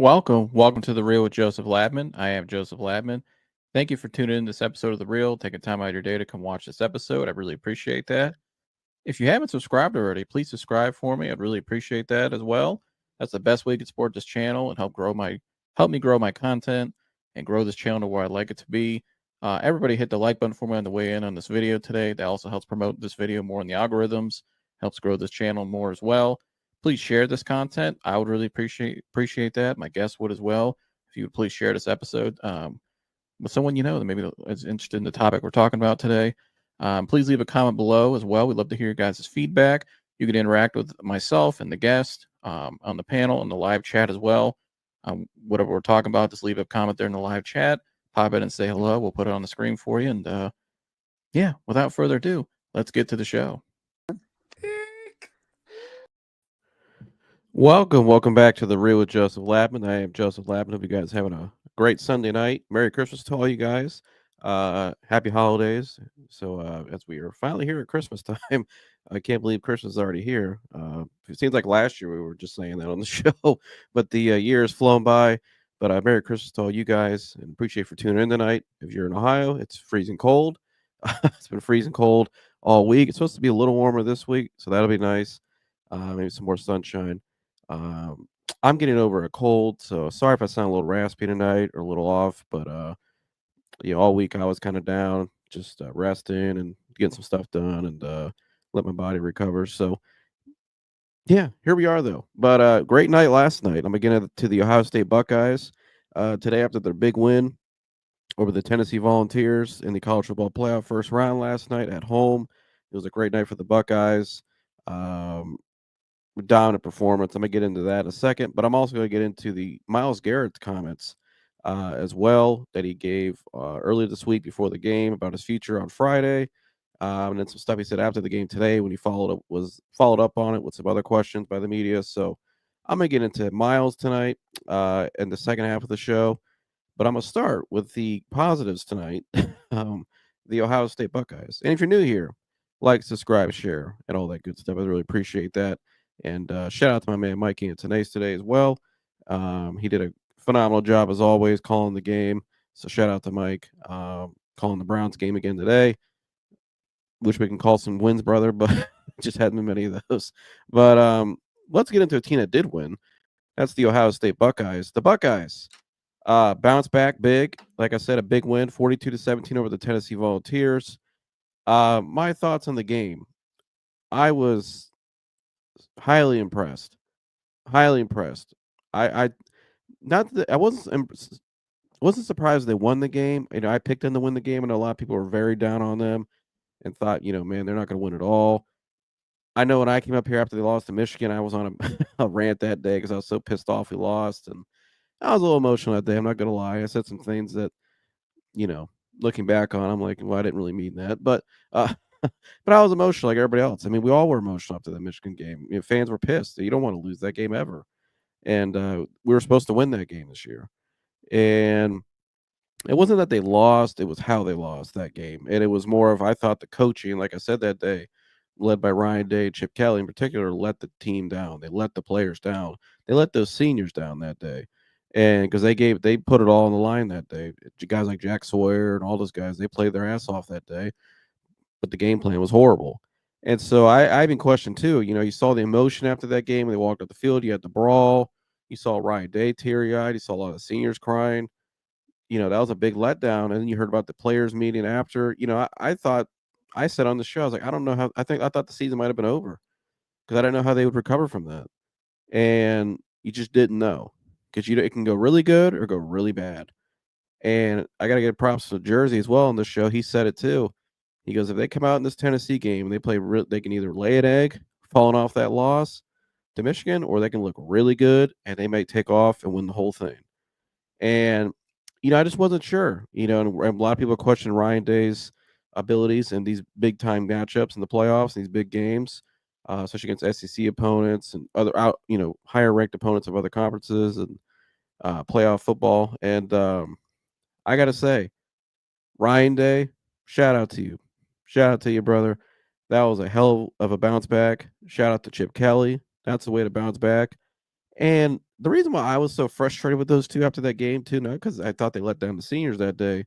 Welcome to The Real with Joseph Labman. I am Joseph Labman. Thank you for tuning in to this episode of The Real. Taking time out of your day to come watch this episode. I really appreciate that. If you haven't subscribed already, please subscribe for me. I'd really appreciate that as well. That's the best way you can support this channel and help me grow my content and grow this channel to where I'd like it to be. Everybody hit the like button for me on the way in on this video today. That also helps promote this video more in the algorithms, helps grow this channel more as well. Please share this content. I would really appreciate that. My guests would as well. If you would please share this episode with someone you know that maybe is interested in the topic we're talking about today. Please leave a comment below as well. We'd love to hear your guys' feedback. You can interact with myself and the guest on the panel and the live chat as well. Whatever we're talking about, just leave a comment there in the live chat. Pop in and say hello. We'll put it on the screen for you. And yeah, without further ado, let's get to the show. Welcome back to The Real with Joseph Labman. I am Joseph Labman. Hope you guys are having a great Sunday night. Merry Christmas to all you guys. Happy holidays. So as we are finally here at Christmas time, I can't believe Christmas is already here. It seems like last year we were just saying that on the show, but the year has flown by. But Merry Christmas to all you guys, and appreciate for tuning in tonight. If you're in Ohio, it's freezing cold. It's been freezing cold all week. It's supposed to be a little warmer this week, so that'll be nice. Maybe some more sunshine. I'm getting over a cold, so sorry if I sound a little raspy tonight or a little off, but all week I was kind of down, just resting and getting some stuff done and let my body recover. So yeah, here we are though. But great night last night. I'm again to the Ohio State Buckeyes today after their big win over the Tennessee Volunteers in the college football playoff first round last night at home. It was a great night for the Buckeyes. Dominant performance. I'm going to get into that in a second, but I'm also going to get into the Myles Garrett comments as well that he gave earlier this week before the game about his future on Friday. And then some stuff he said after the game today when he followed up on it with some other questions by the media. So I'm going to get into Myles tonight in the second half of the show, but I'm going to start with the positives tonight. The Ohio State Buckeyes. And if you're new here, like, subscribe, share, and all that good stuff. I really appreciate that. And shout out to my man Mikey and Tanais today as well. He did a phenomenal job as always calling the game. So shout out to Mike calling the Browns game again today. Wish we can call some wins, brother, but just hadn't been many of those. But let's get into a team that did win. That's the Ohio State Buckeyes. The Buckeyes bounce back big. Like I said, a big win, 42-17 over the Tennessee Volunteers. My thoughts on the game. I was highly impressed. I wasn't surprised they won the game. I picked them to win the game, and a lot of people were very down on them and thought, man, they're not going to win at all. I know when I came up here after they lost to Michigan, I was on a rant that day because I was so pissed off we lost, and I was a little emotional that day. I'm not going to lie. I said some things that, looking back on, I'm like, well, I didn't really mean that, but I was emotional like everybody else. I mean, we all were emotional after that Michigan game. Fans were pissed. You don't want to lose that game ever. And we were supposed to win that game this year. And it wasn't that they lost. It was how they lost that game. And it was more of, I thought the coaching, like I said that day, led by Ryan Day, Chip Kelly in particular, let the team down. They let the players down. They let those seniors down that day. And because they put it all on the line that day. Guys like Jack Sawyer and all those guys, they played their ass off that day. But the game plan was horrible. And so I even questioned too, you saw the emotion after that game when they walked up the field. You had the brawl. You saw Ryan Day teary-eyed. You saw a lot of seniors crying. That was a big letdown. And then you heard about the players meeting after. I thought, I said on the show, I was like, I don't know how, I thought the season might have been over because I didn't know how they would recover from that. And you just didn't know because it can go really good or go really bad. And I got to give props to Jersey as well on the show. He said it too. He goes, if they come out in this Tennessee game and they play, they can either lay an egg falling off that loss to Michigan, or they can look really good and they might take off and win the whole thing. And, I just wasn't sure, and a lot of people question Ryan Day's abilities in these big time matchups in the playoffs, these big games, especially against SEC opponents and other higher ranked opponents of other conferences and playoff football. And I got to say, Ryan Day, shout out to you. Shout out to you, brother. That was a hell of a bounce back. Shout out to Chip Kelly. That's the way to bounce back. And the reason why I was so frustrated with those two after that game too, not because I thought they let down the seniors that day,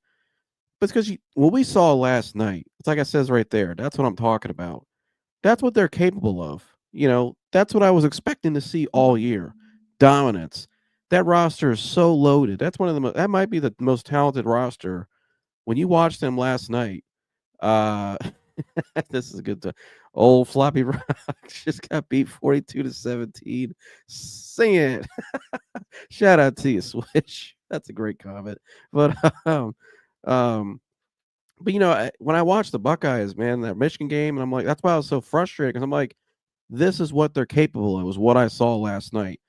but it's because what we saw last night. It's like I says right there. That's what I'm talking about. That's what they're capable of. That's what I was expecting to see all year. Dominance. That roster is so loaded. That's one of the that might be the most talented roster. When you watched them last night, uh this is a good time. Old Floppy Rock just got beat 42-17. Sing it. Shout out to you, Switch. That's a great comment. But um but when I watched the Buckeyes, man, that Michigan game, and I'm like, that's why I was so frustrated because I'm like, this is what they're capable of. Was what I saw last night.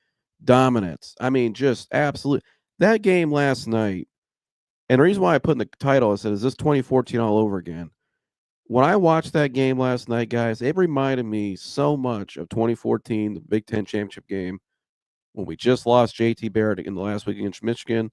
Dominance. I mean, just absolute. That game last night, and the reason why I put in the title, I said, is this 2014 all over again? When I watched that game last night, guys, it reminded me so much of 2014, the Big Ten championship game, when we just lost JT Barrett in the last week against Michigan,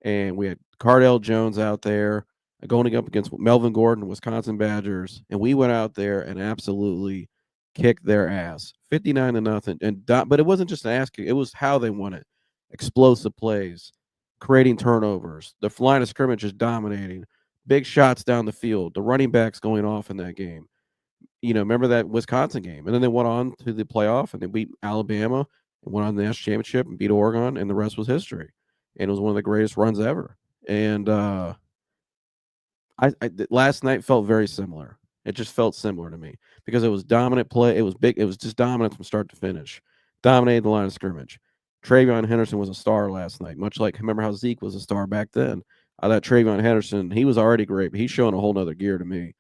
and we had Cardell Jones out there going up against Melvin Gordon, Wisconsin Badgers, and we went out there and absolutely kicked their ass, 59-0. But it wasn't just an ass kick; it was how they won it, explosive plays, creating turnovers, the line of scrimmage is dominating, big shots down the field, the running backs going off in that game. Remember that Wisconsin game, and then they went on to the playoff and they beat Alabama and went on the national championship and beat Oregon, and the rest was history. And it was one of the greatest runs ever. And last night felt very similar. It just felt similar to me because it was dominant play. It was big. It was just dominant from start to finish. Dominated the line of scrimmage. TRWJL Henderson was a star last night, much like remember how Zeke was a star back then. I thought TRWJL Henderson, he was already great, but he's showing a whole nother gear to me.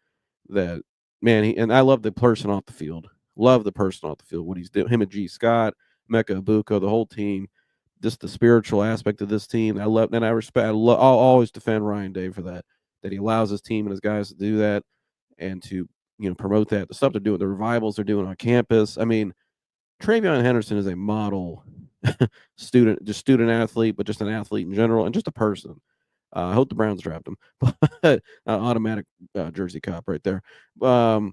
That man, and I love the person off the field. Love the person off the field. What he's doing, him and G. Scott, Mecca Ibuka, the whole team. Just the spiritual aspect of this team. I love and I respect. I'll always defend Ryan Day for that. That he allows his team and his guys to do that and to promote that. The stuff they're doing, the revivals they're doing on campus. I mean, TRWJL Henderson is a model student athlete, but just an athlete in general and just a person. I hope the Browns draft him, but automatic jersey cop right there. But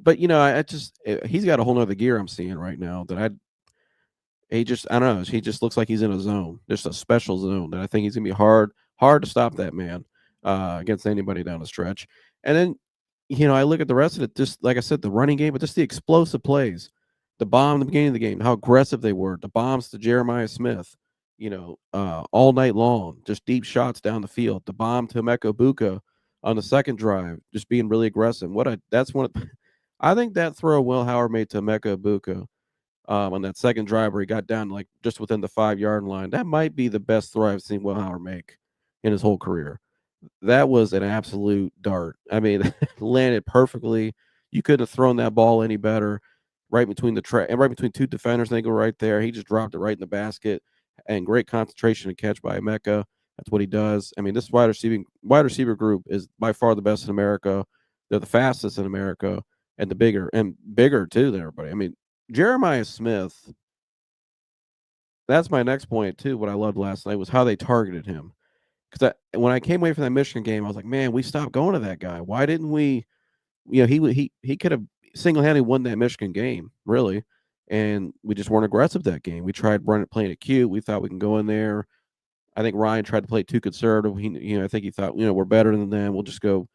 I just he's got a whole nother gear I'm seeing right now that I don't know. He just looks like he's in a zone, just a special zone that I think he's gonna be hard to stop that man against anybody down the stretch. And then I look at the rest of it, just like I said, the running game, but just the explosive plays, the bomb in the beginning of the game, how aggressive they were, the bombs to Jeremiah Smith, all night long, just deep shots down the field, the bomb to Emeka Buka on the second drive, just being really aggressive. That's one. I think that throw Will Howard made to Emeka Buka on that second drive where he got down like just within the 5-yard line. That might be the best throw I've seen Will Howard make in his whole career. That was an absolute dart. I mean, landed perfectly. You couldn't have thrown that ball any better. Right between right between two defenders, they go right there. He just dropped it right in the basket, and great concentration and catch by Emeka. That's what he does. I mean, this wide receiver group is by far the best in America. They're the fastest in America, and bigger too than everybody. I mean, Jeremiah Smith. That's my next point too. What I loved last night was how they targeted him. Because when I came away from that Michigan game, I was like, man, we stopped going to that guy. Why didn't we? He could have single-handedly won that Michigan game, really, and we just weren't aggressive that game. We tried playing it cute. We thought we can go in there. I think Ryan tried to play too conservative. I think he thought, we're better than them. We'll just go,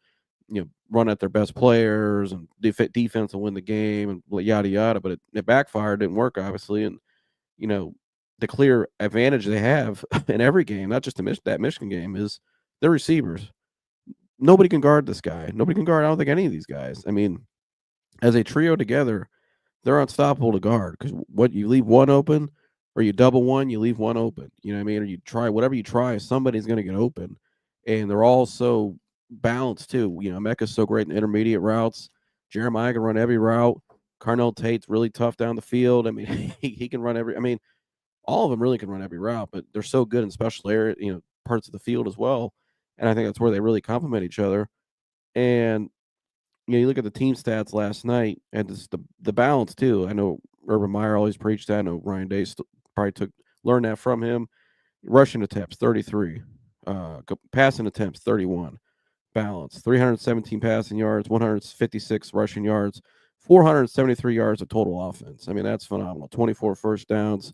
run at their best players and defense and win the game and yada yada. But it backfired. Didn't work, obviously, and the clear advantage they have in every game, not just that Michigan game, is their receivers. Nobody can guard this guy. Nobody can guard. I don't think any of these guys. I mean, as a trio together, they're unstoppable to guard because what you leave one open or you double one, you leave one open. You know what I mean? Or you try whatever you try, somebody's going to get open. And they're all so balanced too. Mecca's so great in intermediate routes. Jeremiah can run every route. Carnell Tate's really tough down the field. I mean, he can run every. I mean, all of them really can run every route, but they're so good in special area, parts of the field as well. And I think that's where they really complement each other. And you look at the team stats last night, and it's the balance too. I know Urban Meyer always preached that. I know Ryan Day probably learned that from him. Rushing attempts 33, passing attempts 31, balance 317 passing yards, 156 rushing yards, 473 yards of total offense. I mean, that's phenomenal. 24 first downs.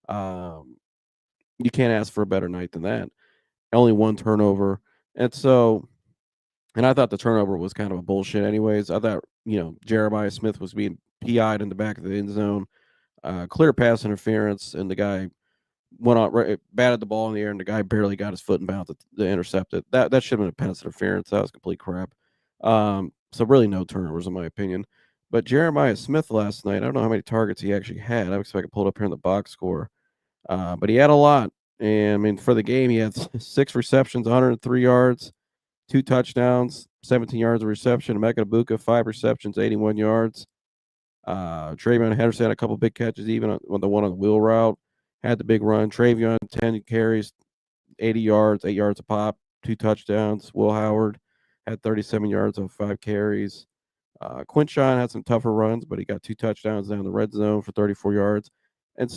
You can't ask for a better night than that. Only one turnover, and so and I thought the turnover was kind of a bullshit anyways. I thought, Jeremiah Smith was being PI'd in the back of the end zone, clear pass interference, and the guy went on batted the ball in the air, and the guy barely got his foot in bounds to intercept it. That should have been a pass interference. That was complete crap. So really no turnovers in my opinion. But Jeremiah Smith last night, I don't know how many targets he actually had. I expect to pull it up here in the box score. But he had a lot. And I mean, for the game, he had 6 receptions, 103 yards, 2 touchdowns, 17 yards of reception. Emeka Egbuka, 5 receptions, 81 yards. Travion Henderson had a couple big catches, even on the one on the wheel route. Had the big run. Travion, 10 carries, 80 yards, 8 yards a pop, 2 touchdowns. Will Howard had 37 yards on 5 carries. Quinshon had some tougher runs, but he got 2 touchdowns down the red zone for 34 yards. And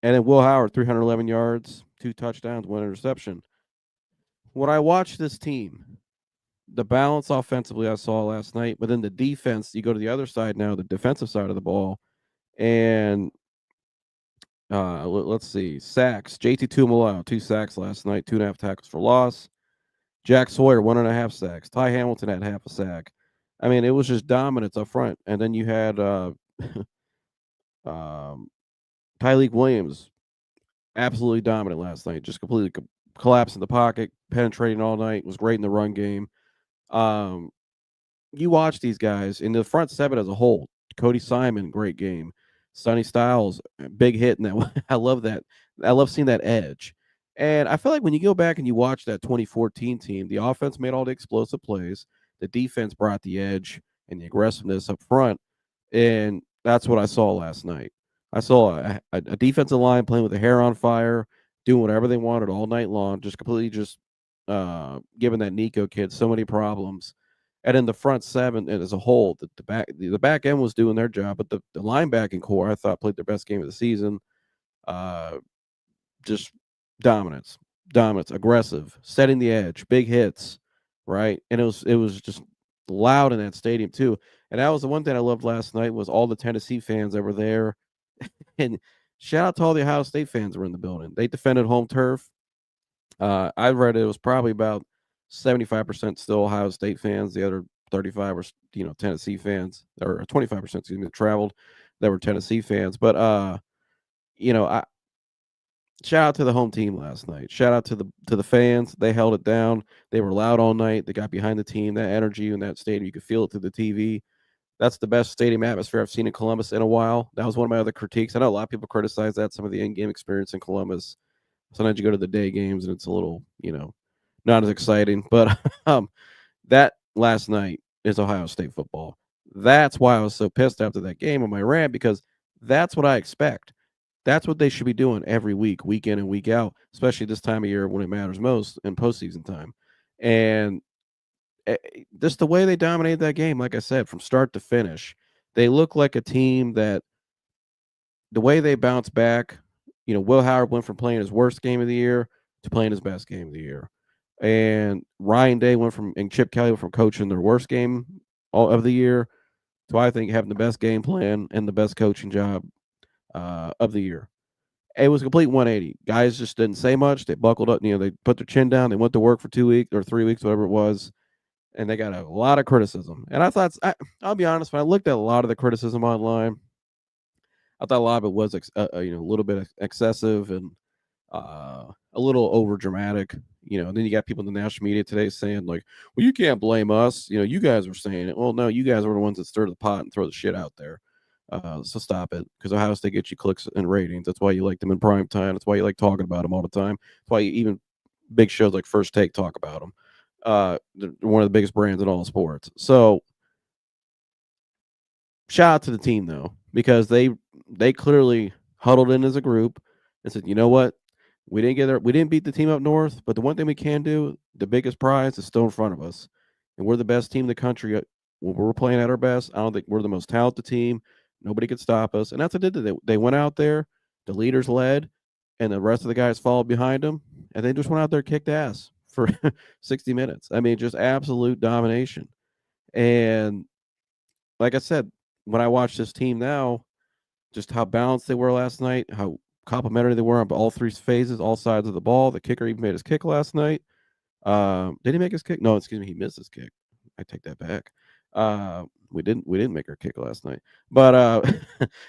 then Will Howard, 311 yards, 2 touchdowns, 1 interception. When I watch this team, the balance offensively I saw last night, but then the defense, you go to the other side now, the defensive side of the ball, and let's see, sacks. JT Tuimoloau, 2 sacks last night, 2.5 tackles for loss. Jack Sawyer, 1.5 sacks. Ty Hamilton had half a sack. I mean, it was just dominance up front. And then you had Tyleik Williams, absolutely dominant last night, just completely collapsed in the pocket, penetrating all night, was great in the run game. You watch these guys in the front seven as a whole. Cody Simon, great game. Sonny Styles, big hit in that one. I love that. I love seeing that edge. And I feel like when you go back and you watch that 2014 team, the offense made all the explosive plays. The defense brought the edge and the aggressiveness up front. And that's what I saw last night. I saw a defensive line playing with their hair on fire, doing whatever they wanted all night long, just completely giving that Nico kid so many problems. And in the front seven as a whole, the back end was doing their job, but the linebacking core I thought played their best game of the season. Just dominance, aggressive, setting the edge, big hits, right? And it was just loud in that stadium too. And that was the one thing I loved last night was all the Tennessee fans that were there. And shout out to all the Ohio State fans that were in the building. They defended home turf. I read it was probably about 75% still Ohio State fans. The other 35 were, Tennessee fans, or 25%, excuse me, that traveled that were Tennessee fans. But I shout out to the home team last night. Shout out to the fans. They held it down. They were loud all night. They got behind the team. That energy in that stadium, you could feel it through the TV. That's the best stadium atmosphere I've seen in Columbus in a while. That was one of my other critiques. I know a lot of people criticize that, some of the in-game experience in Columbus. Sometimes you go to the day games and it's a little, not as exciting. But that last night is Ohio State football. That's why I was so pissed after that game on my rant, because that's what I expect. That's what they should be doing every week, week in and week out, especially this time of year when it matters most in postseason time. And just the way they dominated that game, like I said, from start to finish, they look like a team that the way they bounce back, Will Howard went from playing his worst game of the year to playing his best game of the year. And Ryan Day and Chip Kelly went from coaching their worst game of the year to, I think, having the best game plan and the best coaching job of the year. It was a complete 180. Guys just didn't say much. They buckled up, they put their chin down. They went to work for 2 weeks or 3 weeks, whatever it was. And they got a lot of criticism. And I thought, I'll be honest, when I looked at a lot of the criticism online, I thought a lot of it was, a little bit excessive and a little over dramatic. And then you got people in the national media today saying like, well, you can't blame us. You guys were saying it. Well, no, you guys were the ones that stirred the pot and throw the shit out there. So stop it, because Ohio State gets you clicks and ratings. That's why you like them in prime time. That's why you like talking about them all the time. That's why even big shows like First Take talk about them. They're one of the biggest brands in all sports. So shout out to the team though, because they clearly huddled in as a group and said, you know what? We didn't beat the team up north, but the one thing we can do, the biggest prize is still in front of us. And we're the best team in the country. When we're playing at our best, I don't think we're the most talented team. Nobody could stop us. And that's what they did. They went out there, the leaders led, and the rest of the guys followed behind them. And they just went out there and kicked ass for 60 minutes. I mean, just absolute domination. And like I said, when I watch this team now, just how balanced they were last night, how complimentary they were on all three phases, all sides of the ball. The kicker even made his kick last night. Did he make his kick? No, excuse me, he missed his kick. I take that back. We didn't make our kick last night. But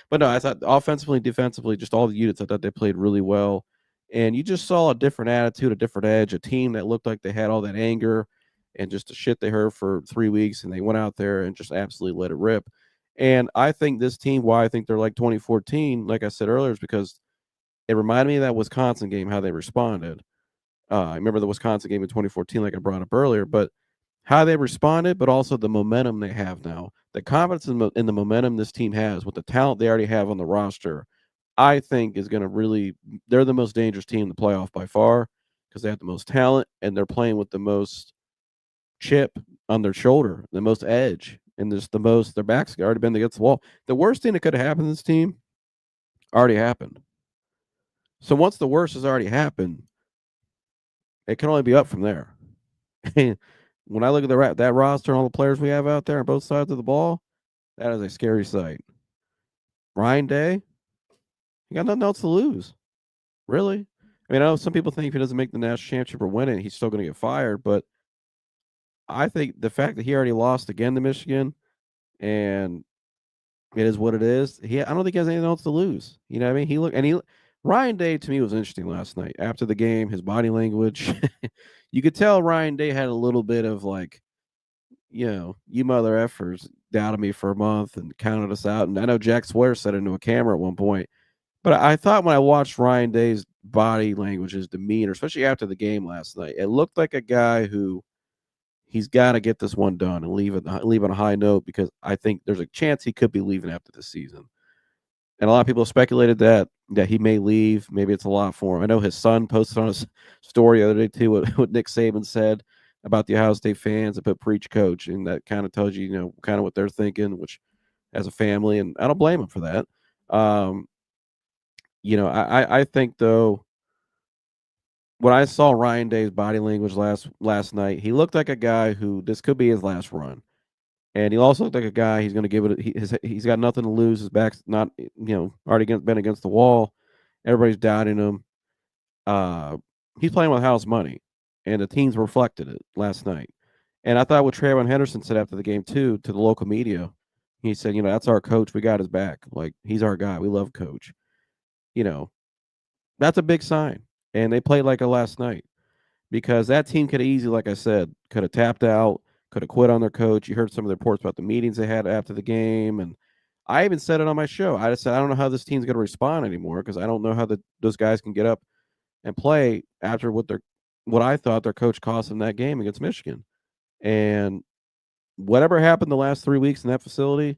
but no, I thought offensively, defensively, just all the units, I thought they played really well. And you just saw a different attitude, a different edge, a team that looked like they had all that anger and just the shit they heard for 3 weeks, and they went out there and just absolutely let it rip. And I think this team, why I think they're like 2014, like I said earlier, is because it reminded me of that Wisconsin game, how they responded. I remember the Wisconsin game in 2014, like I brought up earlier, but how they responded, but also the momentum they have now, the confidence in the momentum this team has with the talent they already have on the roster, I think is going to really, they're the most dangerous team in the playoff by far because they have the most talent and they're playing with the most chip on their shoulder, the most edge, and there's the most, their backs have already been against the wall. The worst thing that could have happened to this team already happened. So once the worst has already happened, it can only be up from there. When I look at that roster and all the players we have out there on both sides of the ball, that is a scary sight. Ryan Day, he got nothing else to lose. Really? I mean, I know some people think if he doesn't make the national championship or win it, he's still going to get fired. But I think the fact that he already lost again to Michigan, and it is what it is. I don't think he has anything else to lose. You know what I mean? Ryan Day to me was interesting last night. After the game, his body language, you could tell Ryan Day had a little bit of like, you mother effers doubted me for a month and counted us out. And I know Jack Swear said it into a camera at one point. But I thought when I watched Ryan Day's body language, his demeanor, especially after the game last night, it looked like a guy who he's got to get this one done and leave on a high note, because I think there's a chance he could be leaving after this season. And a lot of people speculated that he may leave. Maybe it's a lot for him. I know his son posted on his story the other day too what Nick Saban said about the Ohio State fans and put preach coach, and that kind of tells you, kind of what they're thinking, which as a family, and I don't blame him for that. I think though, when I saw Ryan Day's body language last night, he looked like a guy who this could be his last run. And he also looked like a guy he's going to give it. He's got nothing to lose. His back's not, already been against the wall. Everybody's doubting him. He's playing with house money, and the teams reflected it last night. And I thought what Trayvon Henderson said after the game too to the local media, he said, that's our coach. We got his back. Like, he's our guy. We love Coach. That's a big sign. And they played like it last night, because that team could have easily, like I said, could have tapped out, could have quit on their coach. You heard some of the reports about the meetings they had after the game. And I even said it on my show. I just said, I don't know how this team's going to respond anymore, because I don't know how those guys can get up and play after what I thought their coach cost them that game against Michigan. And whatever happened the last 3 weeks in that facility,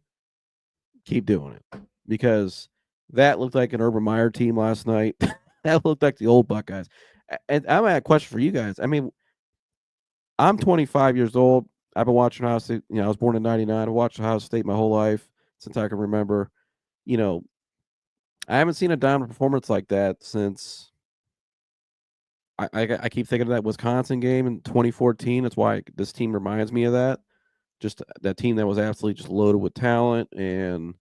keep doing it, because that looked like an Urban Meyer team last night. That looked like the old Buckeyes. And I'm at a question for you guys. I mean, I'm 25 years old. I've been watching Ohio State. I was born in '99. I watched Ohio State my whole life since I can remember. I haven't seen a dominant performance like that since. I keep thinking of that Wisconsin game in 2014. That's why this team reminds me of that. Just that team that was absolutely just loaded with talent, and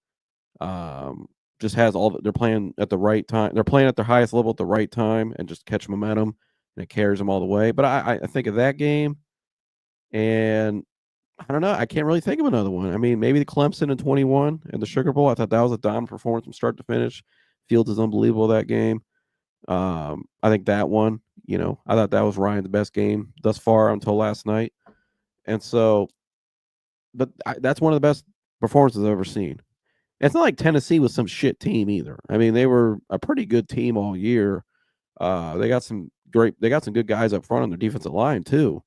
just has they're playing at the right time. They're playing at their highest level at the right time, and just catch momentum, and it carries them all the way. But I think of that game, and I don't know. I can't really think of another one. I mean, maybe the Clemson in 21 and the Sugar Bowl. I thought that was a dominant performance from start to finish. Fields is unbelievable that game. I think that one, I thought that was Ryan's best game thus far until last night. And so, but that's one of the best performances I've ever seen. It's not like Tennessee was some shit team either. I mean, they were a pretty good team all year. They got some good guys up front on their defensive line too.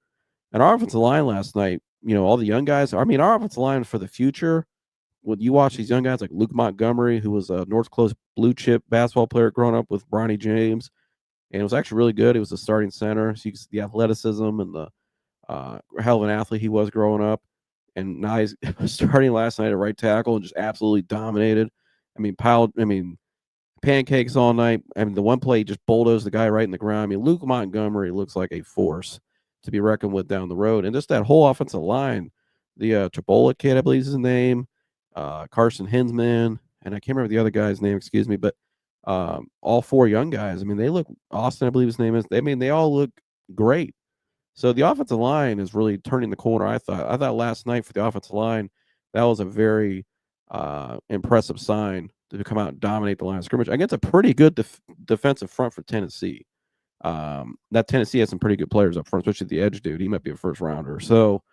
And our offensive line last night, all the young guys, I mean, our offensive line for the future, when you watch these young guys like Luke Montgomery, who was a North Coast blue chip basketball player growing up with Bronny James, and it was actually really good. He was a starting center. So you can see the athleticism and the hell of an athlete he was growing up. And now he's starting last night at right tackle and just absolutely dominated. I mean, pancakes all night. I mean, the one play he just bulldozed the guy right in the ground. I mean, Luke Montgomery looks like a force to be reckoned with down the road. And just that whole offensive line, the Chabola kid, I believe is his name, Carson Hinsman. and I can't remember the other guy's name, excuse me, but all 4 young guys. I mean, they look Austin, I believe his name is. I mean, they all look great. So the offensive line is really turning the corner. I thought last night for the offensive line, that was a very impressive sign to come out and dominate the line of scrimmage against a pretty good defensive front for Tennessee. That Tennessee has some pretty good players up front, especially the edge dude. He might be a first rounder. So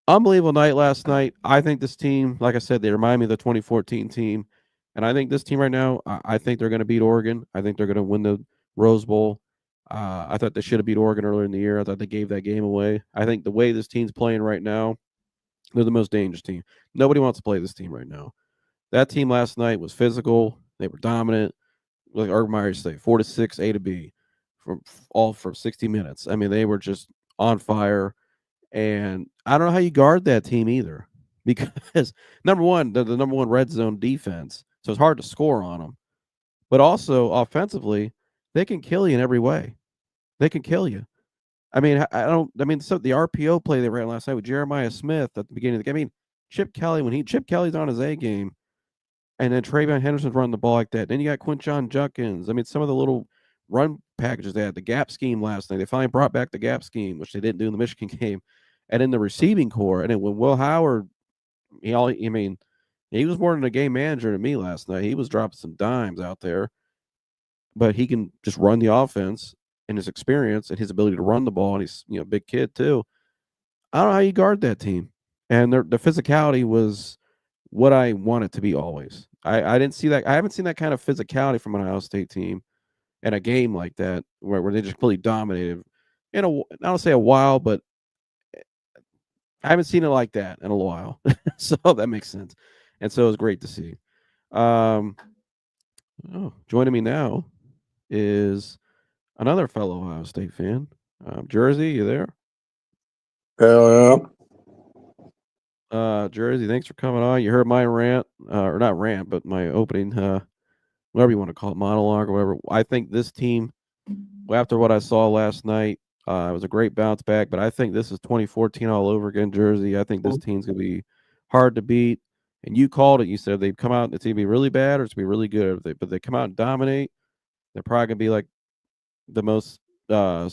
unbelievable night last night. I think this team, like I said, they remind me of the 2014 team. And I think this team right now, I think they're going to beat Oregon. I think they're going to win the Rose Bowl. I thought they should have beat Oregon earlier in the year. I thought they gave that game away. I think the way this team's playing right now, they're the most dangerous team. Nobody wants to play this team right now. That team last night was physical. They were dominant. Like Urban Meyer say, 4-6, A to B, from 60 minutes. I mean, they were just on fire. And I don't know how you guard that team either, because number one, they're the number 1 red zone defense, so it's hard to score on them. But also offensively, they can kill you in every way. They can kill you. I mean, so the RPO play they ran last night with Jeremiah Smith at the beginning of the game. I mean, Chip Kelly's on his A game, and then Travion Henderson's running the ball like that. Then you got Quinshon Judkins. I mean, some of the little run packages they had, the gap scheme last night. They finally brought back the gap scheme, which they didn't do in the Michigan game. And in the receiving core, and then when Will Howard, he was more than a game manager to me last night. He was dropping some dimes out there, but he can just run the offense and his experience and his ability to run the ball. And he's a big kid too. I don't know how you guard that team, and the physicality was what I want it to be always. I didn't see that. I haven't seen that kind of physicality from an Ohio State team in a game like that where they just completely dominated. I don't say a while, but I haven't seen it like that in a while. So that makes sense. And so it was great to see. Joining me now is another fellow Ohio State fan. Jersey, you there? Hell Jersey, thanks for coming on. You heard my rant, or not rant, but my opening, whatever you want to call it, monologue or whatever. I think this team, after what I saw last night, it was a great bounce back, but I think this is 2014 all over again, Jersey. I think this team's going to be hard to beat. And you called it. You said they've come out, it's going to be really bad or it's going to be really good. But they come out and dominate, they're probably going to be like the most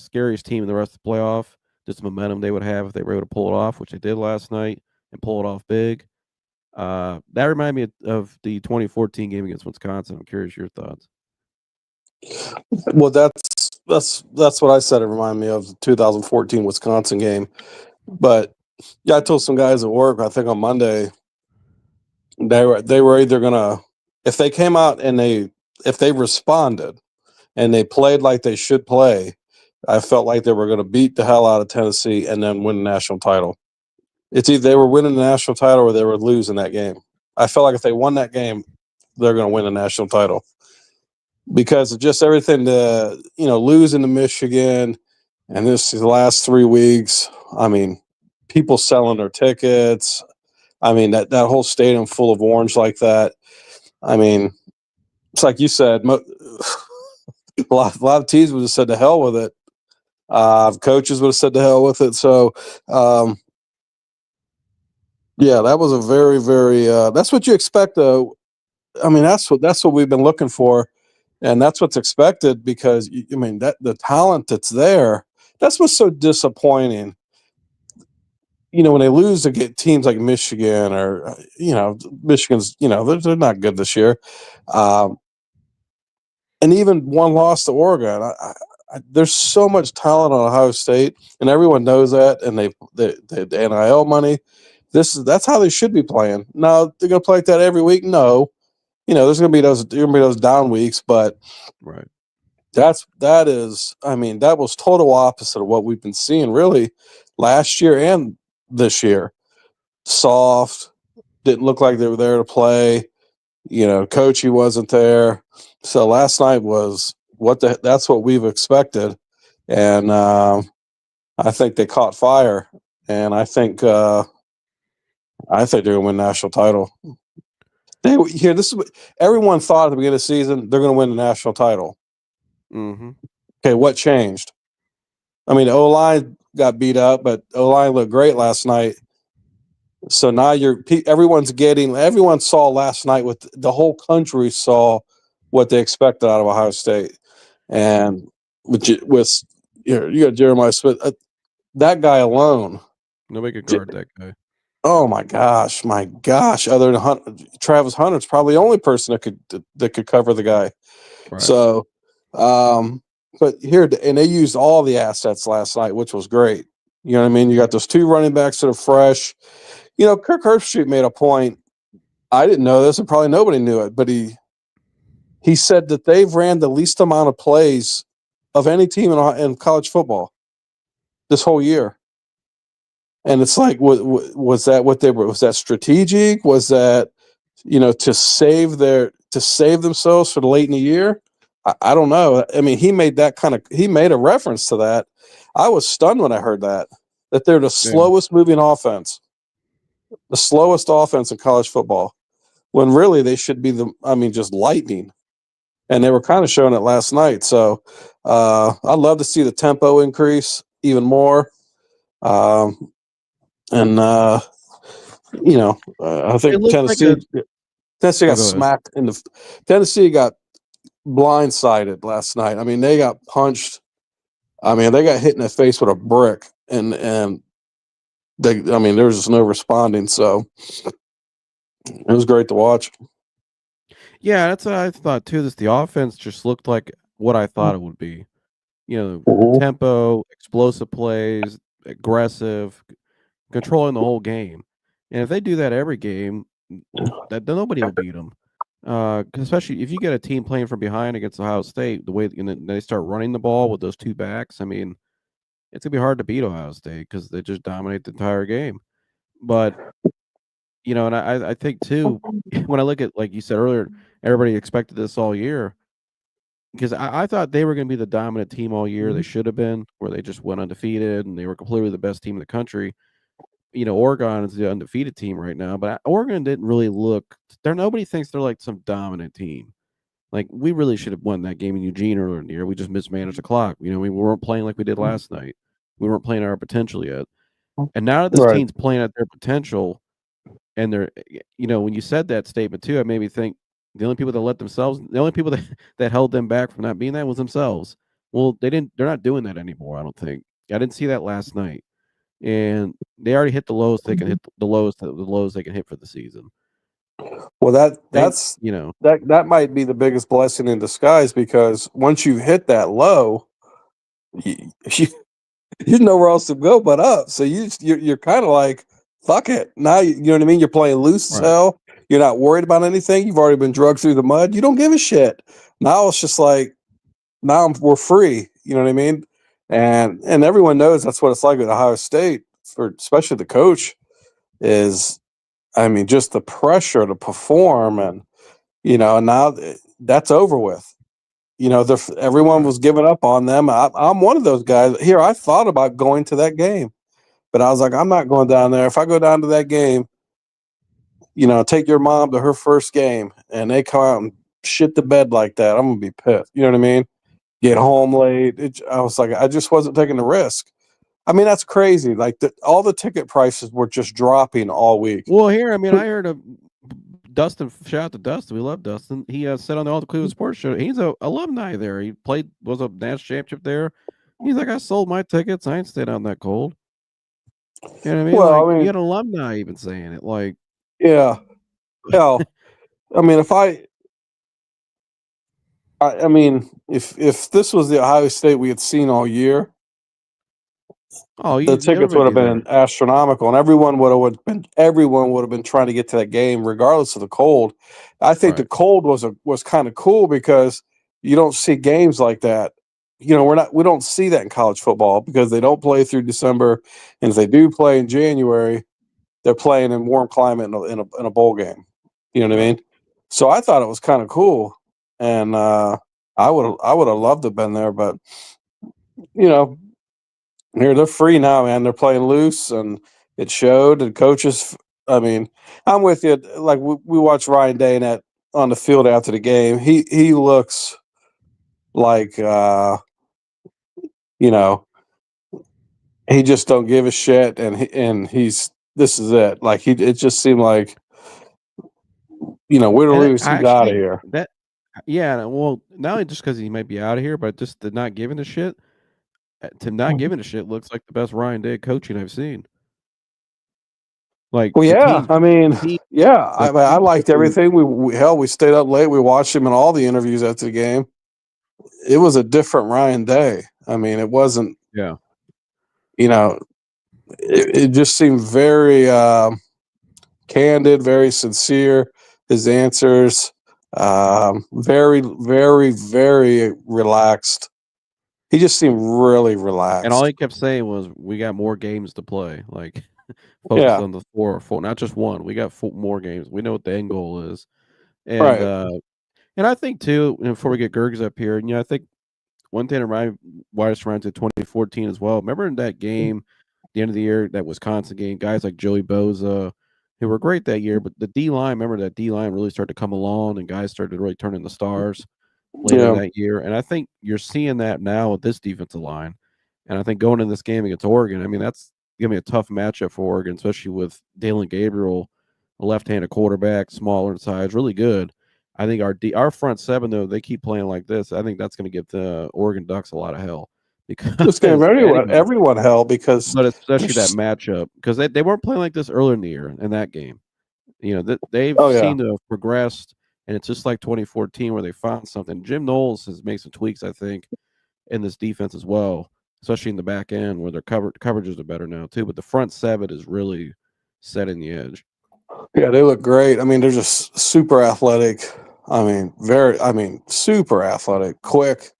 scariest team in the rest of the playoff. Just the momentum they would have if they were able to pull it off, which they did last night, and pull it off big. That reminded me of the 2014 game against Wisconsin. I'm curious your thoughts. Well, that's what I said. It reminded me of the 2014 Wisconsin game. But yeah, I told some guys at work, I think on Monday, they were either gonna, if they came out and if they responded and they played like they should play, I felt like they were going to beat the hell out of Tennessee and then win the national title. It's either they were winning the national title or they were losing that game. I felt like if they won that game, they're going to win the national title because of just everything to, losing to Michigan and this the last 3 weeks. I mean, people selling their tickets. I mean, that whole stadium full of orange like that. I mean, it's like you said, a lot of teams would have said to hell with it. Coaches would have said to hell with it. So, yeah, that was a very, very. That's what you expect, though. I mean, that's what we've been looking for, and that's what's expected because that the talent that's there. That's what's so disappointing. When they lose to get teams like Michigan or Michigan's, they're not good this year, and even one loss to Oregon. There's so much talent on Ohio State, and everyone knows that. And the NIL money. That's how they should be playing. Now they're going to play like that every week. No, there's going to be those down weeks, but right. That was total opposite of what we've been seeing really last year and this year. Soft, didn't look like they were there to play. Coachy wasn't there. So last night was that's what we've expected. And I think they caught fire. And I think they're gonna win national title. This is what everyone thought at the beginning of the season, they're gonna win the national title. Mm-hmm. Okay, what changed? I mean, O-line got beat up, but O-line looked great last night. So now everyone saw last night what the whole country saw what they expected out of Ohio State, and you got Jeremiah Smith, that guy alone. Nobody could guard that guy. Oh my gosh! Other than Travis Hunter's probably the only person that could cover the guy. Right. So, but here and they used all the assets last night, which was great. You know what I mean? You got those two running backs that are fresh. You know, Kirk Herbstreit made a point. I didn't know this, and probably nobody knew it, but he said that they've ran the least amount of plays of any team in college football this whole year. And it's like, was that what they were? Was that strategic? Was that, to save themselves for the late in the year? I don't know. I mean, he made a reference to that. I was stunned when I heard that they're the slowest moving offense, the slowest offense in college football, when really they should be just lightning. And they were kind of showing it last night. So I'd love to see the tempo increase even more. I think Tennessee got smacked Tennessee got blindsided last night. I mean, they got punched. I mean, they got hit in the face with a brick, and there was just no responding. So it was great to watch. Yeah, that's what I thought too. The offense just looked like what I thought it would be. Tempo, explosive plays, aggressive, controlling the whole game. And if they do that every game, then nobody will beat them. Especially if you get a team playing from behind against Ohio State, the way they start running the ball with those two backs, I mean, it's gonna be hard to beat Ohio State because they just dominate the entire game. But and I think too, when I look at, like you said earlier, everybody expected this all year because I thought they were going to be the dominant team all year. They should have been, where they just went undefeated and they were completely the best team in the country. Oregon is the undefeated team right now, but Oregon didn't really look there. Nobody thinks they're like some dominant team. Like, we really should have won that game in Eugene earlier in the year. We just mismanaged the clock. We weren't playing like we did last night. We weren't playing our potential yet. And now that this team's playing at their potential, and they're, when you said that statement too, it made me think the only people that held them back from not being that was themselves. Well, they're not doing that anymore, I don't think. I didn't see that last night. And they already hit the lowest they can hit, the lowest they can hit for the season. Well, that might be the biggest blessing in disguise, because once you hit that low, you know where else to go but up. So you're kind of like, fuck it. Now you know what I mean. You're playing loose as hell. You're not worried about anything. You've already been drugged through the mud. You don't give a shit. Now it's just like, we're free. You know what I mean? And everyone knows that's what it's like at Ohio State, especially the coach, is, just the pressure to perform, and now that's over with. Everyone was giving up on them. I'm one of those guys. Here, I thought about going to that game, but I was like, I'm not going down there. If I go down to that game, take your mom to her first game, and they come out and shit the bed like that, I'm gonna be pissed. You know what I mean? Get home late. I was like, I just wasn't taking the risk. That's crazy. Like, all the ticket prices were just dropping all week. Well, here, I heard of Dustin. Shout out to Dustin. We love Dustin. He said on the All the Cleveland Sports Show, he's a alumni there. He was a national championship there. He's like, I sold my tickets. I ain't stayed out in that cold. You know what I mean? Well, you had an alumni even saying it. Like, yeah. Hell, if this was the Ohio State we had seen all year, the tickets would have been astronomical, and everyone would have been trying to get to that game regardless of the cold. I think the cold was kind of cool, because you don't see games like that. We don't see that in college football, because they don't play through December, and if they do play in January, they're playing in warm climate in a bowl game. You know what I mean? So I thought it was kind of cool, and I would have loved to have been there, but here they're free now, man. They're playing loose, and it showed. And coaches, I'm with you. Like, we watched Ryan Day on the field after the game. He looks like he just don't give a shit, and he's this is it. Like it just seemed like, where do And Lewis I get out of actually here? that yeah, well, not only just because he might be out of here, but just the not giving a shit. To not giving a shit looks like the best Ryan Day coaching I've seen. Like Well, the yeah. team, I mean, team, yeah. like I team liked played, everything. We stayed up late. We watched him in all the interviews after the game. It was a different Ryan Day. I mean, it wasn't. yeah. It just seemed very candid, very sincere. His answers, very, very, very relaxed. He just seemed really And all relaxed. he kept saying was, "We got more games to play." Like focus Yeah, on the four, not just one. We got more games. We know what the end goal is, and right. uh, and I think too. Before we get Gergs up here, I think one thing that reminds me of 2014 as well. Remember in that game, the end of the year, that Wisconsin game, guys like Joey Boza, who were great that year, but the D line, remember that D line really started to come along, and guys started to really turn into stars later Yeah, that year. And I think you're seeing that now with this defensive line. And I think going in this game against Oregon, I mean, that's gonna be a tough matchup for Oregon, especially with Dalen Gabriel, a left-handed quarterback, smaller in size, really good. I think our front seven, though, they keep playing like this. I think that's going to give the Oregon Ducks a lot of hell just gave because anybody, everyone hell because but especially that there's. matchup because they weren't playing like this earlier in the year in that game. They've Oh yeah, seemed to have progressed, and it's just like 2014 where they found something. Jim Knowles has made some tweaks, I think, in this defense as well, especially in the back end where their coverages are better now too. But the front seven is really setting the edge. yeah. They look great. I mean, they're just super athletic. I mean, super athletic, quick.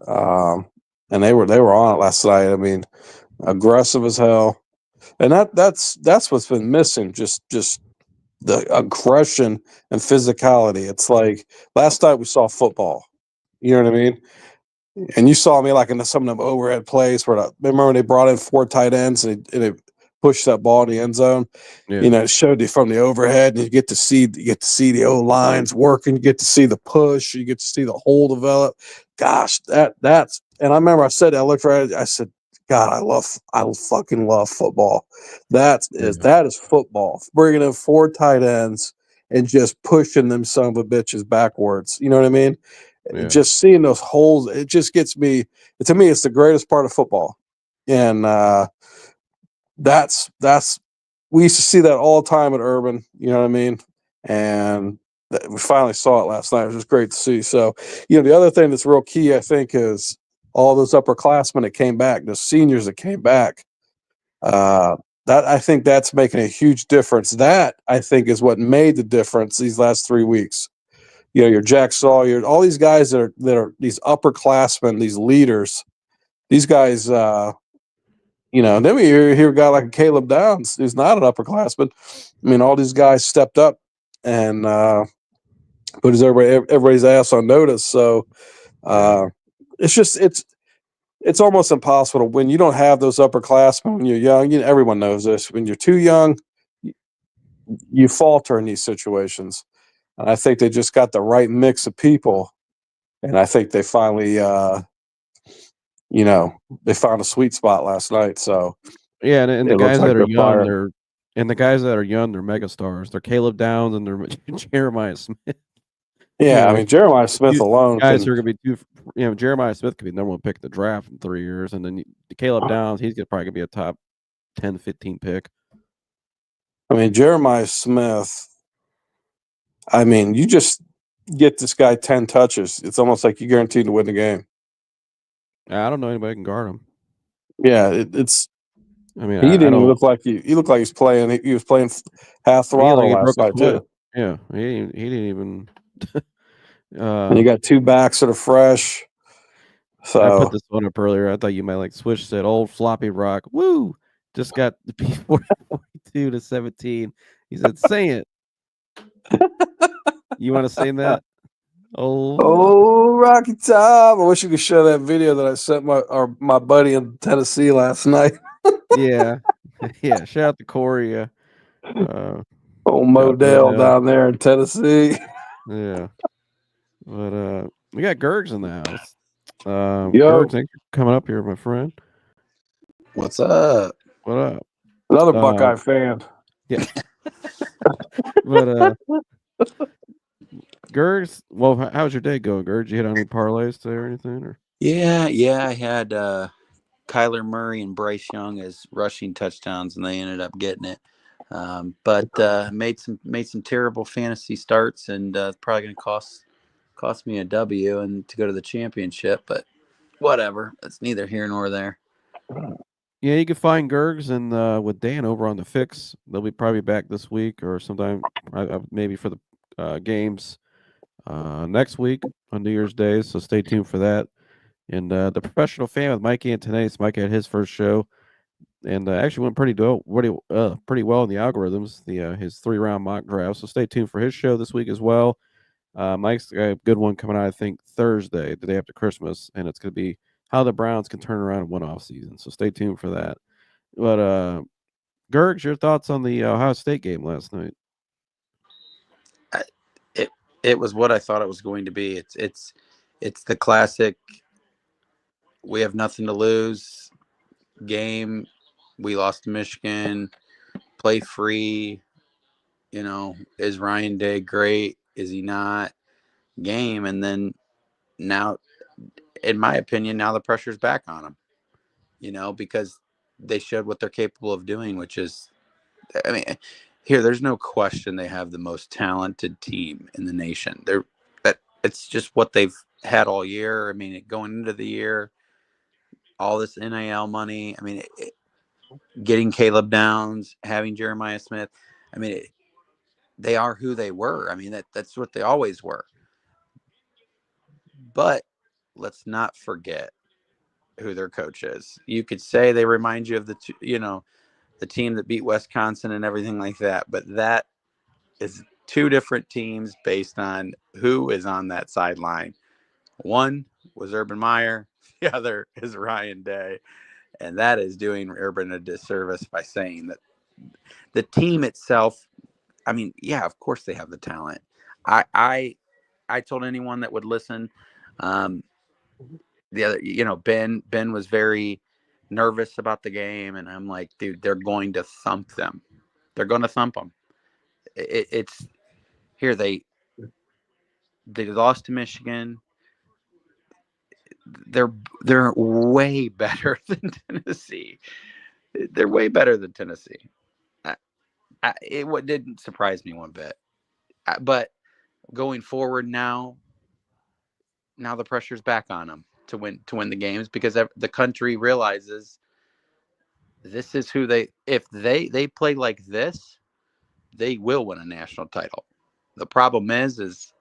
Um, and they were on it last night. I mean, aggressive as hell. And that's what's been missing. Just the aggression and physicality. It's like last night we saw football. You know what I mean? And you saw me like in some of them overhead plays where remember when they brought in 4 tight ends and they pushed that ball in the end zone. Yeah, It showed you from the overhead, and you get to see the O lines working. You get to see the push. You get to see the hole develop. Gosh, that's. And I remember I said I looked right. I said, God, I fucking love football. yeah, That is football. Bringing in 4 tight ends and just pushing them son of a bitches backwards. You know what I mean? yeah. Just seeing those holes, it just gets me. To me, it's the greatest part of football, and that's we used to see that all the time at Urban. You know what I mean? And we finally saw it last night. It was just great to see. So, the other thing that's real key, I think, is all those upperclassmen that came back, the seniors that came back. Uh, that I think that's making a huge difference. That I think is what made the difference these last 3 weeks. Your Jack Sawyer, all these guys that are these upperclassmen, these leaders. These guys, then we hear a guy like Caleb Downs, who's not an upperclassman. I mean, all these guys stepped up and put everybody's ass on notice. So Yeah. it's just it's almost impossible to win. You don't have those upperclassmen when you're young. Everyone knows this. When you're too young, you falter in these situations. And I think they just got the right mix of people. And I think they finally, they found a sweet spot last night. So Yeah, and the it looks guys like that are they're young, firing. they're mega stars. They're Caleb Downs and they're Jeremiah Smith. Yeah, I Like mean Jeremiah Smith you alone guys can. who are gonna be Jeremiah Smith could be number one pick in the draft in 3 years, and then Caleb Downs, probably gonna be a top 10, 15 pick. I mean Jeremiah Smith. I mean, you just get this guy 10 touches. It's almost like you're guaranteed to win the game. I don't know anybody can guard him. Yeah, it's. I mean, He I didn't even don't. look like he looked like he was playing. He was playing half He like throttle he last broke a night sweat. too. Yeah, he didn't even. And you uh, got 2 backs that are fresh. I put So this one up earlier. I thought you might like switch said old floppy rock. Woo! Just got the P42 to 17. He said, "Say it." You want to say that? Old floppy. oh, Rocky Top! I wish you could show that video that I sent my buddy in Tennessee last night. Yeah, yeah. Shout out to Corey. Old Shout out to Modell Odell. down there in Tennessee. Yeah, but we got Gergs in the house. Gergs, Yo, thanks for coming up here, my friend. what's up? What up? Another Uh, Buckeye fan. Yeah. But Gergs, well, how's your day going, Gergs? You hit on any parlays today or anything? Or Yeah. I had Kyler Murray and Bryce Young as rushing touchdowns, and they ended up getting it. But made some terrible fantasy starts, and probably going to cost me a W and to go to the championship. But whatever, it's neither here nor there. yeah, you can find Gergs and with Dan over on the Fix. They'll be probably back this week or sometime, maybe for the games next week on New Year's Day. So stay tuned for that. And the professional fan with Mike Antonis. Mike had his first show, and actually went pretty well in the algorithms. His 3-round mock draft. So stay tuned for his show this week as well. Mike's got a good one coming out, I think, Thursday, the day after Christmas, and it's going to be how the Browns can turn around in one off season. So stay tuned for that. But Gergs, your thoughts on the Ohio State game last night? It was what I thought it was going to be. It's the classic. We have nothing to lose game. We lost to Michigan. Play free. Is Ryan Day great? Is he not? Game. And then now, in my opinion, now the pressure's back on them, because they showed what they're capable of doing, which is, I mean, there's no question they have the most talented team in the nation. It's just what they've had all year. I mean, going into the year, all this NIL money. I mean, getting Caleb Downs, having Jeremiah Smith. I mean, they are who they were. I mean, that's what they always were. But let's not forget who their coach is. You could say they remind you of the team that beat Wisconsin and everything like that, but that is two different teams based on who is on that sideline. One was Urban Meyer, the other is Ryan Day, and that is doing Urban a disservice by saying that the team itself. I mean, yeah, of course they have the talent. I told anyone that would listen. The other, Ben was very nervous about the game, and I'm like, dude, they're going to thump them. They're going to thump them. It's here. They lost to Michigan. They're way better than Tennessee. They're way better than Tennessee. It didn't surprise me one bit. But going forward now the pressure's back on them to win the games, because the country realizes this is who if they play like this, they will win a national title. The problem is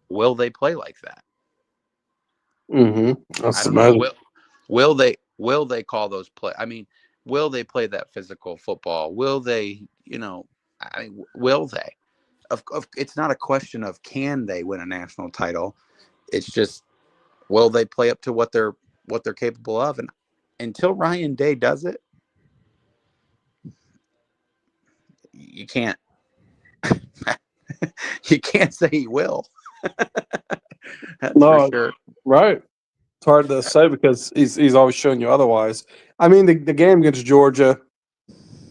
will they play like that? Mm-hmm. I don't know. Will they call those play? I mean, will they play that physical football? Will they? Will they? It's not a question of can they win a national title. It's just, will they play up to what they're capable of? And until Ryan Day does it, you can't you can't say he will. That's for sure. Right. It's hard to say because he's always shown you otherwise. I mean, the game against Georgia,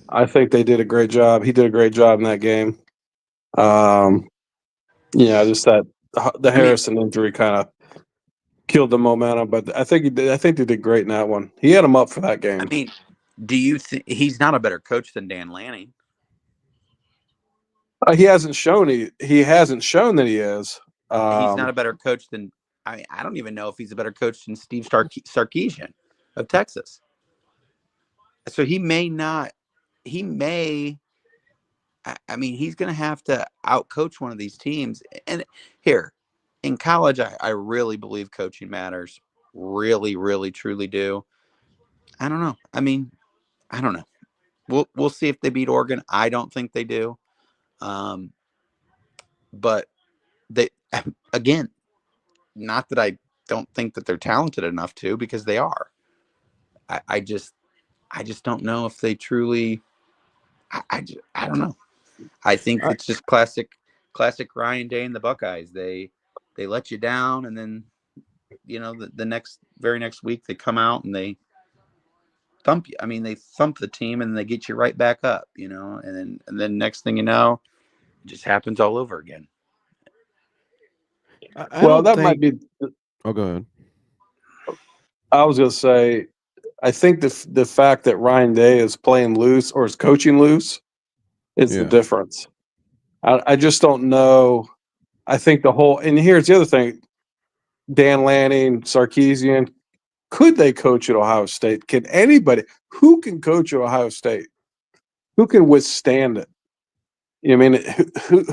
I think they did a great job. He did a great job in that game. Just that the Harrison injury kind of killed the momentum, but I think they did great in that one. He had him up for that game. I mean, do you think he's not a better coach than Dan Lanning? He hasn't shown that he is. He's not a better coach than I don't even know if he's a better coach than Steve Sarkisian of Texas. So he may not. He may. I mean, he's going to have to outcoach one of these teams. And here, in college, I really believe coaching matters. Really, really, truly do. I don't know. I mean, I don't know. We'll see if they beat Oregon. I don't think they do. But they, again, not that I don't think that they're talented enough to, because they are. I just don't know if they truly. I don't know. I think it's just classic Ryan Day and the Buckeyes. They let you down, and then the very next week they come out and they thump you. I mean, they thump the team and they get you right back up, you know, and then next thing you know, it just happens all over again. I Well, don't that might think. be. Oh, go ahead. I was going to say, I think the fact that Ryan Day is playing loose or is coaching loose is the Yeah. difference. I just don't know. I think the whole, and here's the other thing: Dan Lanning, Sarkisian, could they coach at Ohio State? Can anybody who can coach at Ohio State? Who can withstand it? You know, I mean,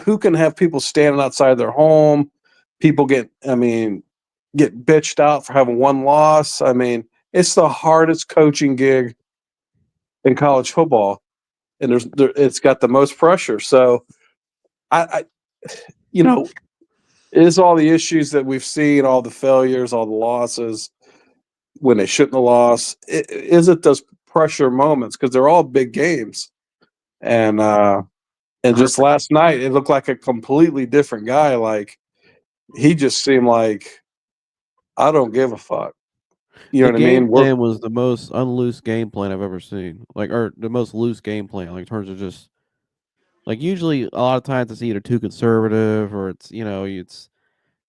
who can have people standing outside their home? People get bitched out for having one loss. I mean, it's the hardest coaching gig in college football, and it's got the most pressure. So, I you know, is all the issues that we've seen, all the failures, all the losses when they shouldn't have lost, is it those pressure moments? Because they're all big games, and just last night it looked like a completely different guy. Like he just seemed like I don't give a fuck. You know The what I game mean? plan was the most unloose game plan I've ever seen. Like, or the most loose game plan, like in terms of just like usually a lot of times it's either too conservative or it's it's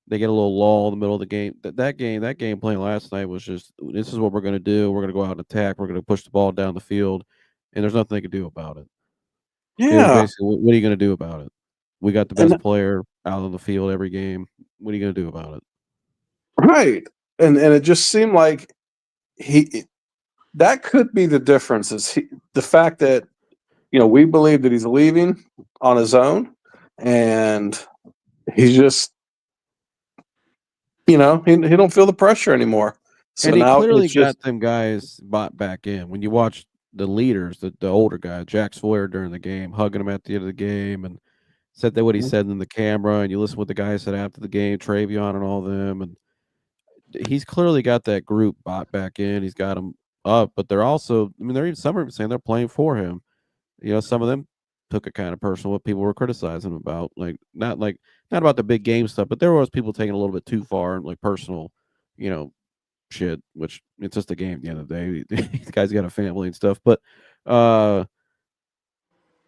they get a little lull in the middle of the game. That game plan last night was just this is what we're gonna do. We're gonna go out and attack. We're gonna push the ball down the field, and there's nothing they could do about it. It was Yeah, basically what are you gonna do about it? We got the best and player out on the field every game. What are you gonna do about it? right, and it just seemed like he that could be the difference. Is the fact that we believe that he's leaving on his own, and he's just he don't feel the pressure anymore. So And he now clearly it's just got them guys bought back in. When you watch the leaders, the older guy, Jack Sawyer during the game, hugging him at the end of the game, and said that what he said in the camera, and you listen to what the guy said after the game, Travion and all them, and he's clearly got that group bought back in. He's got them up, but they're also, I mean, they're even some are saying they're playing for him. Some of them took it kind of personal what people were criticizing him about, not about the big game stuff, but there was people taking it a little bit too far and like personal, you know, shit, which it's just a game at the end of the day. The guy's got a family and stuff. But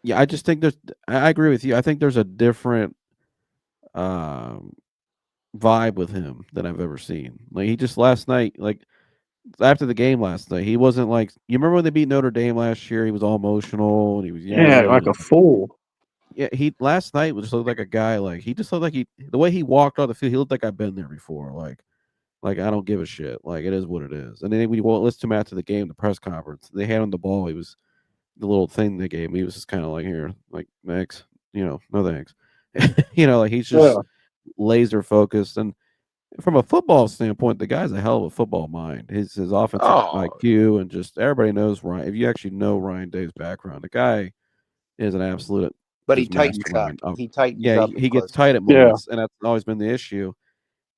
yeah, I just think I agree with you. I think there's a different um vibe with him than I've ever seen. Like he just last night, like after the game last night, he wasn't like you remember when they beat Notre Dame last year, he was all emotional and he was like yelling. a fool. Yeah, he last night just looked like a guy like he just looked like the way he walked on the field, he looked like I've been there before. Like I don't give a shit. Like it is what it is. And then when you listen to him after the game, the press conference, they had him the ball. He was the little thing they gave him. He was just kind of like here, like thanks, no thanks. Like he's Yeah. just laser focused. And from a football standpoint, the guy's a hell of a football mind. His offensive Oh, IQ and just everybody knows Ryan. If you actually know Ryan Day's background, the guy is an absolute but he just tightens up. mastermind. He tightens Yeah, up he in gets close tight games. at Yeah. moments, and that's always been the issue.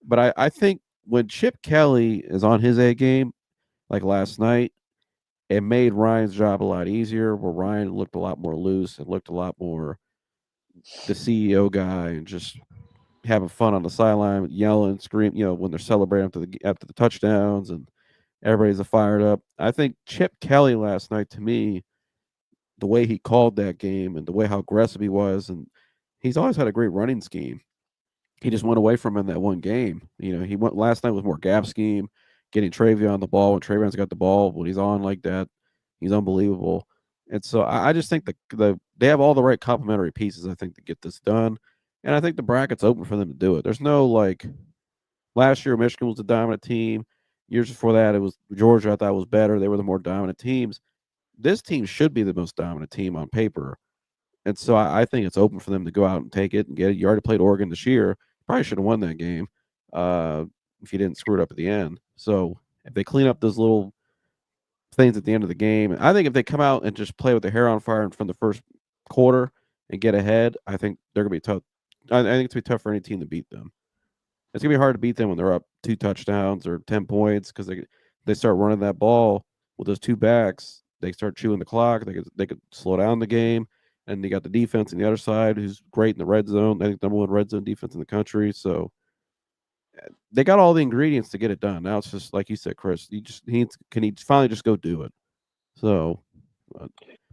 But I think when Chip Kelly is on his A game, like last night, it made Ryan's job a lot easier. Where Ryan looked a lot more loose and looked a lot more the CEO guy and just having fun on the sideline, yelling, screaming. When they're celebrating after the touchdowns and everybody's fired up. I think Chip Kelly last night, to me, the way he called that game and the way how aggressive he was, and he's always had a great running scheme. He just went away from him in that one game. He went last night with more gap scheme, getting Travion the ball. When Travion's got the ball, when he's on like that, he's unbelievable. And so I just think they have all the right complementary pieces, I think, to get this done. And I think the bracket's open for them to do it. There's no like last year Michigan was a dominant team. Years before that, it was Georgia, I thought was better. They were the more dominant teams. This team should be the most dominant team on paper. And so I think it's open for them to go out and take it and get it. You already played Oregon this year. Probably should have won that game if you didn't screw it up at the end. So if they clean up those little things at the end of the game, I think if they come out and just play with their hair on fire from the first quarter and get ahead, I think they're going to be tough. I think it's going to be tough for any team to beat them. It's going to be hard to beat them when they're up 2 touchdowns or 10 points because they start running that ball with those two backs. They start chewing the clock. They could slow down the game. And you got the defense on the other side who's great in the red zone. I think number 1 red zone defense in the country. So they got all the ingredients to get it done. Now it's just like you said, Chris. Can he finally just go do it? So, but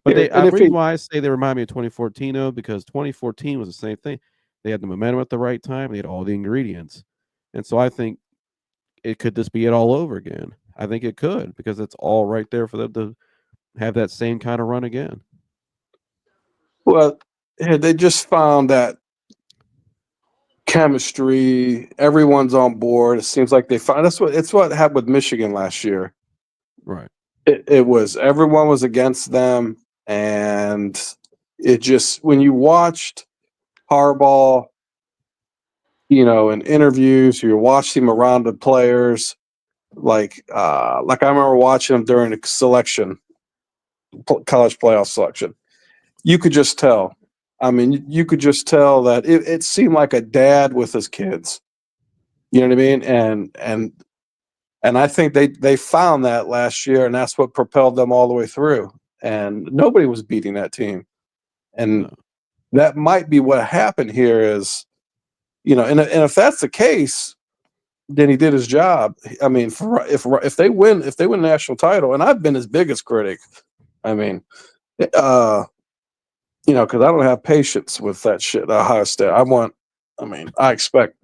Yeah, they and if reason he, why I say they remind me of 2014 though, because 2014 was the same thing. They had the momentum at the right time. They had all the ingredients, and so I think it could just be it all over again. I think it could because it's all right there for them to have that same kind of run again. well, yeah, they just found that chemistry. Everyone's on board. It seems like they found it's what happened with Michigan last year. Right. It was everyone was against them, and it just when you watched Harbaugh, in interviews, you watched him around the players, like I remember watching him during the selection, college playoff selection. You could just tell. I mean, you could just tell that it seemed like a dad with his kids. You know what I mean? And I think they found that last year, and that's what propelled them all the way through. And nobody was beating that team. And No. that might be what happened here is, and if that's the case, then he did his job. I mean, if they win national title, and I've been his biggest critic. I mean, because I don't have patience with that shit. Ohio State. I expect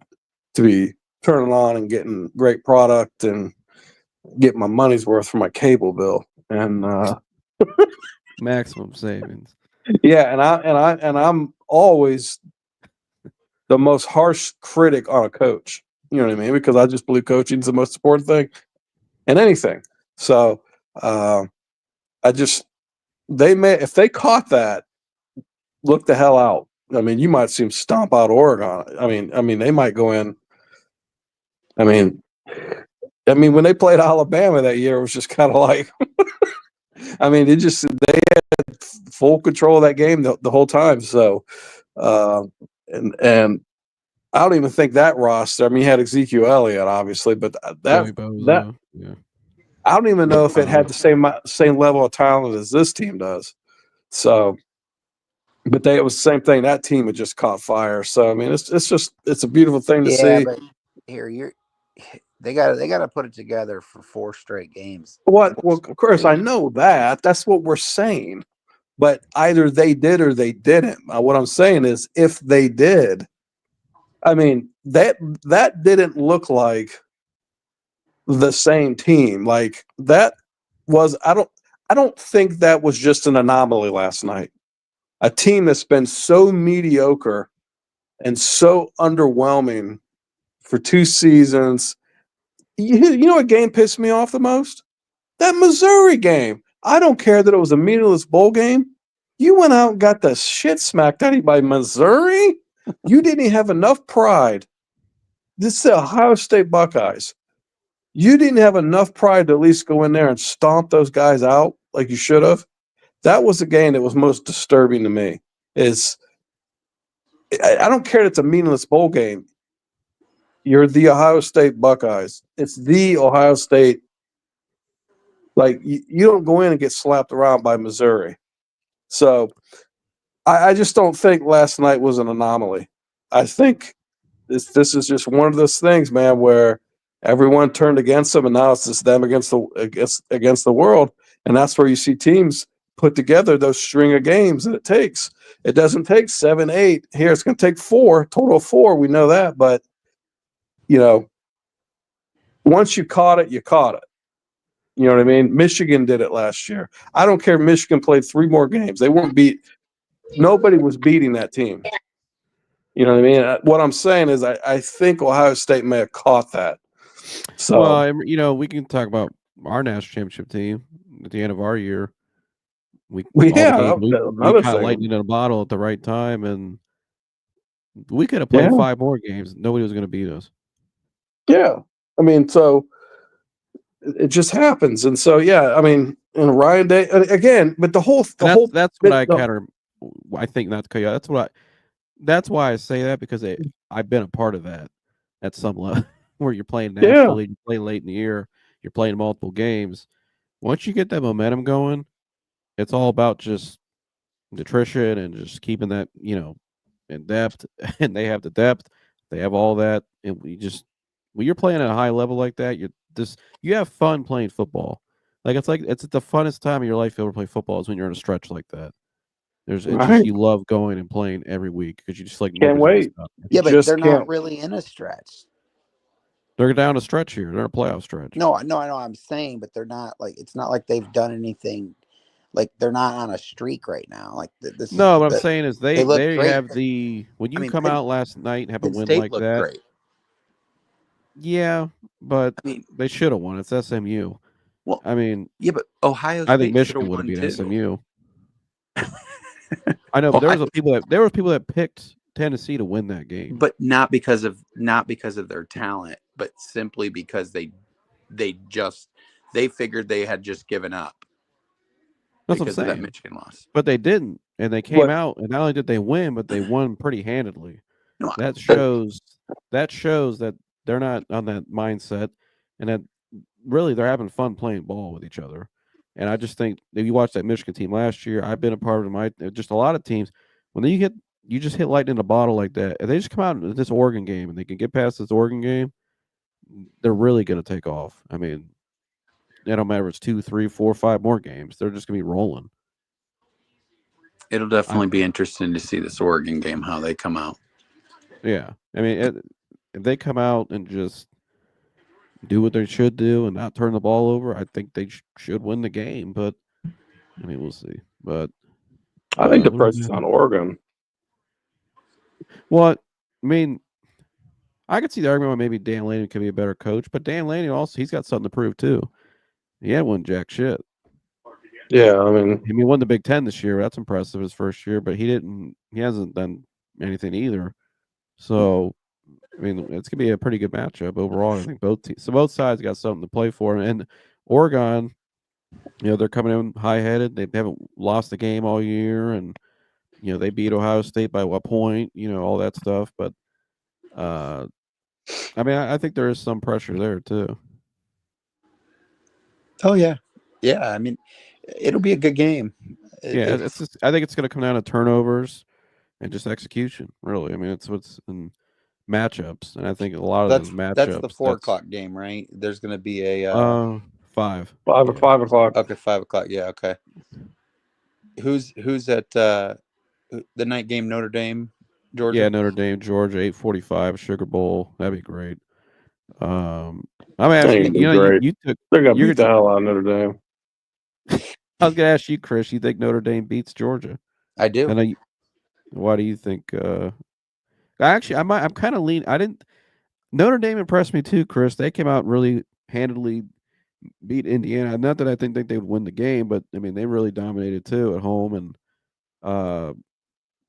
to be turning on and getting great product and get my money's worth for my cable bill. And Maximum savings. yeah, I'm always the most harsh critic on a coach. You know what I mean? Because I just believe coaching is the most important thing in anything. So if they caught that, look the hell out. I mean, you might see them stomp out Oregon. I mean, they might go in. I mean, when they played Alabama that year, it was just kind of like, I mean, they had full control of that game the whole time. So, and I don't even think that roster. I mean, you had Ezekiel Elliott, obviously, but Joey that Bozo. Yeah. I don't even know if it had the same level of talent as this team does. So, but it was the same thing. That team had just caught fire. So, I mean, it's a beautiful thing to Yeah, see. but here they got to put it together for 4 straight games. Well, of course, I know that. That's what we're saying. But either they did or they didn't. What I'm saying is, if they did, I mean, that didn't look like the same team. Like that was I don't think that was just an anomaly last night. A team that's been so mediocre and so underwhelming for 2 seasons. You know what game pissed me off the most? That Missouri game. I don't care that it was a meaningless bowl game. You went out and got the shit smacked out of you by Missouri. You didn't even have enough pride. This is the Ohio State Buckeyes. You didn't have enough pride to at least go in there and stomp those guys out like you should have. That was the game that was most disturbing to me. I don't care that it's a meaningless bowl game. You're the Ohio State Buckeyes. It's the Ohio State. Like you don't go in and get slapped around by Missouri. So I just don't think last night was an anomaly. I think this is just one of those things, man, where everyone turned against them, and now it's just them against the world, and that's where you see teams put together those string of games that it takes. It doesn't take 7, 8. Here it's going to take 4, total of 4. We know that, but once you caught it, you caught it. You know what I mean? Michigan did it last year. I don't care if Michigan played 3 more games. They weren't beat. Nobody was beating that team. You know what I mean? What I'm saying is I think Ohio State may have caught that. So, well, we can talk about our national championship team at the end of our year. We caught lightning in a bottle at the right time, and we could have played 5 more games. Nobody was going to beat us. Yeah, I mean, so it just happens, and so yeah, I mean, and Ryan Day again, but that's what I kind of I think not to cut you out. That's why I say that because I've been a part of that at some level where you're playing nationally, you play late in the year, you're playing multiple games. Once you get that momentum going, it's all about just nutrition and just keeping that, in depth. And they have the depth, they have all that, and when you're playing at a high level like that, you have fun playing football. Like it's the funnest time of your life to ever play football is when you're on a stretch like that. It's just Right. you love going and playing every week because you just like Can't nobody's gonna wait. stop you. Yeah, but Just they're not can't. really in a stretch. They're down a stretch here. They're in a playoff stretch. No, I know I'm saying, but they're not like it's not like they've done anything. Like they're not on a streak right now. Like this is No, what I'm saying is they look they great. have when I you mean, come out last night and have a Penn win State like looked that. great. Yeah, but I mean, they should have won. It's SMU. well, I mean, yeah, but Ohio I think State should have Michigan would have won beat too. SMU. I know, but there was people that picked Tennessee to win that game, but not because of their talent, but simply because they figured they had just given up that's what I'm because of that saying. Michigan loss. But they didn't, and they came out, and not only did they win, but they won pretty handedly. No, That shows that they're not on that mindset, and that really they're having fun playing ball with each other. And I just think if you watch that Michigan team last year, I've been a part of just a lot of teams when you just hit lightning in a bottle like that, and they just come out in this Oregon game and they can get past this Oregon game, they're really going to take off. I mean, it don't matter if it's 2, 3, 4, 5 more games; they're just going to be rolling. It'll definitely be interesting to see this Oregon game how they come out. Yeah, I mean, if they come out and just do what they should do and not turn the ball over, I think they should win the game. But I mean, we'll see. But I think the pressure's on Oregon. Well, I mean, I could see the argument why maybe Dan Lanning could be a better coach, but Dan Lanning he's got something to prove too. He had won jack shit. Yeah, I mean, he won the Big Ten this year. That's impressive his first year, but he hasn't done anything either. So, I mean, it's gonna be a pretty good matchup overall. I think both sides got something to play for, and Oregon, they're coming in high headed. They haven't lost a game all year, and they beat Ohio State by what point? All that stuff, but. I mean, I think there is some pressure there too. Oh yeah. I mean, it'll be a good game. Yeah, it's just, I think it's going to come down to turnovers and just execution. Really, I mean, it's what's in matchups, and I think a lot of those matchups. That's the 4 o'clock game, right? There's going to be a 5. 5 o'clock. Okay, 5 o'clock. Yeah, okay. Who's at the night game? Notre Dame, Georgia. Yeah, Notre Dame, Georgia, 8:45, Sugar Bowl. That'd be great. I mean, actually, they're gonna beat the hell out of Notre Dame. I was gonna ask you, Chris. You think Notre Dame beats Georgia? I do. And why do you think? Actually, I'm kind of lean. Notre Dame impressed me too, Chris. They came out really handily, beat Indiana. Not that I think they would win the game, but I mean they really dominated too at home, and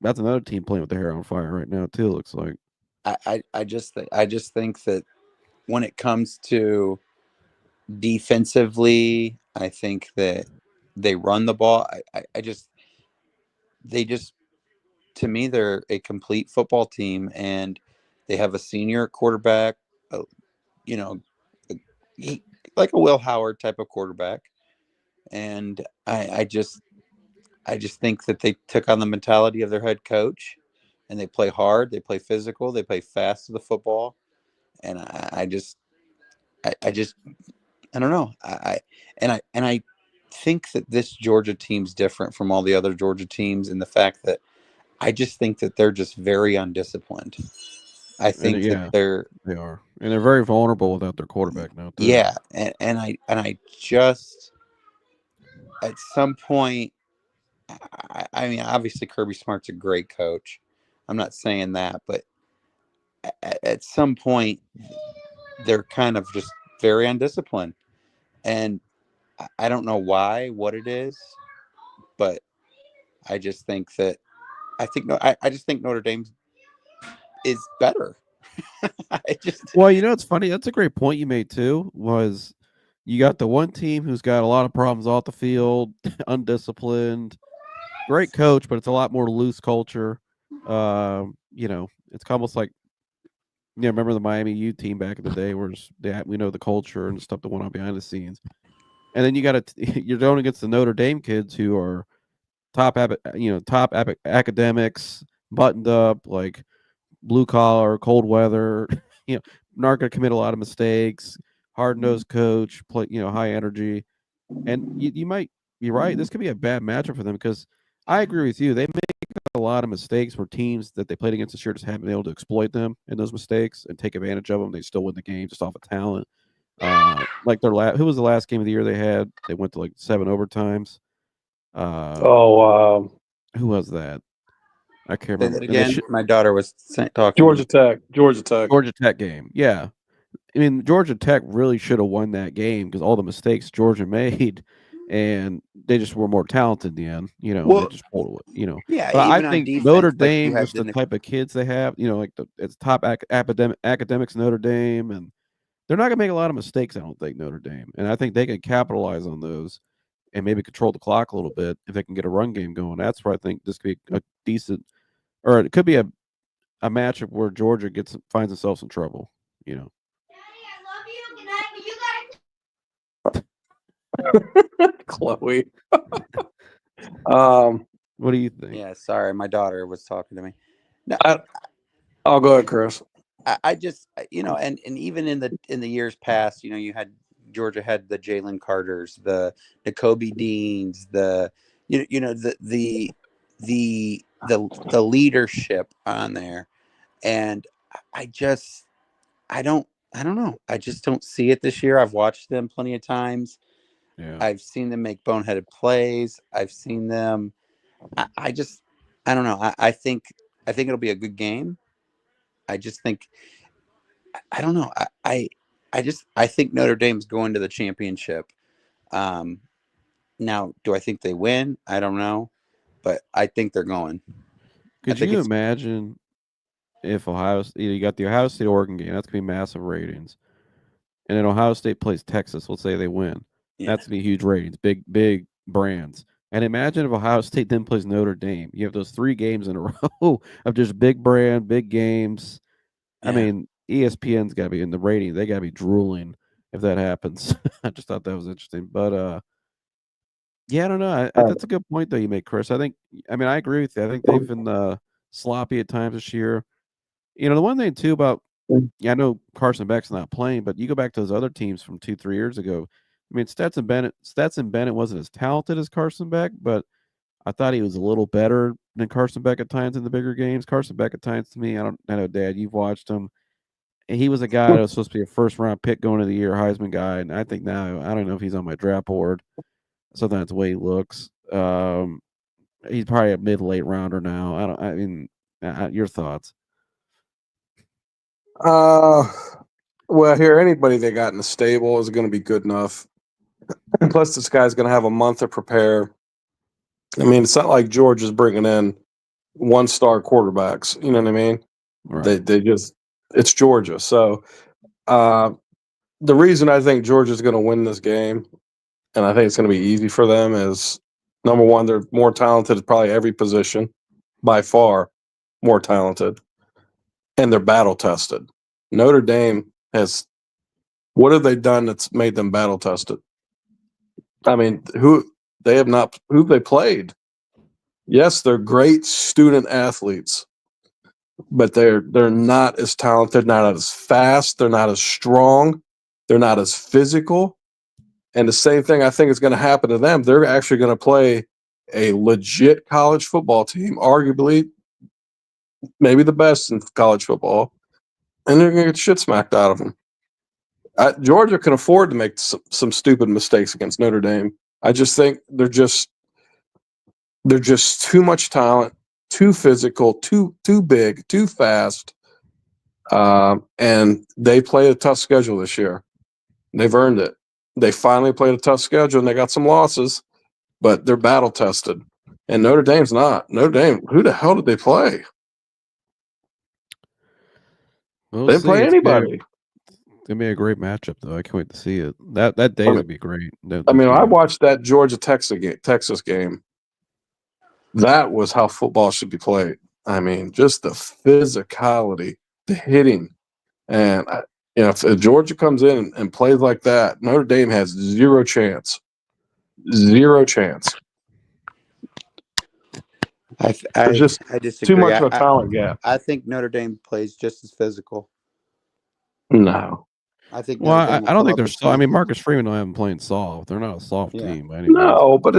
that's another team playing with their hair on fire right now too. It looks like. I just think that when it comes to defensively, I think that they run the ball. They just to me they're a complete football team, and they have a senior quarterback, like a Will Howard type of quarterback, and I just think that they took on the mentality of their head coach, and they play hard, they play physical, they play fast to the football, and I don't know. I think that this Georgia team's different from all the other Georgia teams in the fact that I just think that they're just very undisciplined. I think that they are, and they're very vulnerable without their quarterback now too. Yeah, and I just at some point, I mean, obviously Kirby Smart's a great coach. I'm not saying that, but at some point, they're kind of just very undisciplined, and I don't know what it is, but I just think that I just think Notre Dame is better. Well, it's funny. That's a great point you made too. Was you got the one team who's got a lot of problems off the field, undisciplined, great coach, but it's a lot more loose culture. It's almost like, remember the Miami U team back in the day, where we know the culture and stuff that went on behind the scenes, and then you're going against the Notre Dame kids who are top academics, buttoned up, like blue collar, cold weather, not going to commit a lot of mistakes, hard nosed coach, play, high energy. And you might be right. This could be a bad matchup for them because I agree with you. They make a lot of mistakes where teams that they played against this year just haven't been able to exploit them in those mistakes and take advantage of them. They still win the game just off of talent. Like who was the last game of the year they had? They went to like 7 overtimes. Oh, Who was that? I can't Say remember. that And they again. My daughter was talking to me. Georgia Tech. Georgia Tech game. Yeah. I mean, Georgia Tech really should have won that game because all the mistakes Georgia made, and they just were more talented in the end. You know, they Well, just pulled away. You know, yeah, but I even on think Notre defense, like you Dame, had just the type of kids they have, you know, like it's top academics Notre Dame, and they're not going to make a lot of mistakes. I don't think Notre Dame, and I think they can capitalize on those and maybe control the clock a little bit if they can get a run game going. That's where I think this could be a decent, or it could be a matchup where Georgia finds themselves in trouble. You know. Chloe. um, What do you think? Yeah, sorry, my daughter was talking to me. No, I'll go ahead, Chris. I just and even in the years past, you had Georgia had the Jalen Carters, the Kobe Deans, the the leadership on there, and I just I don't know. I just don't see it this year. I've watched them plenty of times. Yeah. I've seen them make boneheaded plays. I've seen them. I just I don't know. I think it'll be a good game. I just think I don't know. I think Notre Dame's going to the championship. Now, do I think they win? I don't know, but I think they're going. I Could think you it's imagine if you got the Ohio State Oregon game? That's gonna be massive ratings, and then Ohio State plays Texas. Let's say they win. yeah, That's gonna be huge ratings, big brands. And imagine if Ohio State then plays Notre Dame. You have those 3 games in a row of just big brand, big games. I yeah. mean, ESPN's got to be in the rating. They got to be drooling if that happens. I just thought that was interesting, but yeah, I don't know. That's a good point though you make, Chris. I mean, I agree with you. I think they've been sloppy at times this year. You know, the one thing too about I know Carson Beck's not playing, but you go back to those other teams from 2, 3 years ago. I mean, Stetson Bennett wasn't as talented as Carson Beck, but I thought he was a little better than Carson Beck at times in the bigger games. Carson Beck at times to me, I know, Dad, you've watched him. And he was a guy that was supposed to be a first round pick going to the year, Heisman guy, and I think now I don't know if he's on my draft board. Sometimes the way he looks. He's probably a mid-late rounder now. I mean, your thoughts? Well, here anybody they got in the stable is going to be good enough. And plus, this guy's going to have a month to prepare. I mean, it's not like George is bringing in 1-star quarterbacks. You know what I mean? Right. They just it's Georgia. So the reason I think Georgia's going to win this game, and I think it's going to be easy for them, is number one, they're more talented at probably every position, by far more talented, and they're battle tested. Notre Dame has what have they done that's made them battle tested? I mean, who they played? Yes, they're great student athletes, but they're not as talented, not as fast, they're not as strong, they're not as physical. And the same thing I think is going to happen to them. They're actually going to play a legit college football team, arguably maybe the best in college football, and they're going to get shit smacked out of them. Georgia can afford to make some stupid mistakes against Notre Dame. I just think they're just too much talent, too physical, too big, too fast, and they play a tough schedule this year. They've earned it. They finally played a tough schedule, and they got some losses, but they're battle tested. And Notre Dame's not. Notre Dame, who the hell did they play? We'll They didn't see. play anybody. It's gonna be a great matchup, though. I can't wait to see it. That day is gonna be great. I Those mean, I games. watched that Georgia Texas game. That was how football should be played. I mean, just the physicality, the hitting, and if Georgia comes in and plays like that, Notre Dame has zero chance. Zero chance. There's just I too disagree. much of a talent gap. I think Notre Dame plays just as physical. No. I think Well, Notre Dame will I don't come think up they're and soft. I mean, swing. Marcus Freeman don't have them playing soft. They're not a soft Yeah. team by any means. No, but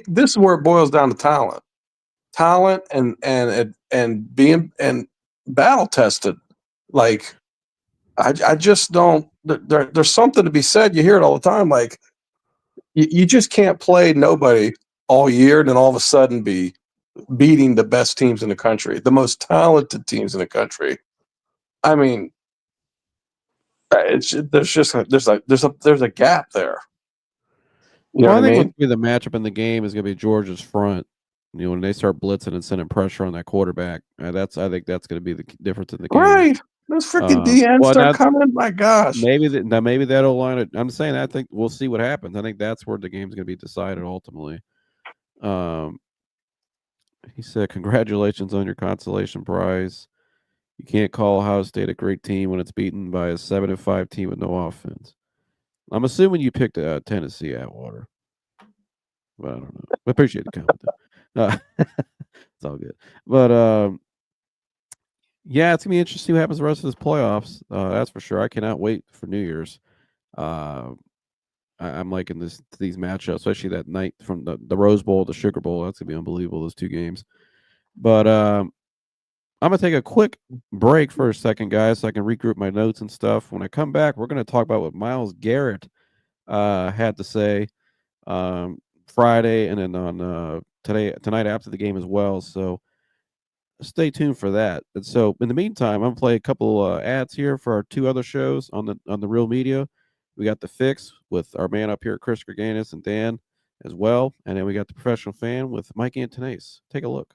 this is where it boils down to talent, and being and battle tested. Like I just don't. There's something to be said. You hear it all the time. Like you just can't play nobody all year and then all of a sudden be beating the best teams in the country, the most talented teams in the country. I mean, there's a gap there. You know Well, I what I think mean? what's be the matchup in the game is going to be Georgia's front. You know, when they start blitzing and sending pressure on that quarterback, I think that's going to be the difference in the game. Right. Those freaking DNs well, start coming. My gosh. Maybe that O line. I'm saying I think we'll see what happens. I think that's where the game's going to be decided ultimately. He said, "Congratulations on your consolation prize. You can't call Ohio State a great team when it's beaten by a 7-5 team with no offense." I'm assuming you picked Tennessee Atwater, but I don't know. I appreciate the comment. It's all good, but yeah, it's gonna be interesting to see what happens the rest of this playoffs. That's for sure. I cannot wait for New Year's. I'm liking these matchups, especially that night from the Rose Bowl, the Sugar Bowl. That's gonna be unbelievable. Those two games, but I'm gonna take a quick break for a second, guys, so I can regroup my notes and stuff. When I come back, we're gonna talk about what Myles Garrett had to say Friday, and then on tonight after the game as well. So stay tuned for that. And so in the meantime, I'm gonna play a couple ads here for our two other shows on the Real Media. We got The Fix with our man up here, Chris Greganis and Dan as well, and then we got The Professional Fan with Mike Antonase. Take a look.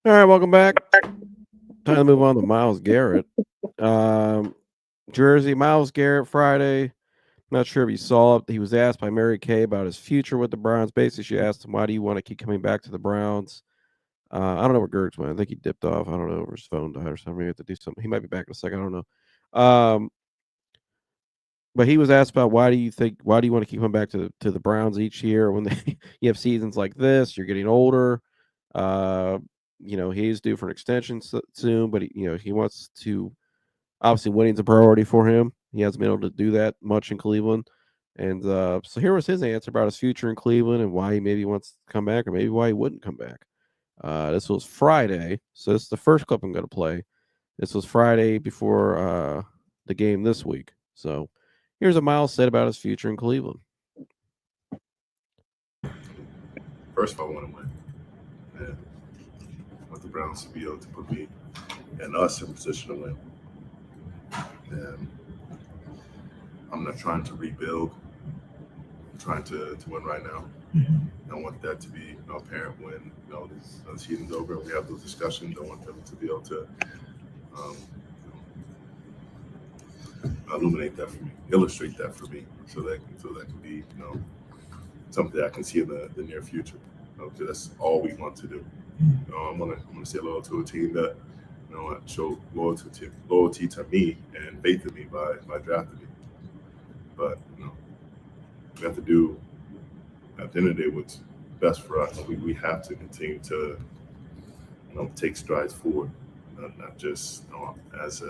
All right, welcome back. Time to move on to Myles Garrett. Jersey, Myles Garrett, Friday. Not sure if you saw it. He was asked by Mary Kay about his future with the Browns. Basically, she asked him, why do you want to keep coming back to the Browns? I don't know where Gertz went. I think he dipped off. I don't know, or his phone died or something. He had to do something. He might be back in a second. I don't know. But he was asked about why do you want to keep coming back to the Browns each year when you have seasons like this? You're getting older. He's due for an extension soon, but he wants to. Obviously, winning's a priority for him. He hasn't been able to do that much in Cleveland. And so here was his answer about his future in Cleveland and why he maybe wants to come back or maybe why he wouldn't come back. This was Friday. So this is the first clip I'm going to play. This was Friday before the game this week. So here's what Myles said about his future in Cleveland. First of all, I want to win. And I want the Browns to be able to put me and us in position to win. And I'm not trying to rebuild. I'm trying to win right now. I want that to be apparent when the season's over and we have those discussions. I want them to be able to illuminate that for me, illustrate that for me, so that can be something that I can see in the near future. Because that's all we want to do. I'm gonna stay loyal to a team that show loyalty to me and faith in me by drafting me. But we have to do at the end of the day what's best for us. We have to continue to take strides forward, not just as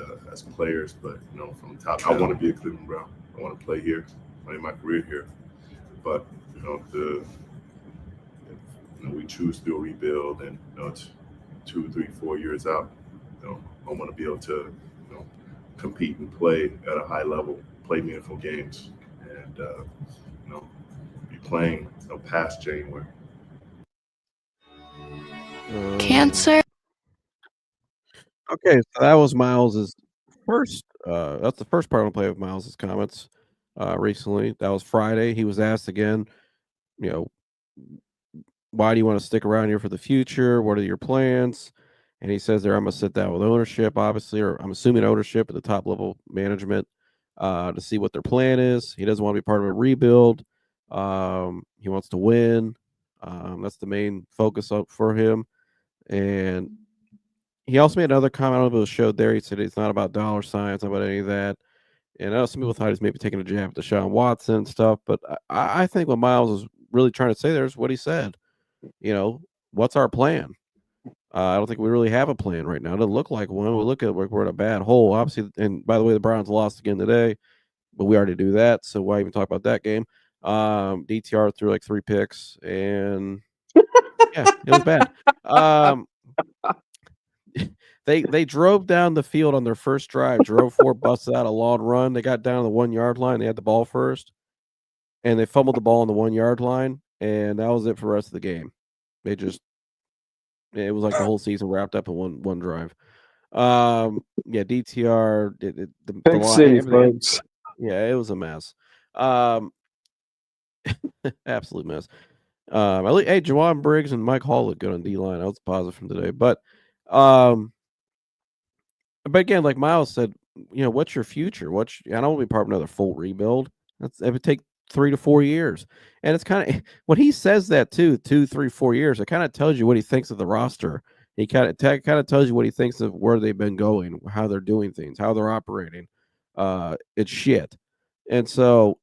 players, but from the top. I want to be a Cleveland Brown. I want to play here, play my career here. But we choose to do a rebuild, and it's 2, 3, 4 years out. I want to be able to compete and play at a high level, play meaningful games, and be playing past January. Cancer. Okay, so that was Miles's first. That's the first part of the play of Miles's comments recently. That was Friday. He was asked again, why do you want to stick around here for the future? What are your plans? And he says there, I'm going to sit down with ownership, obviously, or I'm assuming ownership at the top level management to see what their plan is. He doesn't want to be part of a rebuild. He wants to win. That's the main focus for him. And he also made another comment, I don't know if it was showed there. He said it's not about dollar signs, not about any of that. And I know some people thought he was maybe taking a jab at Deshaun Watson and stuff, but I think what Myles is really trying to say there is what he said. What's our plan? I don't think we really have a plan right now. It doesn't look like one. We look at we're in a bad hole, obviously. And by the way, the Browns lost again today, but we already do that, so why even talk about that game? DTR threw like 3 picks, and yeah, it was bad. They drove down the field on their first drive, drove 4, busted out a long run. They got down to the 1-yard line. They had the ball first, and they fumbled the ball on the 1-yard line, and that was it for the rest of the game. It was like the whole season wrapped up in one drive. DTR, the Big line, city, everything. folks. Yeah, it was a mess. Absolute mess. Hey, Jawan Briggs and Mike Hall look good on D-line. That was positive from today. But again, like Myles said, what's your future? I don't want to be part of another full rebuild. It would take 3 to 4 years. And it's kind of when he says that too, 2, 3, 4 years, it kind of tells you what he thinks of the roster. He kind of tells you what he thinks of where they've been going, how they're doing things, how they're operating. It's shit. And so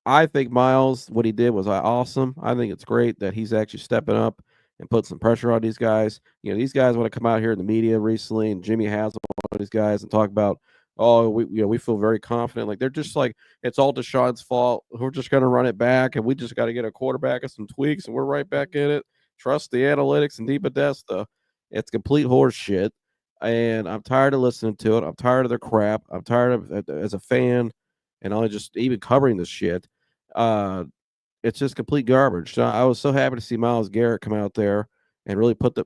I think Myles, what he did was awesome. I think it's great that he's actually stepping up and put some pressure on these guys. These guys want to come out here in the media recently, and Jimmy has one of these guys and talk about, we feel very confident. Like they're just like, it's all Deshaun's fault. We're just going to run it back, and we just got to get a quarterback and some tweaks, and we're right back in it. Trust the analytics and Deep Podesta. It's complete horse shit, and I'm tired of listening to it. I'm tired of their crap. I'm tired of, as a fan, and only just even covering this shit. It's just complete garbage. So I was so happy to see Myles Garrett come out there and really put a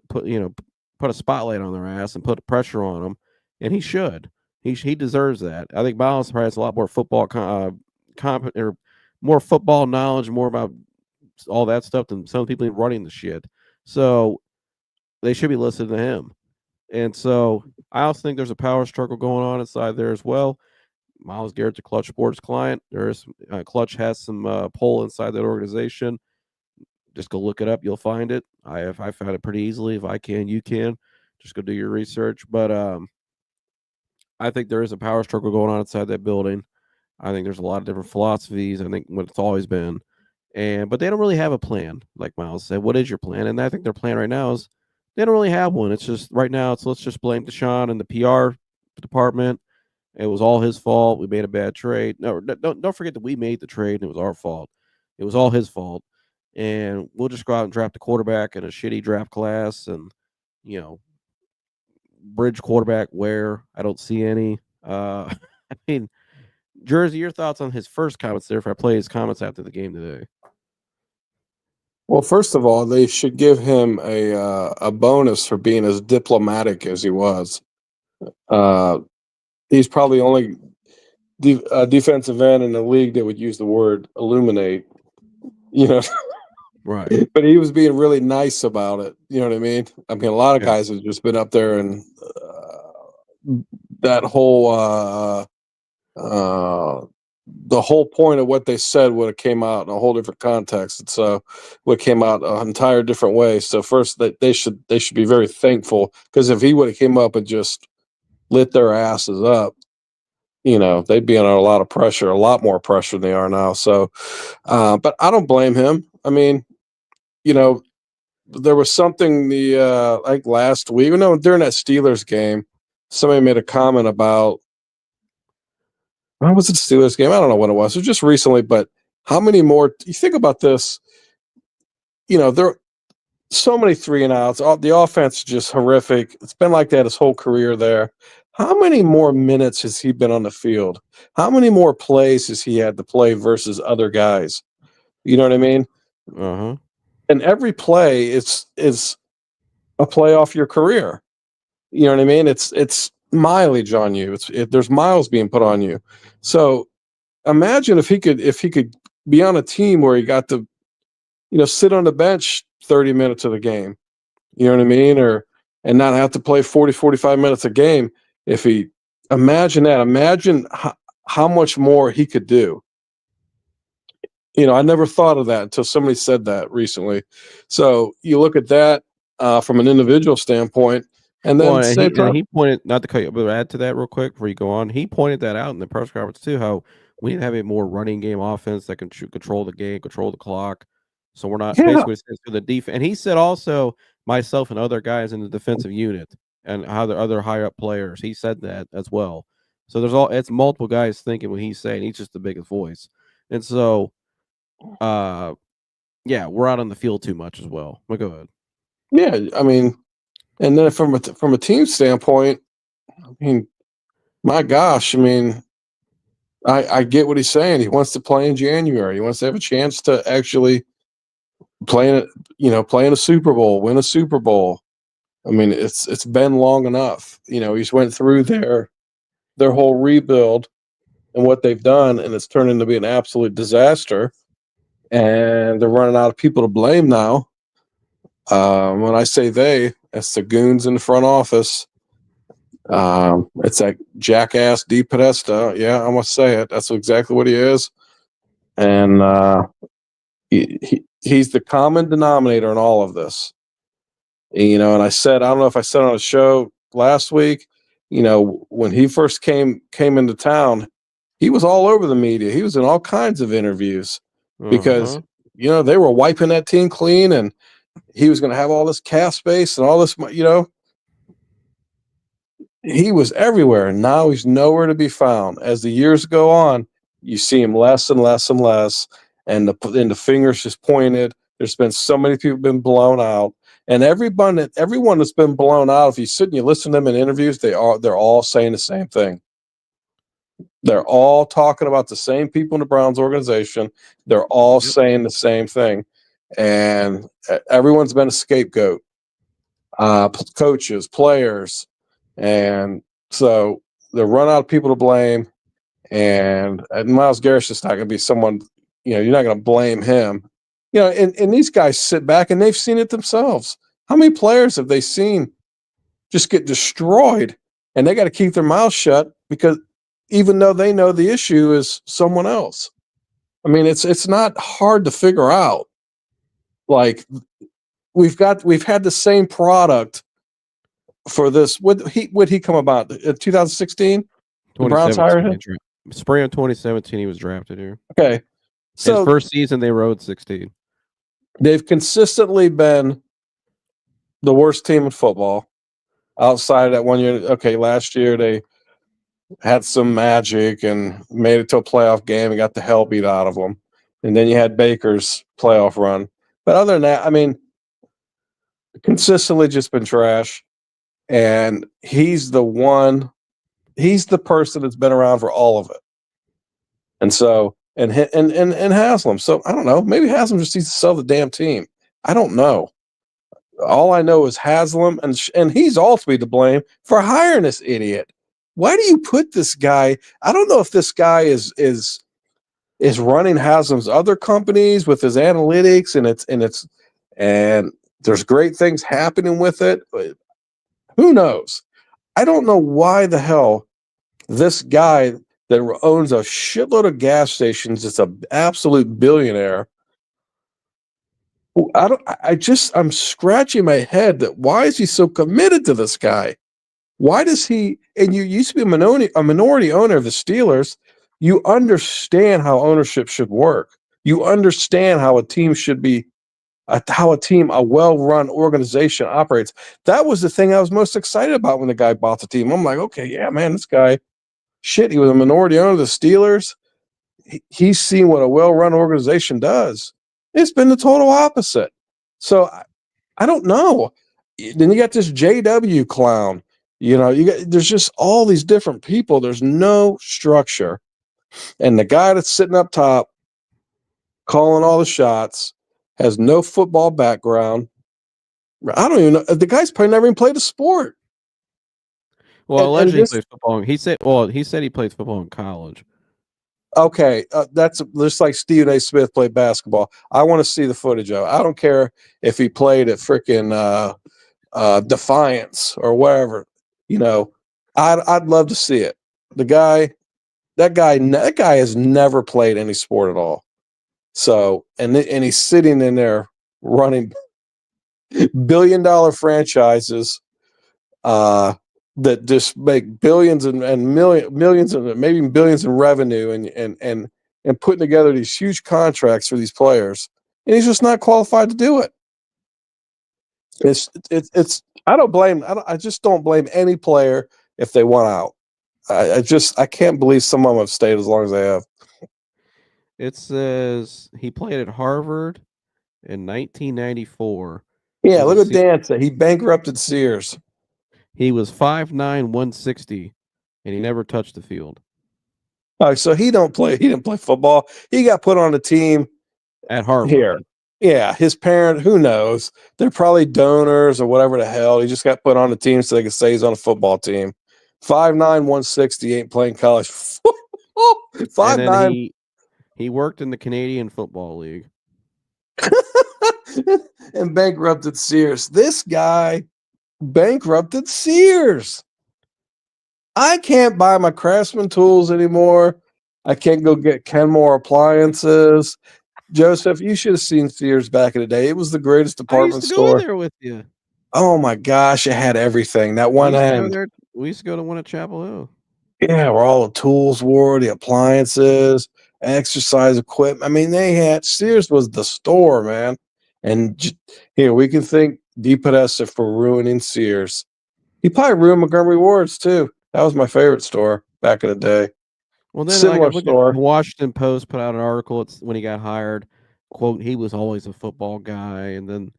spotlight on their ass and put pressure on them, and he should. He deserves that. I think Myles probably has a lot more football more football knowledge, more about all that stuff than some people running the shit. So they should be listening to him. And so I also think there's a power struggle going on inside there as well. Myles Garrett's a Clutch Sports client. Clutch has some pull inside that organization. Just go look it up. You'll find it. I found it pretty easily. If I can, you can. Just go do your research. But I think there is a power struggle going on inside that building. I think there's a lot of different philosophies. I think what it's always been. But they don't really have a plan, like Myles said. What is your plan? And I think their plan right now is they don't really have one. It's just right now, let's just blame Deshaun and the PR department. It was all his fault. We made a bad trade. No, don't forget that we made the trade, and it was our fault. It was all his fault. And we'll just go out and draft a quarterback in a shitty draft class and, bridge quarterback where I don't see any. I mean, Jersey, your thoughts on his first comments there if I play his comments after the game today? Well, first of all, they should give him a bonus for being as diplomatic as he was. He's probably only defensive end in the league that would use the word illuminate, Right. But he was being really nice about it. You know what I mean? I mean, a lot of guys have just been up there and that whole the whole point of what they said would have came out in a whole different context. And so what came out an entire different way. So first they should be very thankful, because if he would have came up and just lit their asses up, they'd be under a lot of pressure, a lot more pressure than they are now. So, but I don't blame him. I mean, there was something like last week, during that Steelers game, somebody made a comment about, when was it Steelers game? I don't know when it was. It was just recently, but how many more? You think about this, there are so many 3-and-outs. The offense is just horrific. It's been like that his whole career there. how many more minutes has he been on the field? How many more plays has he had to play versus other guys? You know what I mean? Uh-huh. And every play is a play off your career. You know what I mean? It's mileage on you. There's miles being put on you. So imagine if he could be on a team where he got to, sit on the bench 30 minutes of the game. You know what I mean? And not have to play 40, 45 minutes a game. If he imagine that, imagine how much more he could do. I never thought of that until somebody said that recently. So you look at that from an individual standpoint, and then Well, at the and same time, he pointed, not to cut you, but add to that real quick before you go on. He pointed that out in the press conference too. How we need to have a more running game offense that can control the game, control the clock. So we're not yeah, basically for the defense. And he said also myself and other guys in the defensive unit and how the other higher up players. He said that as well. So it's multiple guys thinking what he's saying. He's just the biggest voice, and so yeah, we're out on the field too much as well. But go ahead. yeah. I mean, and then from a team standpoint, I mean, my gosh, I mean, I get what he's saying. He wants to play in January. He wants to have a chance to actually play in a Super Bowl, win a Super Bowl. I mean, it's been long enough. He's went through their whole rebuild and what they've done, and it's turned into be an absolute disaster. And they're running out of people to blame now. When I say they, it's the goons in the front office. It's that jackass D Podesta. Yeah, I must say it. That's exactly what he is. And he's the common denominator in all of this. And I don't know if I said on a show last week, when he first came into town, he was all over the media. He was in all kinds of interviews because, they were wiping that team clean and he was going to have all this cap space and all this, he was everywhere. And now he's nowhere to be found. As the years go on, you see him less and less and less. And the fingers just pointed. There's been so many people been blown out. And everyone that's been blown out, if you sit and you listen to them in interviews, they're all saying the same thing. They're all talking about the same people in the Browns organization. They're all saying the same thing. And everyone's been a scapegoat. Coaches, players. And so they're run out of people to blame. And Myles Garrett's just not going to be someone, you're not going to blame him. And these guys sit back and they've seen it themselves. How many players have they seen just get destroyed and they got to keep their mouths shut because even though they know the issue is someone else? I mean, it's not hard to figure out. Like we've had the same product for this. Would he come about in 2016? The Browns hired him. Spring of 2017, he was drafted here. Okay, so his first season they rode 16. They've consistently been the worst team in football. Outside of that one year, okay, last year they had some magic and made it to a playoff game and got the hell beat out of them. And then you had Baker's playoff run. But other than that, I mean, consistently just been trash. And he's the person that's been around for all of it. And so, and Haslam. So I don't know. Maybe Haslam just needs to sell the damn team. I don't know. All I know is Haslam, and he's ultimately to blame for hiring this idiot. Why do you put this guy? I don't know if this guy is running Haslam's other companies with his analytics, and there's great things happening with it. But who knows? I don't know why the hell this guy that owns a shitload of gas stations is an absolute billionaire. I'm scratching my head that why is he so committed to this guy? Why does he, and you used to be a minority owner of the Steelers, you understand how ownership should work. You understand how a team should be, a well-run organization operates. That was the thing I was most excited about when the guy bought the team. I'm like, okay, yeah, man, this guy, he was a minority owner of the Steelers. He's seen what a well-run organization does. It's been the total opposite. So I don't know. Then you got this JW clown There's just all these different people. There's no structure. And the guy that's sitting up top calling all the shots has no football background. I don't even know. The guy's probably never even played a sport. Well, allegedly he plays football. He said he plays football in college. Okay, that's just like Stephen A. Smith played basketball. I want to see the footage of it. I don't care if he played at freaking Defiance or wherever. I'd love to see it. That guy has never played any sport at all. So, and he's sitting in there running billion-dollar franchises that just make billions and millions and maybe billions in revenue and putting together these huge contracts for these players, and he's just not qualified to do it. I just don't blame any player if they want out. I can't believe some of them have stayed as long as they have. It says he played at Harvard in 1994. Yeah, look at Dan said he bankrupted Sears. He was 5'9", 160, and he never touched the field. Oh, so he didn't play football. He got put on a team at Harvard. Here. Yeah, his parent, who knows? They're probably donors or whatever the hell. He just got put on the team so they could say he's on a football team. 5'9", 160, ain't playing college football. 5'9". He worked in the Canadian Football League. And bankrupted Sears. This guy bankrupted Sears. I can't buy my Craftsman tools anymore. I can't go get Kenmore appliances. Joseph, you should have seen Sears back in the day. It was the greatest department store. I used to go there with you. Oh my gosh, it had everything. That one end. We used to go to one at Chapel Hill. Yeah, where all the tools were, the appliances, exercise equipment. I mean, Sears was the store, man. And here we can thank DePodesta for ruining Sears. He probably ruined Montgomery Ward's too. That was my favorite store back in the day. Well, then Similar store. The Washington Post put out an article. It's when he got hired. Quote: he was always a football guy, and then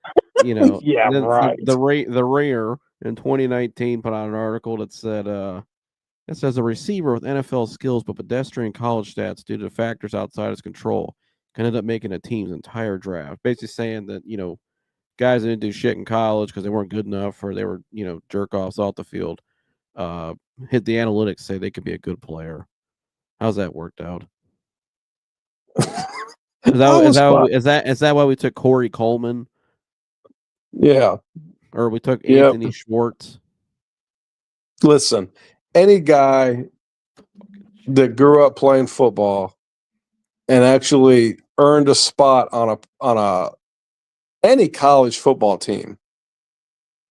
yeah, then right. The Ringer in 2019 put out an article that said it says a receiver with NFL skills but pedestrian college stats due to factors outside his control can end up making a team's entire draft. Basically saying that guys that didn't do shit in college because they weren't good enough or they were jerk offs off the field hit the analytics, say they could be a good player. How's that worked out? Is that why we took Corey Coleman? Yeah. Or we took Anthony Schwartz? Listen, any guy that grew up playing football and actually earned a spot on any college football team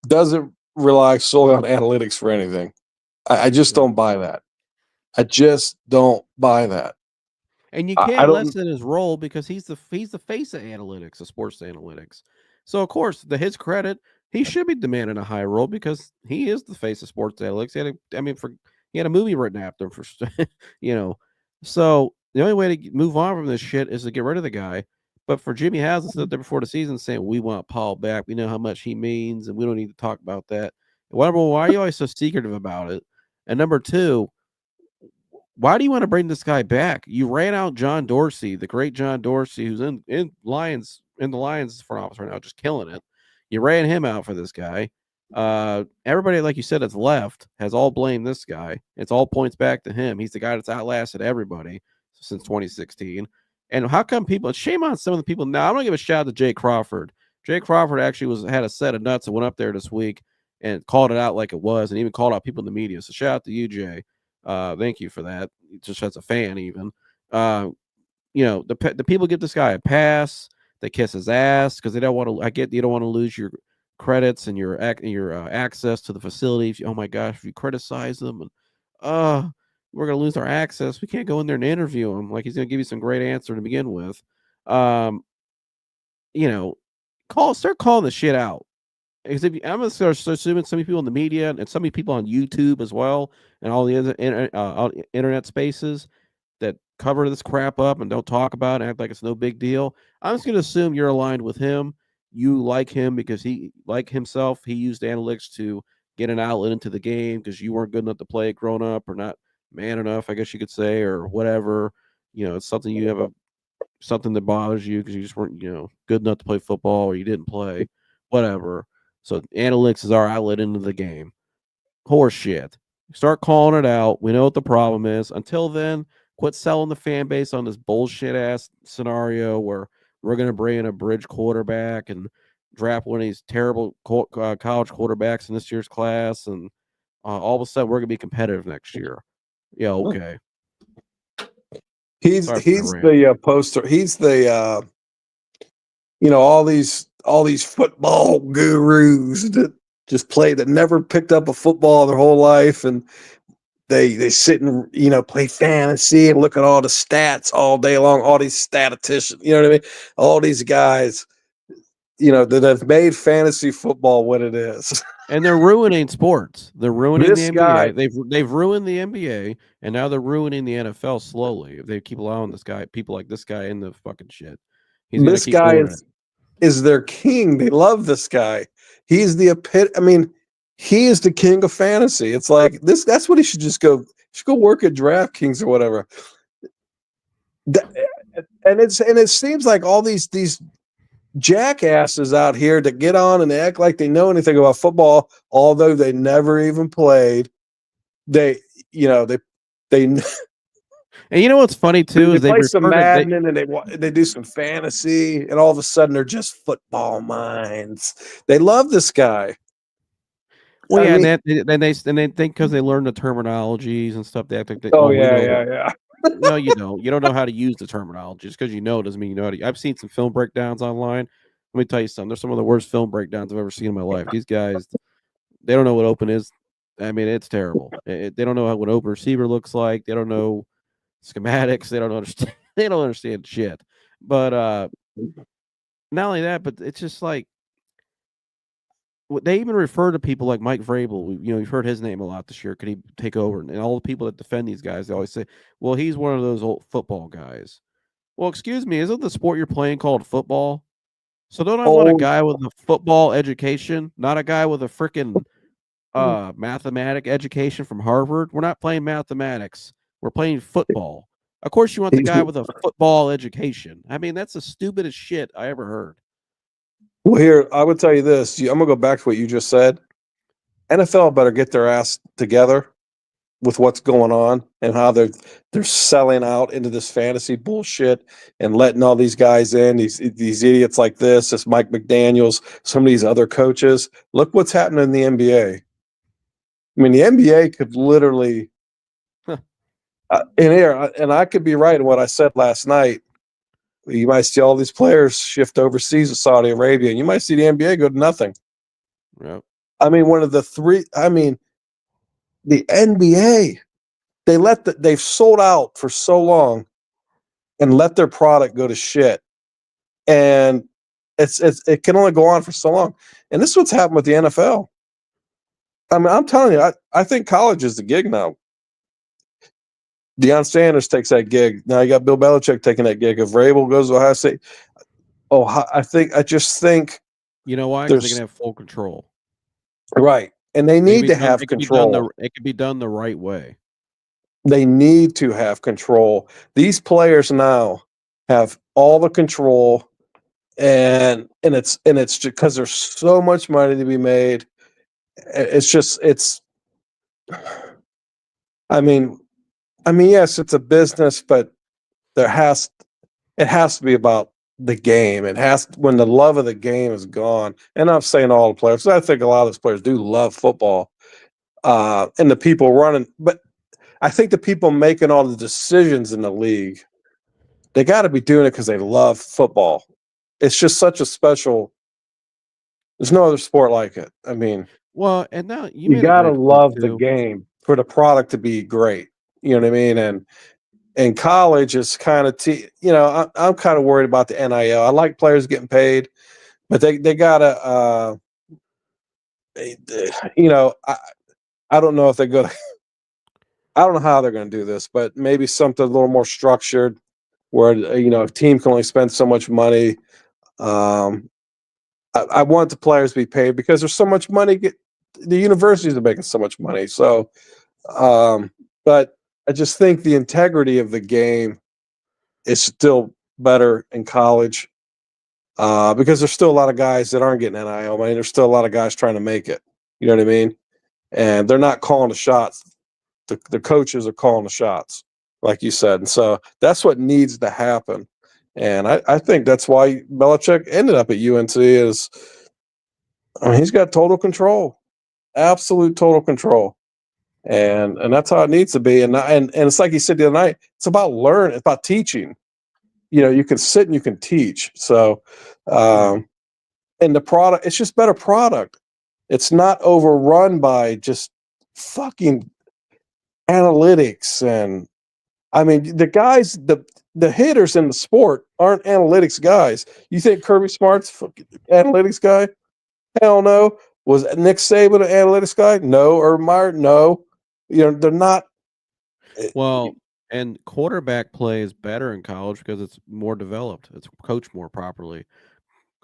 doesn't rely solely on analytics for anything. I just don't buy that. I just don't buy that. And you can't lessen his role because he's the face of analytics, of sports analytics. So of course, to his credit, he should be demanding a high role because he is the face of sports analytics. He had a movie written after him for So the only way to move on from this shit is to get rid of the guy. But for Jimmy Haslam stood there before the season saying, we want Paul back. We know how much he means, and we don't need to talk about that. Why are you always so secretive about it? And number two, why do you want to bring this guy back? You ran out John Dorsey, the great John Dorsey, who's in the Lions front office right now, just killing it. You ran him out for this guy. Everybody, like you said, that's left has all blamed this guy. It's all points back to him. He's the guy that's outlasted everybody since 2016. And how come shame on some of the people. Now, I'm going to give a shout out to Jay Crawford. Jay Crawford actually had a set of nuts and went up there this week and called it out like it was and even called out people in the media. So shout out to you, Jay. Thank you for that. Just as a fan, even. The people give this guy a pass. They kiss his ass because they don't want to. I get you don't want to lose your credits and your access to the facility. Oh my gosh, if you criticize them, and we're gonna lose our access. We can't go in there and interview him. Like he's gonna give you some great answer to begin with. Start calling the shit out. Because I'm gonna start assuming some people in the media and some people on YouTube as well, and all the other internet spaces that cover this crap up and don't talk about it, act like it's no big deal. I'm just gonna assume you're aligned with him. You like him because he, like himself, he used analytics to get an outlet into the game because you weren't good enough to play it growing up, or not man enough, I guess you could say, or whatever. It's something you have something that bothers you because you just weren't, good enough to play football, or you didn't play, whatever. So analytics is our outlet into the game. Horse shit. Start calling it out. We know what the problem is. Until then, quit selling the fan base on this bullshit ass scenario where we're going to bring in a bridge quarterback and draft one of these terrible college quarterbacks in this year's class, and all of a sudden we're going to be competitive next year. Yeah, okay. He's the poster. He's the all these football gurus that just that never picked up a football their whole life, and they sit and play fantasy and look at all the stats all day long. All these statisticians, you know what I mean? All these guys, that have made fantasy football what it is. And they're ruining sports. They're ruining this the NBA. Guy, they've ruined the NBA, and now they're ruining the NFL slowly. If they keep allowing people like this guy in the fucking shit, this guy is their king. They love this guy. He's the he is the king of fantasy. It's like this. That's what he should just go. He should go work at DraftKings or whatever. And it seems like all these jackasses out here that get on and act like they know anything about football, although they never even played. They and you know what's funny too is they play some Madden and they do some fantasy, and all of a sudden they're just football minds. They love this guy. Well, yeah, and they think because they learn the terminologies and stuff. They act like yeah. No, you don't. You don't know how to use the terminology. Just because you know doesn't mean you know how to. I've seen some film breakdowns online. Let me tell you something. They're some of the worst film breakdowns I've ever seen in my life. These guys, they don't know what open is. I mean, it's terrible. They don't know what open receiver looks like. They don't know schematics. They don't understand. They don't understand shit. But not only that, but it's just like they even refer to people like Mike Vrabel. You've heard his name a lot this year. Could he take over? And all the people that defend these guys, they always say, well, he's one of those old football guys. Well, excuse me, isn't the sport you're playing called football? So don't I want a guy with a football education, not a guy with a freaking mathematic education from Harvard? We're not playing mathematics. We're playing football. Of course you want the guy with a football education. I mean, that's the stupidest shit I ever heard. Well, here, I would tell you this. I'm going to go back to what you just said. NFL better get their ass together with what's going on and how they're selling out into this fantasy bullshit and letting all these guys in, these idiots like this Mike McDaniels, some of these other coaches. Look what's happening in the NBA. I mean, the NBA could literally and I could be right in what I said last night. You might see all these players shift overseas to Saudi Arabia, and you might see the NBA go to nothing. Yep. I mean, the NBA, they've sold out for so long and let their product go to shit. And it can only go on for so long. And this is what's happened with the NFL. I mean, I'm telling you, I think college is the gig now. Deion Sanders takes that gig. Now you got Bill Belichick taking that gig. If Vrabel goes to Ohio State, I just think you know why? Because they're gonna have full control, right? And they need to have control. It can be done the right way. They need to have control. These players now have all the control, and it's because there's so much money to be made. I mean, yes, it's a business, but it has to be about the game. When the love of the game is gone. And I'm saying all the players. I think a lot of those players do love football, and the people running. But I think the people making all the decisions in the league, they got to be doing it because they love football. It's just such a special. There's no other sport like it. I mean, well, and now you got to love the game for the product to be great. You know what I mean? And college is kind of, I'm kind of worried about the NIL. I like players getting paid, but they got to, I don't know if they go to, I don't know how they're going to do this, but maybe something a little more structured where, a team can only spend so much money. I want the players to be paid because there's so much money the universities are making so much money. So, but I just think the integrity of the game is still better in college because there's still a lot of guys that aren't getting NIL money. There's still a lot of guys trying to make it. You know what I mean? And they're not calling the shots. The coaches are calling the shots, like you said. And so that's what needs to happen. And I think that's why Belichick ended up at UNC is, I mean, he's got total control, absolute total control. And that's how it needs to be. And it's like he said the other night, it's about learning, it's about teaching. You know, you can sit and you can teach. So, and the product, it's just better product. It's not overrun by just fucking analytics. And I mean, the guys, the hitters in the sport aren't analytics guys. You think Kirby Smart's analytics guy? Hell no. Was Nick Saban an analytics guy? No. Urban Meyer? No. You know, they're not. Well, and quarterback play is better in college because it's more developed. It's coached more properly.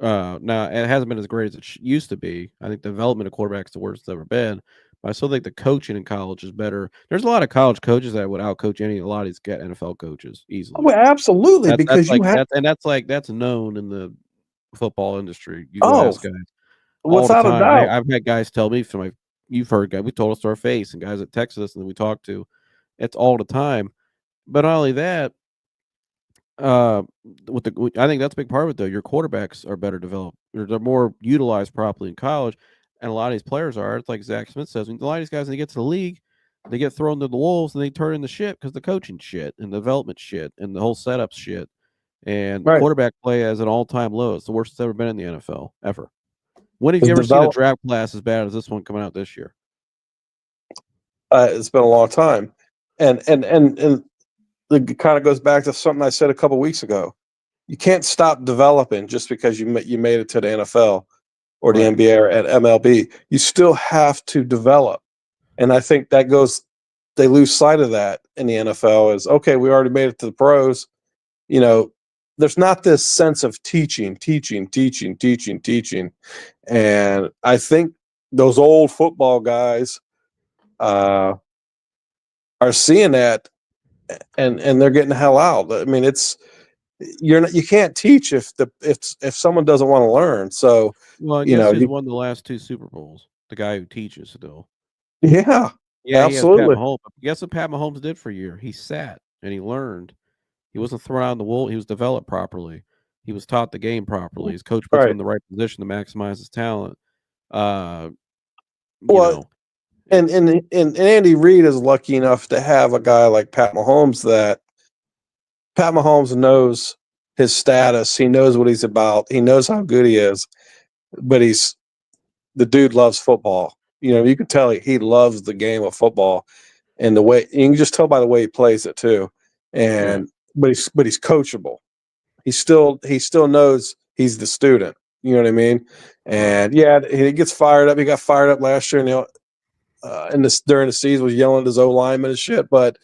Now, it hasn't been as great as it used to be. I think the development of quarterbacks is the worst it's ever been. But I still think the coaching in college is better. There's a lot of college coaches that would outcoach a lot of these NFL coaches easily. Oh, absolutely, because that's known in the football industry. You go ask guys all the without a time. doubt. I've had guys tell me you've heard guys, we told us to our face, and guys that text us and we talk to, it's all the time. But not only that, I think that's a big part of it though. Your quarterbacks are better developed. They're more utilized properly in college, and a lot of these players are. It's like Zach Smith says. A lot of these guys, when they get to the league, they get thrown to the wolves and they turn into shit because the coaching shit and the development shit and the whole setup shit. And quarterback play is an all-time low. It's the worst it's ever been in the NFL ever. When have you ever seen a draft class as bad as this one coming out this year? It's been a long time, and it kind of goes back to something I said a couple weeks ago. You can't stop developing just because you made it to the NFL or the NBA or at MLB. You still have to develop, and I think they lose sight of that in the NFL. Is okay, we already made it to the pros. You know, there's not this sense of teaching, and I think those old football guys are seeing that. And they're getting the hell out. I mean, you can't teach if someone doesn't want to learn. So, well, guess who's won the last 2 Super Bowls? The guy who teaches still. Yeah, absolutely. Guess what Pat Mahomes did for a year? He sat and he learned. He wasn't thrown out in the wool. He was developed properly. He was taught the game properly. His coach puts him in the right position to maximize his talent. And Andy Reid is lucky enough to have a guy like Pat Mahomes that Pat Mahomes knows his status. He knows what he's about. He knows how good he is, but the dude loves football. You know, you can tell he loves the game of football, and the way you can just tell by the way he plays it too. And but he's coachable. He still knows he's the student. You know what I mean? And he gets fired up. He got fired up last year, and during the season was yelling at his lineman and shit. But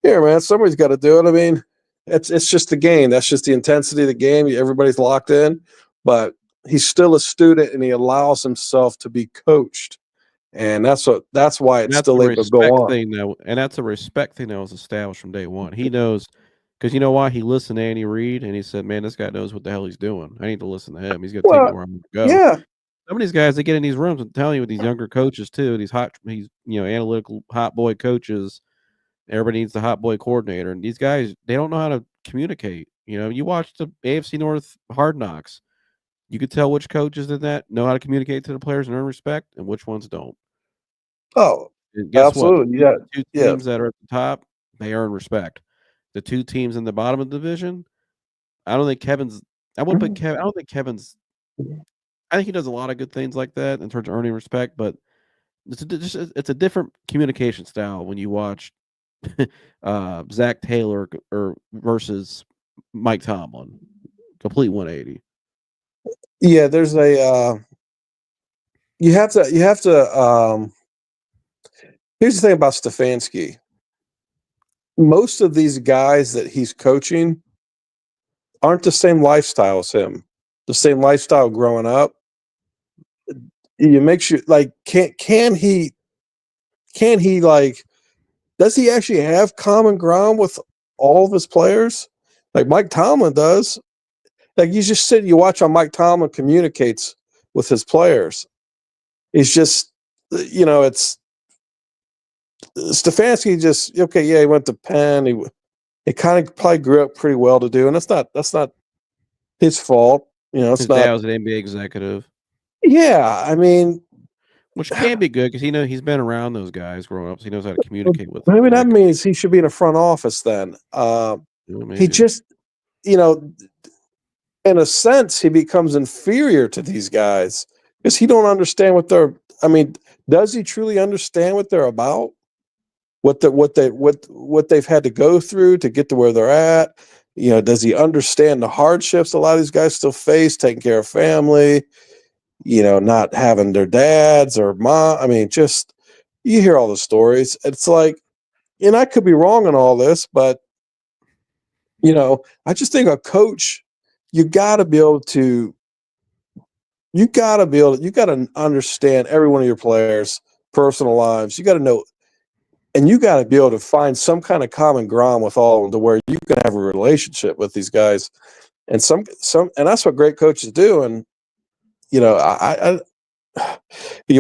man, somebody's got to do it. I mean, it's just the game. That's just the intensity of the game. Everybody's locked in, but he's still a student, and he allows himself to be coached. And that's why it's still able to go on. And that's a respect thing that was established from day one. He knows, because you know why? He listened to Andy Reid, and he said, "Man, this guy knows what the hell he's doing. I need to listen to him. He's going to take me where I'm going to go." Yeah. Some of these guys, they get in these rooms, I'm telling you, with these younger coaches too, these analytical hot boy coaches. Everybody needs the hot boy coordinator, and these guys, they don't know how to communicate. You know, you watch the AFC North Hard Knocks, you could tell which coaches in that know how to communicate to the players and earn respect, and which ones don't. Oh, and guess absolutely, what? The 2 teams that are at the top, they earn respect. The 2 teams in the bottom of the division, I don't think Kevin's. I don't think Kevin's. I think he does a lot of good things like that in terms of earning respect, but it's a different communication style when you watch Zach Taylor versus Mike Tomlin. Complete 180. Yeah, there's you have to here's the thing about Stefanski. Most of these guys that he's coaching aren't the same lifestyle as him. The same lifestyle growing up. it makes you like, can he like, does he actually have common ground with all of his players? Like Mike Tomlin does. Like you just sit, you watch how Mike Tomlin communicates with his players. He's just, it's Stefanski just, okay, yeah, he went to Penn. He kind of probably grew up pretty well to do, and that's not his fault. It's His not. dad was an NBA executive. Yeah, I mean, which can be good because he's been around those guys growing up, so he knows how to communicate with them. Maybe that means he should be in a front office then. He just, in a sense, he becomes inferior to these guys because he don't understand what they're. I mean, does he truly understand what they're about? What they've had to go through to get to where they're at? Does he understand the hardships a lot of these guys still face, taking care of family? Not having their dads or mom. I mean, just you hear all the stories. It's like, and I could be wrong on all this, but I just think a coach, you got to understand every one of your players' personal lives. You got to know, and you got to be able to find some kind of common ground with all of them to where you can have a relationship with these guys. And and that's what great coaches do. And you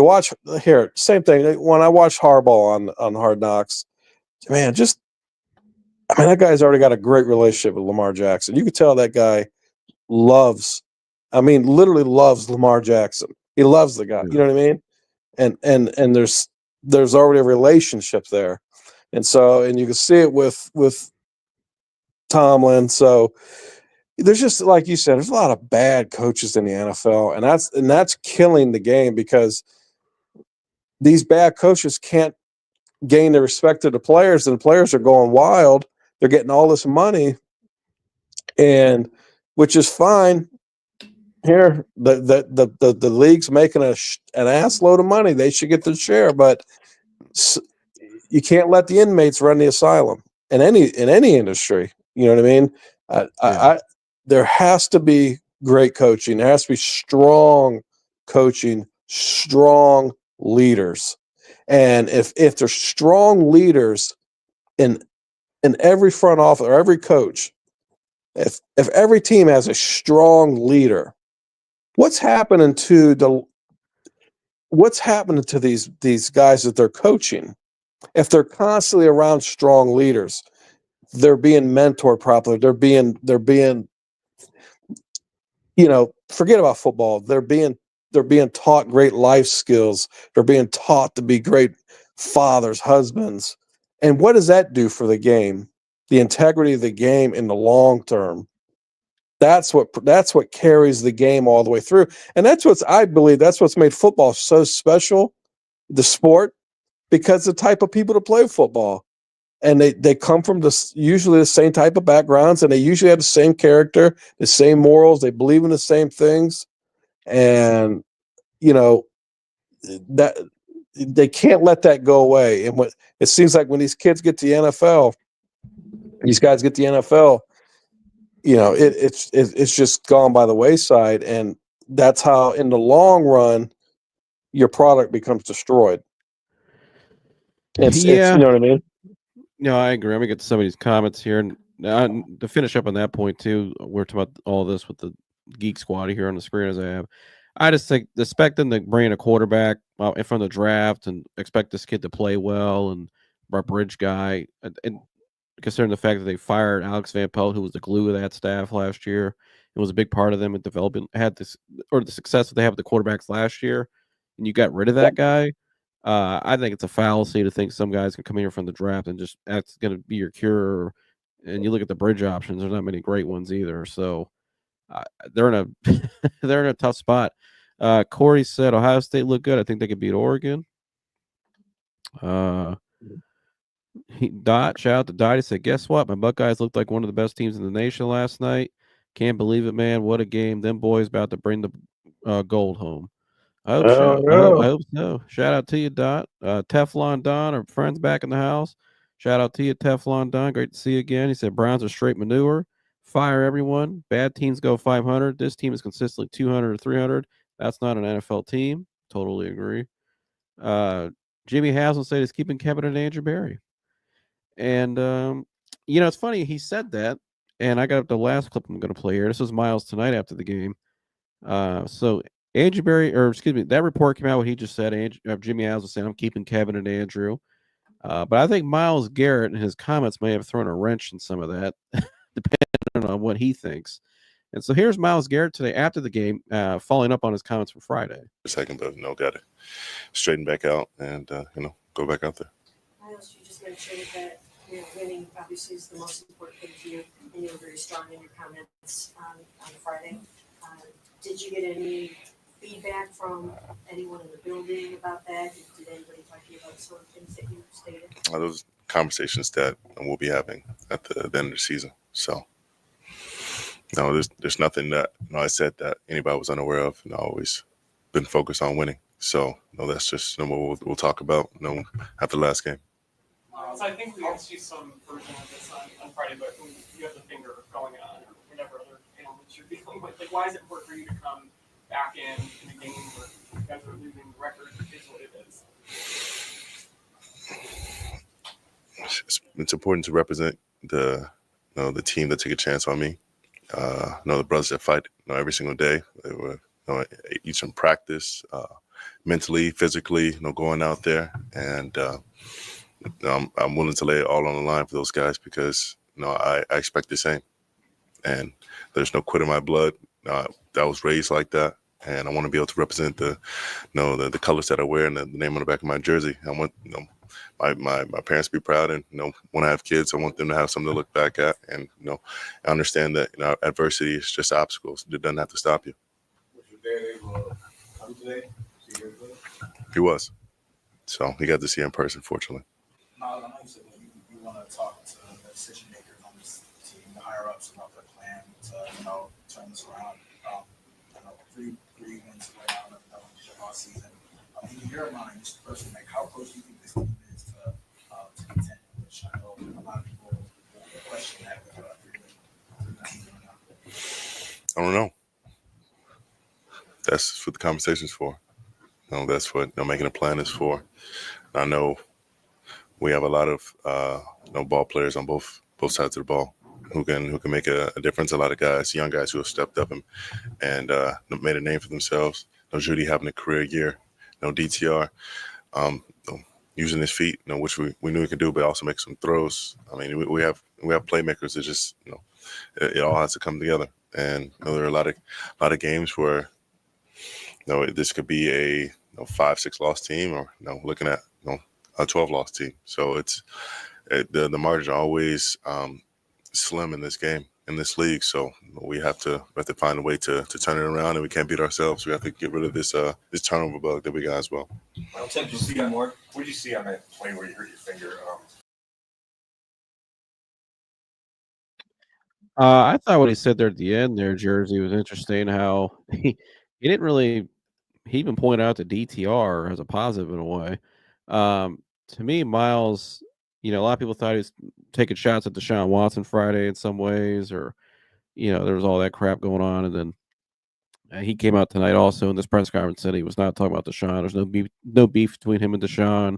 watch here, same thing. When I watch Harbaugh on Hard Knocks, man, that guy's already got a great relationship with Lamar Jackson. You could tell that guy literally loves Lamar Jackson. He loves the guy. You know what I mean? And there's already a relationship there. And you can see it with Tomlin. So there's just, like you said, there's a lot of bad coaches in the NFL, and that's killing the game because these bad coaches can't gain the respect of the players, and the players are going wild. They're getting all this money, and which is fine. Here, the league's making an ass load of money. They should get their share, but you can't let the inmates run the asylum in any industry. You know what I mean? There has to be great coaching. There has to be strong coaching, strong leaders. And if there's strong leaders in every front office or every coach, if every team has a strong leader, what's happening to these guys that they're coaching? If they're constantly around strong leaders, they're being mentored properly. They're being forget about football. They're being taught great life skills. They're being taught to be great fathers, husbands. And what does that do for the game? The integrity of the game in the long term. That's what carries the game all the way through. And I believe that's what's made football so special, the sport, because the type of people that play football. And they come from usually the same type of backgrounds, and they usually have the same character, the same morals. They believe in the same things, and that they can't let that go away. And what it seems like when these kids get to the NFL, these guys get to the NFL, it's just gone by the wayside, and that's how, in the long run, your product becomes destroyed. It's you know what I mean? No, I agree. I'm gonna get to some of these comments here, and to finish up on that point too. We're talking about all this with the Geek Squad here on the screen as I have. I just think expecting to bring in a quarterback in front of the draft and expect this kid to play well and our bridge guy, and considering the fact that they fired Alex Van Pelt, who was the glue of that staff last year, it was a big part of them in developing the success that they have with the quarterbacks last year, and you got rid of that guy. I think it's a fallacy to think some guys can come here from the draft and just that's going to be your cure. And you look at the bridge options; there's not many great ones either. So they're in a they're in a tough spot. Corey said Ohio State looked good. I think they could beat Oregon. Shout out to Dot. He said, "Guess what? My Buckeyes looked like one of the best teams in the nation last night. Can't believe it, man! What a game! Them boys about to bring the gold home." I hope so. I hope so. Shout out to you, Dot. Teflon Don, our friends back in the house. Shout out to you, Teflon Don. Great to see you again. He said Browns are straight manure. Fire everyone. Bad teams go 500. This team is consistently 200 or 300. That's not an NFL team. totally agree. Jimmy Haslam said he's keeping Kevin and Andrew Berry. And, it's funny. He said that, and I got up the last clip I'm going to play here. This was Myles tonight after the game. So Andrew Berry, or excuse me, that report came out what he just said. Jimmy Haslam saying, I'm keeping Kevin and Andrew. But I think Myles Garrett and his comments may have thrown a wrench in some of that, depending on what he thinks. And so here's Myles Garrett today after the game, following up on his comments from Friday. Second, but got to straighten back out and go back out there. Myles, you just mentioned that winning obviously is the most important thing to you, and you were very strong in your comments on Friday. Did you get any feedback from anyone in the building about that? Did anybody talk to you about some of the things that you stated? Those conversations that we'll be having at the end of the season. So, no, there's nothing that I said that anybody was unaware of. I've always been focused on winning. So, that's just what we'll talk about after the last game. So I think we will see some version of this on Friday, but when you have the finger going on or whatever other ailments you're dealing with, why is it important for you to come back in a game where you guys are losing the record is what it is? It's important to represent the team that take a chance on me. The brothers that fight every single day. They were each in practice, mentally, physically, going out there, and I'm willing to lay it all on the line for those guys because I expect the same, and there's no quit in my blood. That was raised like that, and I want to be able to represent the colors that I wear and the name on the back of my jersey. I want my parents to be proud, and when I have kids, I want them to have something to look back at, and I understand that adversity is just obstacles. It doesn't have to stop you. Was your dad able to come today? He was, so he got to see in person, fortunately. Myles, I know you said that you want to talk to the decision makers on this team, the higher ups, about their plan to turn this around. Three wins right now in the last season. In your mind, just personally, how close do you think this team is to content? Which I know a lot of people will question that with 3 wins right now. I don't know. That's what the conversation's for. That's what making a plan is for. I know we have a lot of ball players on both sides of the ball who can make a difference. A lot of guys, young guys who have stepped up and made a name for themselves. Judy having a career year. DTR using his feet, which we knew he could do, but also make some throws. I mean, we have playmakers that just it all has to come together. And there are a lot of games where this could be a 5-6 loss team, or looking at a 12-loss team. So it's the margins are always slim in this game, in this league. So we have to find a way to turn it around, and we can't beat ourselves. We have to get rid of this turnover bug that we got as well. Did you see more? What did you see on that play where you hurt your finger? I thought what he said there at the end there, Jersey, was interesting. How he didn't really. He even pointed out the DTR as a positive in a way. To me, Myles, a lot of people thought he was taking shots at Deshaun Watson Friday in some ways, or there was all that crap going on, and then he came out tonight also in this press conference said he was not talking about Deshaun. There's no beef between him and Deshaun.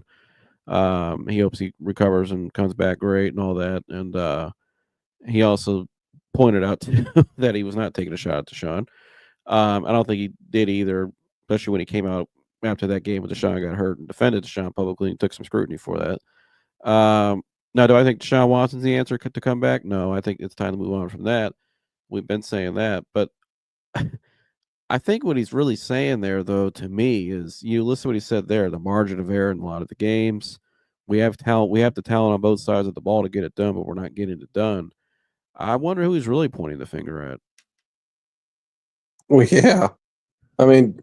He hopes he recovers and comes back great and all that, and he also pointed out too that he was not taking a shot at Deshaun. I don't think he did either, especially when he came out after that game when Deshaun got hurt and defended Deshaun publicly and took some scrutiny for that. Now, do I think Deshaun Watson's the answer to come back? No, I think it's time to move on from that. We've been saying that, but I think what he's really saying there, though, to me, is you listen to what he said there, the margin of error in a lot of the games. We have talent. We have the talent on both sides of the ball to get it done, but we're not getting it done. I wonder who he's really pointing the finger at. Well, yeah. I mean,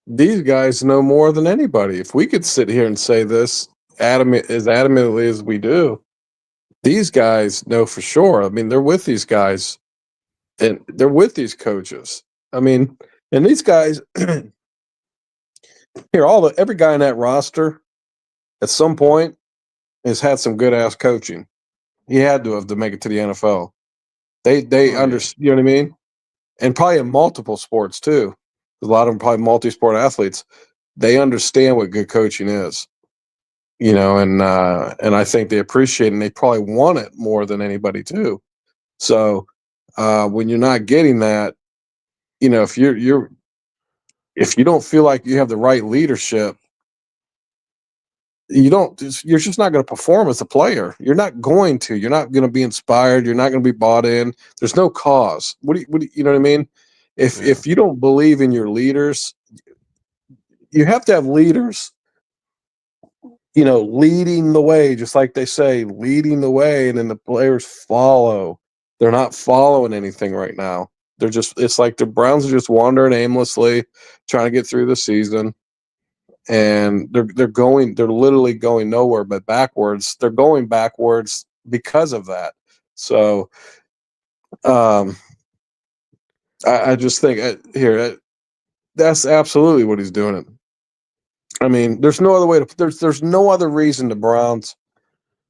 these guys know more than anybody. If we could sit here and say this adamantly as we do, these guys know for sure. I mean, they're with these guys and they're with these coaches. I mean, and these guys here, every guy in that roster at some point has had some good ass coaching. He had to have to make it to the NFL. They understand, you know what I mean? And probably in multiple sports too. A lot of them probably multi-sport athletes. they understand what good coaching is, you know, and I think they appreciate it, and they probably want it more than anybody too. So when you're not getting that, you know, if you don't feel like you have the right leadership, you're just not going to perform as a player. You're not going to be inspired. You're not going to be bought in. There's no cause. What do you know what I mean? If you don't believe in your leaders, you have to have leaders, you know, leading the way, just like they say, leading the way, and then the players follow. They're not following anything right now. It's like the Browns are just wandering aimlessly, trying to get through the season. And they're literally going nowhere but backwards. They're going backwards because of that. So I just think that's absolutely what he's doing. I mean, there's no other way there's no other reason the Browns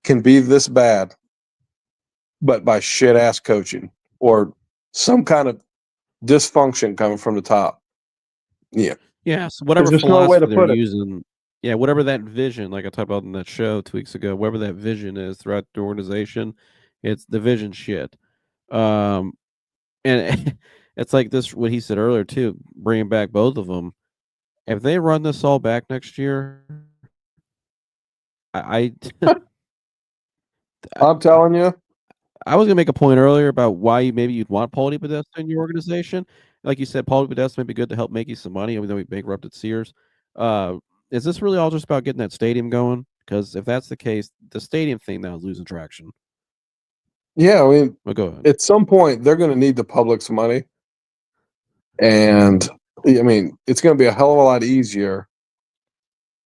can be this bad but by shit ass coaching or some kind of dysfunction coming from the top. Yeah. Yeah, so whatever There's just no way philosophy to they're put it. using, yeah, whatever that vision, like I talked about in that show 2 weeks ago, whatever that vision is throughout the organization, it's the vision shit. And it's like this, what he said earlier too, bringing back both of them. If they run this all back next year, I I'm telling you. I was gonna make a point earlier about why maybe you'd want Paulie Podesta in your organization. Like you said, Paulie Podesta may be good to help make you some money, even though he bankrupted Sears. Is this really all just about getting that stadium going? Because if that's the case, the stadium thing now is losing traction. Yeah, I mean, But go ahead. at some point they're going to need the public's money, and I mean, it's going to be a hell of a lot easier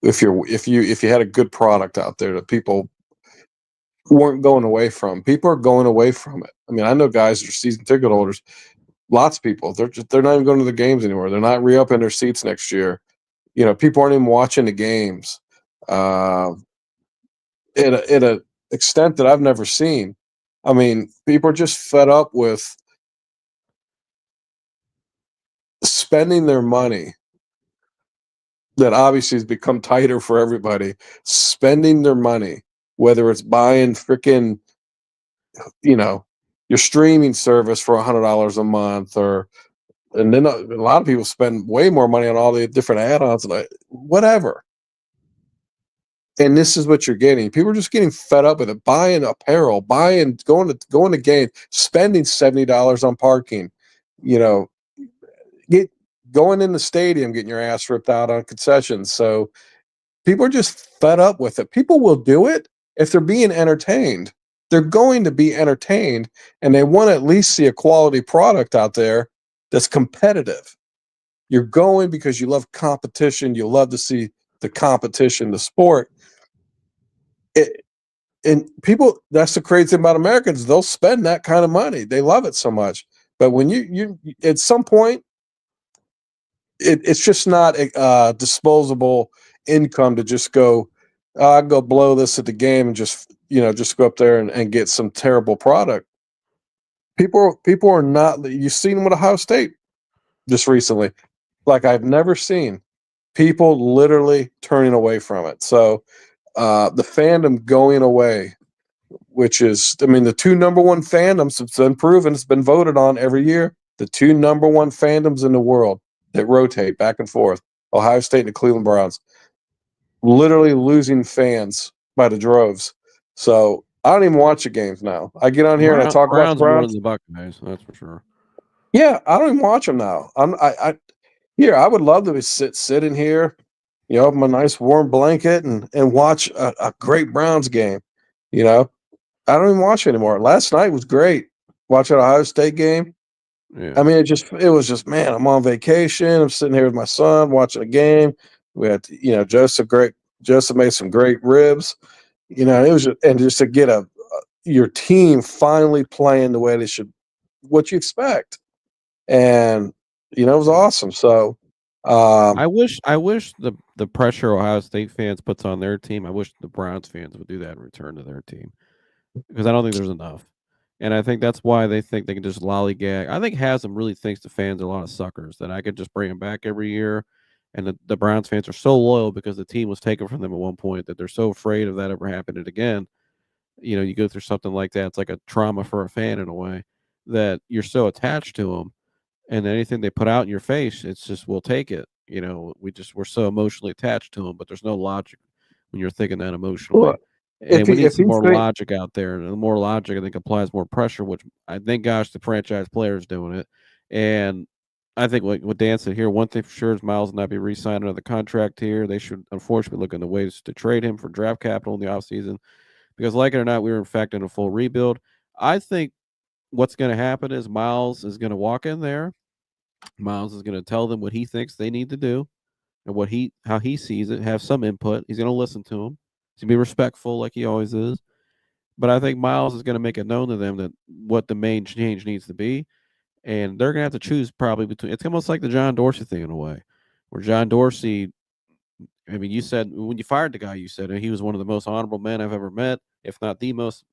if you had a good product out there that people weren't going away from. People are going away from it. I mean, I know guys that are season ticket holders. Lots of people, they're not even going to the games anymore. They're not re-upping their seats next year. You know, people aren't even watching the games at a extent that I've never seen. I mean, people are just fed up with spending their money that obviously has become tighter for everybody, spending their money, whether it's buying freaking, you know, your streaming service for $100 a month, and then a lot of people spend way more money on all the different add-ons and whatever. And this is what you're getting. People are just getting fed up with it, buying apparel, going to game, spending $70 on parking, you know, going in the stadium, getting your ass ripped out on concessions. So people are just fed up with it. People will do it if they're being entertained. They're going to be entertained, and they want to at least see a quality product out there that's competitive. You're going because you love competition. You love to see the competition, the sport. And people, that's the crazy thing about Americans. They'll spend that kind of money. They love it so much. But when you at some point, it's just not disposable income to just go, I go blow this at the game and just go up there and get some terrible product. People are not. You've seen them with Ohio State just recently, like I've never seen. People literally turning away from it. So the fandom going away, which is, I mean, the two number one fandoms, it's been proven, it's been voted on every year. The two number one fandoms in the world that rotate back and forth, Ohio State and the Cleveland Browns, literally losing fans by the droves. So I don't even watch the games now. I get on here and I talk about the more Browns. than the Buckeyes, that's for sure. Yeah, I don't even watch them now. I would love to sit in here, you know, my nice warm blanket and watch a great Browns game. You know, I don't even watch anymore. Last night was great. Watching Ohio State game. Yeah. I mean, it was just, man, I'm on vacation. I'm sitting here with my son watching a game. We had, you know, Joseph made some great ribs. You know, it was just to get your team finally playing the way they should, what you expect. And, you know, it was awesome. So I wish the pressure Ohio State fans puts on their team, I wish the Browns fans would do that in return to their team, because I don't think there's enough. And I think that's why they think they can just lollygag. I think Haslam really thinks the fans are a lot of suckers, that I could just bring them back every year And the Browns fans are so loyal because the team was taken from them at one point that they're so afraid of that ever happening again. You know, you go through something like that, it's like a trauma for a fan in a way, that you're so attached to them, and anything they put out in your face, it's just, we'll take it. You know, we're so emotionally attached to them, but there's no logic when you're thinking that emotionally. Well, And we need some more think, logic out there, and the more logic I think applies more pressure, which I think, gosh, the franchise players doing it. And I think what Dan said here, one thing for sure is Myles will not be re-signed another contract here. They should unfortunately look into ways to trade him for draft capital in the offseason, because like it or not, we were in fact in a full rebuild. I think what's going to happen is Myles is going to walk in there. Myles is going to tell them what he thinks they need to do and how he sees it, have some input. He's going to listen to them. He's going to be respectful like he always is. But I think Myles is going to make it known to them that what the main change needs to be. And they're going to have to choose probably between, it's almost like the John Dorsey thing in a way, where John Dorsey, I mean, you said when you fired the guy, you said he was one of the most honorable men I've ever met, if not the most,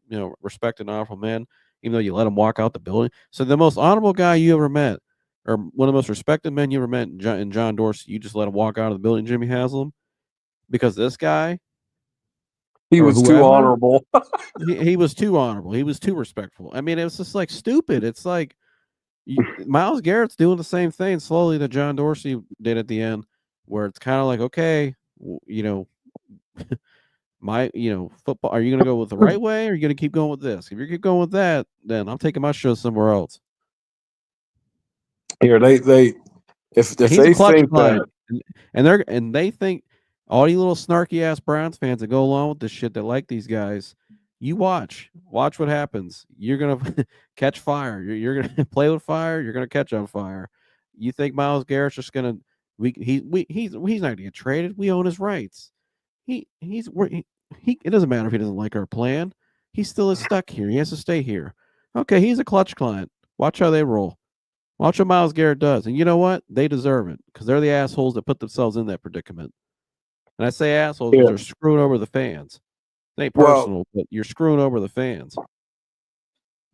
respected and honorable man, even though you let him walk out the building. So the most honorable guy you ever met, or one of the most respected men you ever met in John Dorsey, you just let him walk out of the building, Jimmy Haslam, because this guy, he was too honorable. he was too honorable. He was too respectful. I mean, it was just like stupid. It's like Myles Garrett's doing the same thing slowly that John Dorsey did at the end, where it's kind of like, okay, football, are you going to go with the right way, or are you going to keep going with this? If you keep going with that, then I'm taking my show somewhere else. Here, if they think that, and they think, all you little snarky ass Browns fans that go along with this shit that like these guys, you watch what happens. You're gonna catch fire. You're gonna play with fire. You're gonna catch on fire. You think Myles Garrett's just gonna he's not gonna get traded. We own his rights. It doesn't matter if he doesn't like our plan. He still is stuck here. He has to stay here. Okay, he's a clutch client. Watch how they roll. Watch what Myles Garrett does. And you know what? They deserve it, because they're the assholes that put themselves in that predicament. And I say assholes because they're screwing over the fans. It ain't personal, but you're screwing over the fans.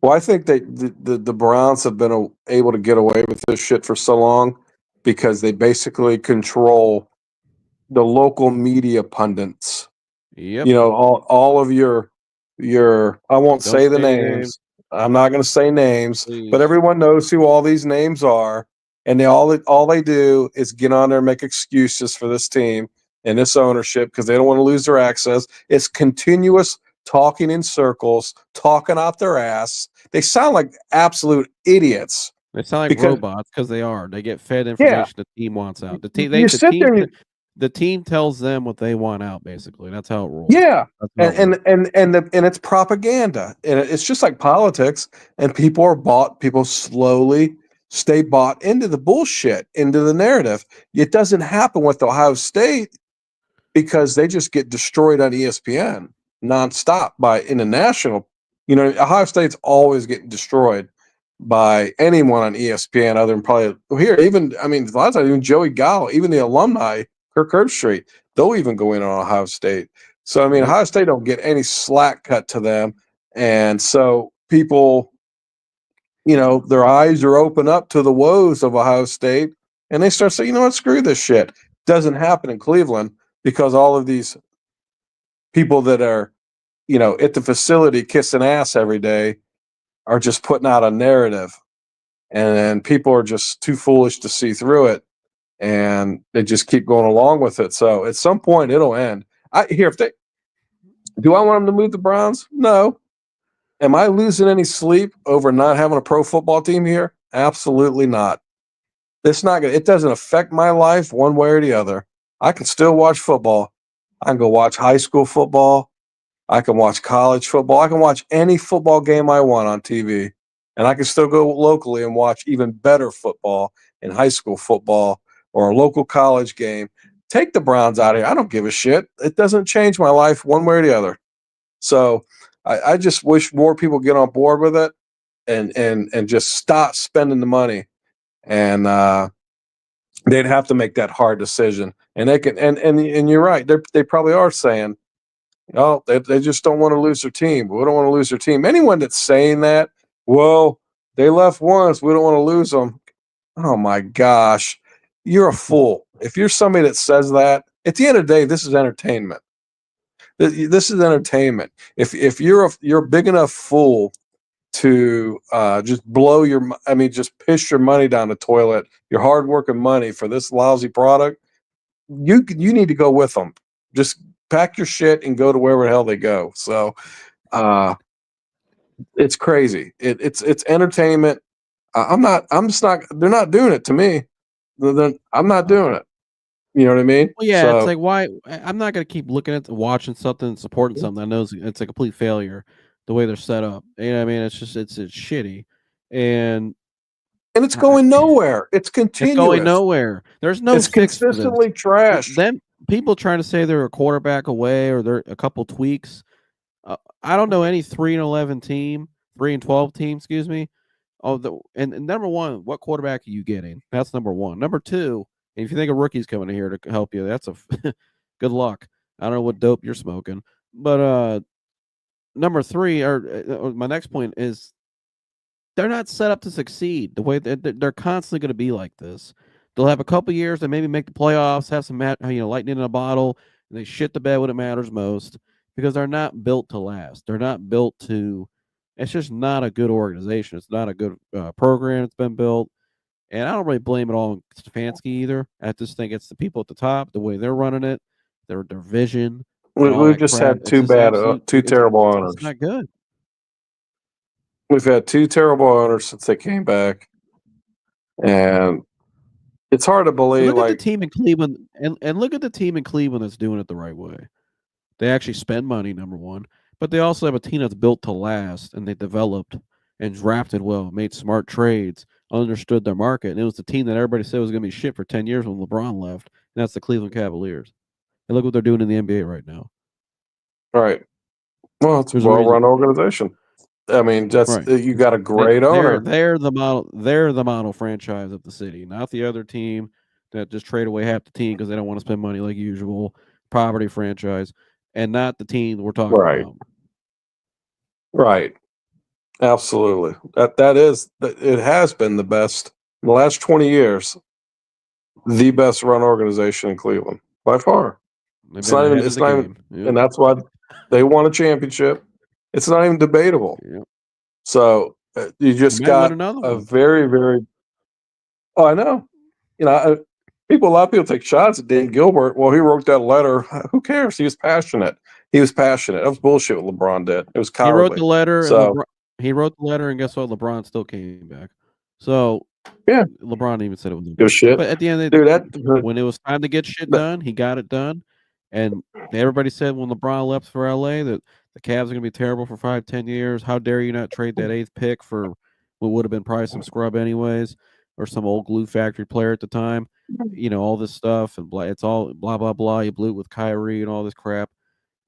Well, I think that the Browns have been able to get away with this shit for so long because they basically control the local media pundits. Yep. All of your I won't say the names. I'm not going to say names, Please. But everyone knows who all these names are, and all they do is get on there and make excuses for this team and this ownership because they don't want to lose their access. It's continuous talking in circles, talking out their ass. They sound like absolute idiots. They sound like robots because they are. They get fed information the team wants out. The team tells them what they want out. Basically, that's how it rolls. Yeah, and it's propaganda, and it's just like politics. And people slowly stay bought into the bullshit, into the narrative. It doesn't happen with Ohio State because they just get destroyed on ESPN nonstop by international. Ohio State's always getting destroyed by anyone on ESPN other than probably here. A lot of times even Joey Gallo, even the alumni, Kirk Herbstreit, they'll even go in on Ohio State. So Ohio State don't get any slack cut to them, and so people, their eyes are open up to the woes of Ohio State, and they start saying, you know what, screw this shit. Doesn't happen in Cleveland because all of these people that are, at the facility kissing ass every day are just putting out a narrative, and people are just too foolish to see through it, and they just keep going along with it. So at some point it'll end. Do I want them to move the Browns? No. Am I losing any sleep over not having a pro football team here? Absolutely not. It doesn't affect my life one way or the other. I can still watch football. I can go watch high school football. I can watch college football. I can watch any football game I want on TV. And I can still go locally and watch even better football in high school football or a local college game. Take the Browns out of here. I don't give a shit. It doesn't change my life one way or the other. So I just wish more people get on board with it and just stop spending the money. And they'd have to make that hard decision. And they can and you're right. They probably are saying, oh, they just don't want to lose their team. We don't want to lose their team. Anyone that's saying that, well, they left once, we don't want to lose them. Oh my gosh, you're a fool. if you're somebody that says that, at the end of the day, this is entertainment. This is entertainment. If you're a big enough fool to just just piss your money down the toilet, your hard-working money for this lousy product, you need to go with them. Just pack your shit and go to wherever the hell they go. So it's crazy. It's entertainment. I'm just not. They're not doing it to me. I'm not doing it. You know what I mean? Well, yeah, it's So like why I'm not gonna keep looking at watching something, supporting something. I know it's a complete failure the way they're set up. You know what I mean? It's just it's shitty, and it's I- going nowhere. It's it's going continuous. nowhere. There's no It's fix for this. consistently trashed. Then people trying to say they're a quarterback away or they're a couple tweaks. I don't know any 3-11 team, 3-12 team, excuse me. And number one, what quarterback are you getting? That's number one. Number two, if you think a rookie's coming in here to help you, that's a good luck. I don't know what dope you're smoking, but number three, or my next point is, they're not set up to succeed. The way they're constantly going to be like this. They'll have a couple years that maybe make the playoffs, have some lightning in a bottle, and they shit the bed when it matters most because they're not built to last. They're not built to. It's just not a good organization. It's not a good program that's been built. And I don't really blame it all on Stefanski either. I just think it's the people at the top, the way they're running it, their vision. We've just had two terrible owners. It's not good. We've had two terrible owners since they came back, and it's hard to believe. Look at the team in Cleveland, and look at the team in Cleveland that's doing it the right way. They actually spend money, number one, but they also have a team that's built to last, and they developed and drafted well, made smart trades, understood their market, and it was the team that everybody said was going to be shit for 10 years when LeBron left, and that's the Cleveland Cavaliers. And look what they're doing in the NBA right now. Right. Well, it's a well-run organization. I mean, that's right. You got a great owner. They're the model. They're the model franchise of the city, not the other team that just trade away half the team because they don't want to spend money like usual. Poverty franchise, and not the team we're talking about. Right. Absolutely. It has been the best in the last 20 years. The best run organization in Cleveland by far. It's not even, and that's why they won a championship. It's not even debatable. Yep. So you just got a very, very. Oh, I know. A lot of people take shots at Dan Gilbert. Well, he wrote that letter. Who cares? He was passionate. That was bullshit what LeBron did. It was cowardly. He wrote the letter. So he wrote the letter, and guess what? LeBron still came back. So yeah, LeBron even said it was good shit. But at the end of the day, when it was time to get shit done, he got it done. And everybody said when LeBron left for LA that the Cavs are going to be terrible for 5-10 years. How dare you not trade that 8th pick for what would have been probably some scrub anyways, or some old glue factory player at the time. All this stuff and it's all blah blah blah. You blew it with Kyrie and all this crap.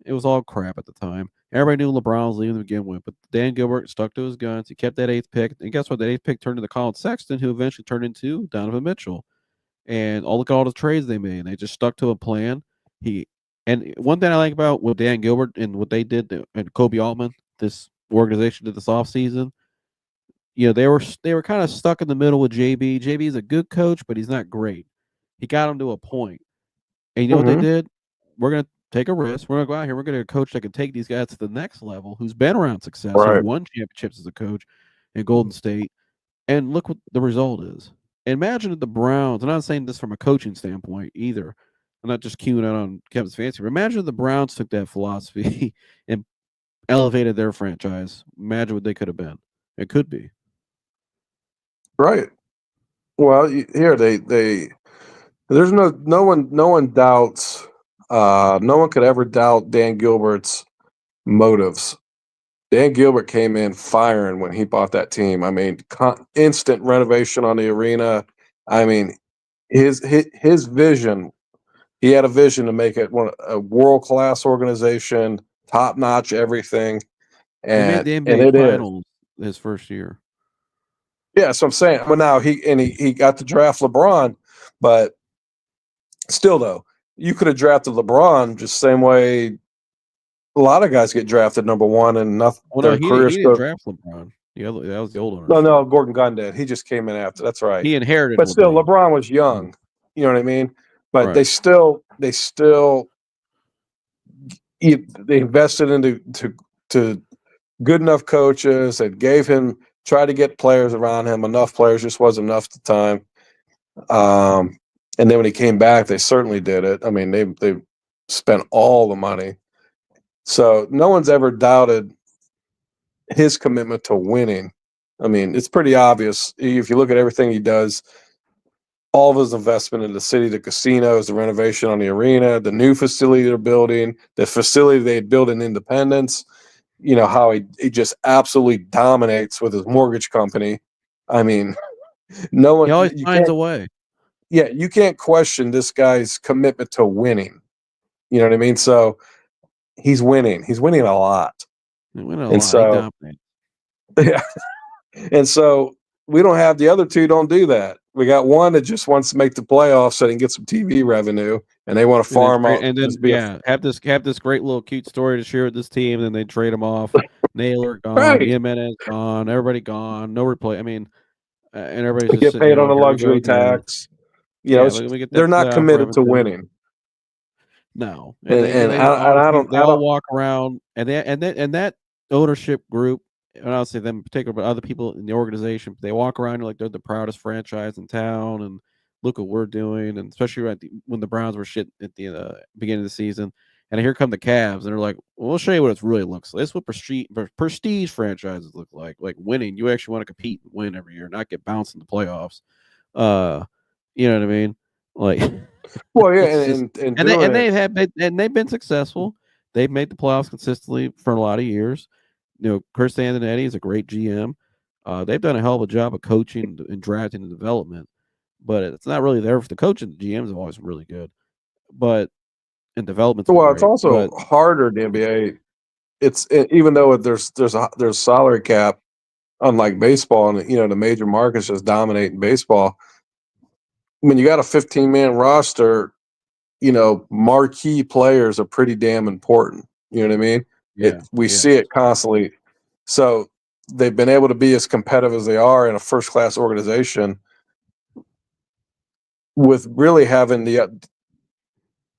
It was all crap at the time. Everybody knew LeBron was leaving to begin with, but Dan Gilbert stuck to his guns. He kept that 8th pick, and guess what? That 8th pick turned into Colin Sexton, who eventually turned into Donovan Mitchell. And look at all the trades they made. They just stuck to a plan. And one thing I like about what Dan Gilbert and what they did and Kobe Altman, this organization did this offseason, they were kind of stuck in the middle with JB. JB is a good coach, but he's not great. He got him to a point. And you know what they did? We're going to take a risk. We're going to go out here. We're going to get a coach that can take these guys to the next level, who's been around success, who's won championships as a coach in Golden State. And look what the result is. Imagine if the Browns, I'm not saying this from a coaching standpoint either. I'm not just queuing out on Kevin's fancy. But imagine if the Browns took that philosophy and elevated their franchise. Imagine what they could have been. It could be. Right. Well, here there's no one doubts. No one could ever doubt Dan Gilbert's motives. Dan Gilbert came in firing when he bought that team. I mean, instant renovation on the arena. I mean, his vision. He had a vision to make it a world-class organization, top-notch everything. And he made the NBA Finals his first year. Yeah, so I'm saying. Well, now he got to draft LeBron, but still, though, you could have drafted LeBron just the same way a lot of guys get drafted number one and nothing. Well, no, he didn't draft LeBron. Yeah, that was the old owner. No, Gordon Gunn did. He just came in after. That's right. He inherited. But still, LeBron was young. You know what I mean? but Right. they invested into to good enough coaches that gave him tried to get players around him. Enough players just wasn't enough at the time. And then when he came back, they certainly did it. I mean, they spent all the money. So no one's ever doubted his commitment to winning. I mean, it's pretty obvious if you look at everything he does. All of his investment in the city, the casinos, the renovation on the arena, the new facility they're building, the facility they had built in Independence. You know how he just absolutely dominates with his mortgage company. I mean, no He one always you finds can't a way. yeah, you can't question this guy's commitment to winning. You know what I mean? So he's winning. He's winning a lot. He went a And lot. He so dominated. yeah. And so we don't have the other two don't do that. We got one that just wants to make the playoffs so they can get some TV revenue and they want to farm out And then just be have this great little cute story to share with this team, and then they trade him off. Naylor gone, right. Jimenez gone, everybody gone, no replay. I mean, and everybody's They just get sitting there paid on like, a here we go luxury again. tax. You know, Yeah, let me get they're that not playoff committed to revenue. winning. No, And I don't they all walk around, and that ownership group, and I'll say them in particular, but other people in the organization, they walk around like they're the proudest franchise in town, and look what we're doing, and especially when the Browns were shit at the beginning of the season, and here come the Cavs, and they're like, well, we'll show you what it really looks like. This is what prestige franchises look like winning. You actually want to compete and win every year, not get bounced in the playoffs. You know what I mean? Like. well, yeah, It's just and and doing it. they've been successful. They've made the playoffs consistently for a lot of years. You know, Chris Antonetti is a great GM. They've done a hell of a job of coaching and drafting and development, but it's not really there for the coaching. The GMs are always really good, but and development's been Well, it's great. also But harder in the NBA. Even though there's salary cap, unlike baseball, and the major markets just dominate in baseball. When you got a 15-man roster, marquee players are pretty damn important. You know what I mean? We see it constantly. So they've been able to be as competitive as they are in a first-class organization with really having the,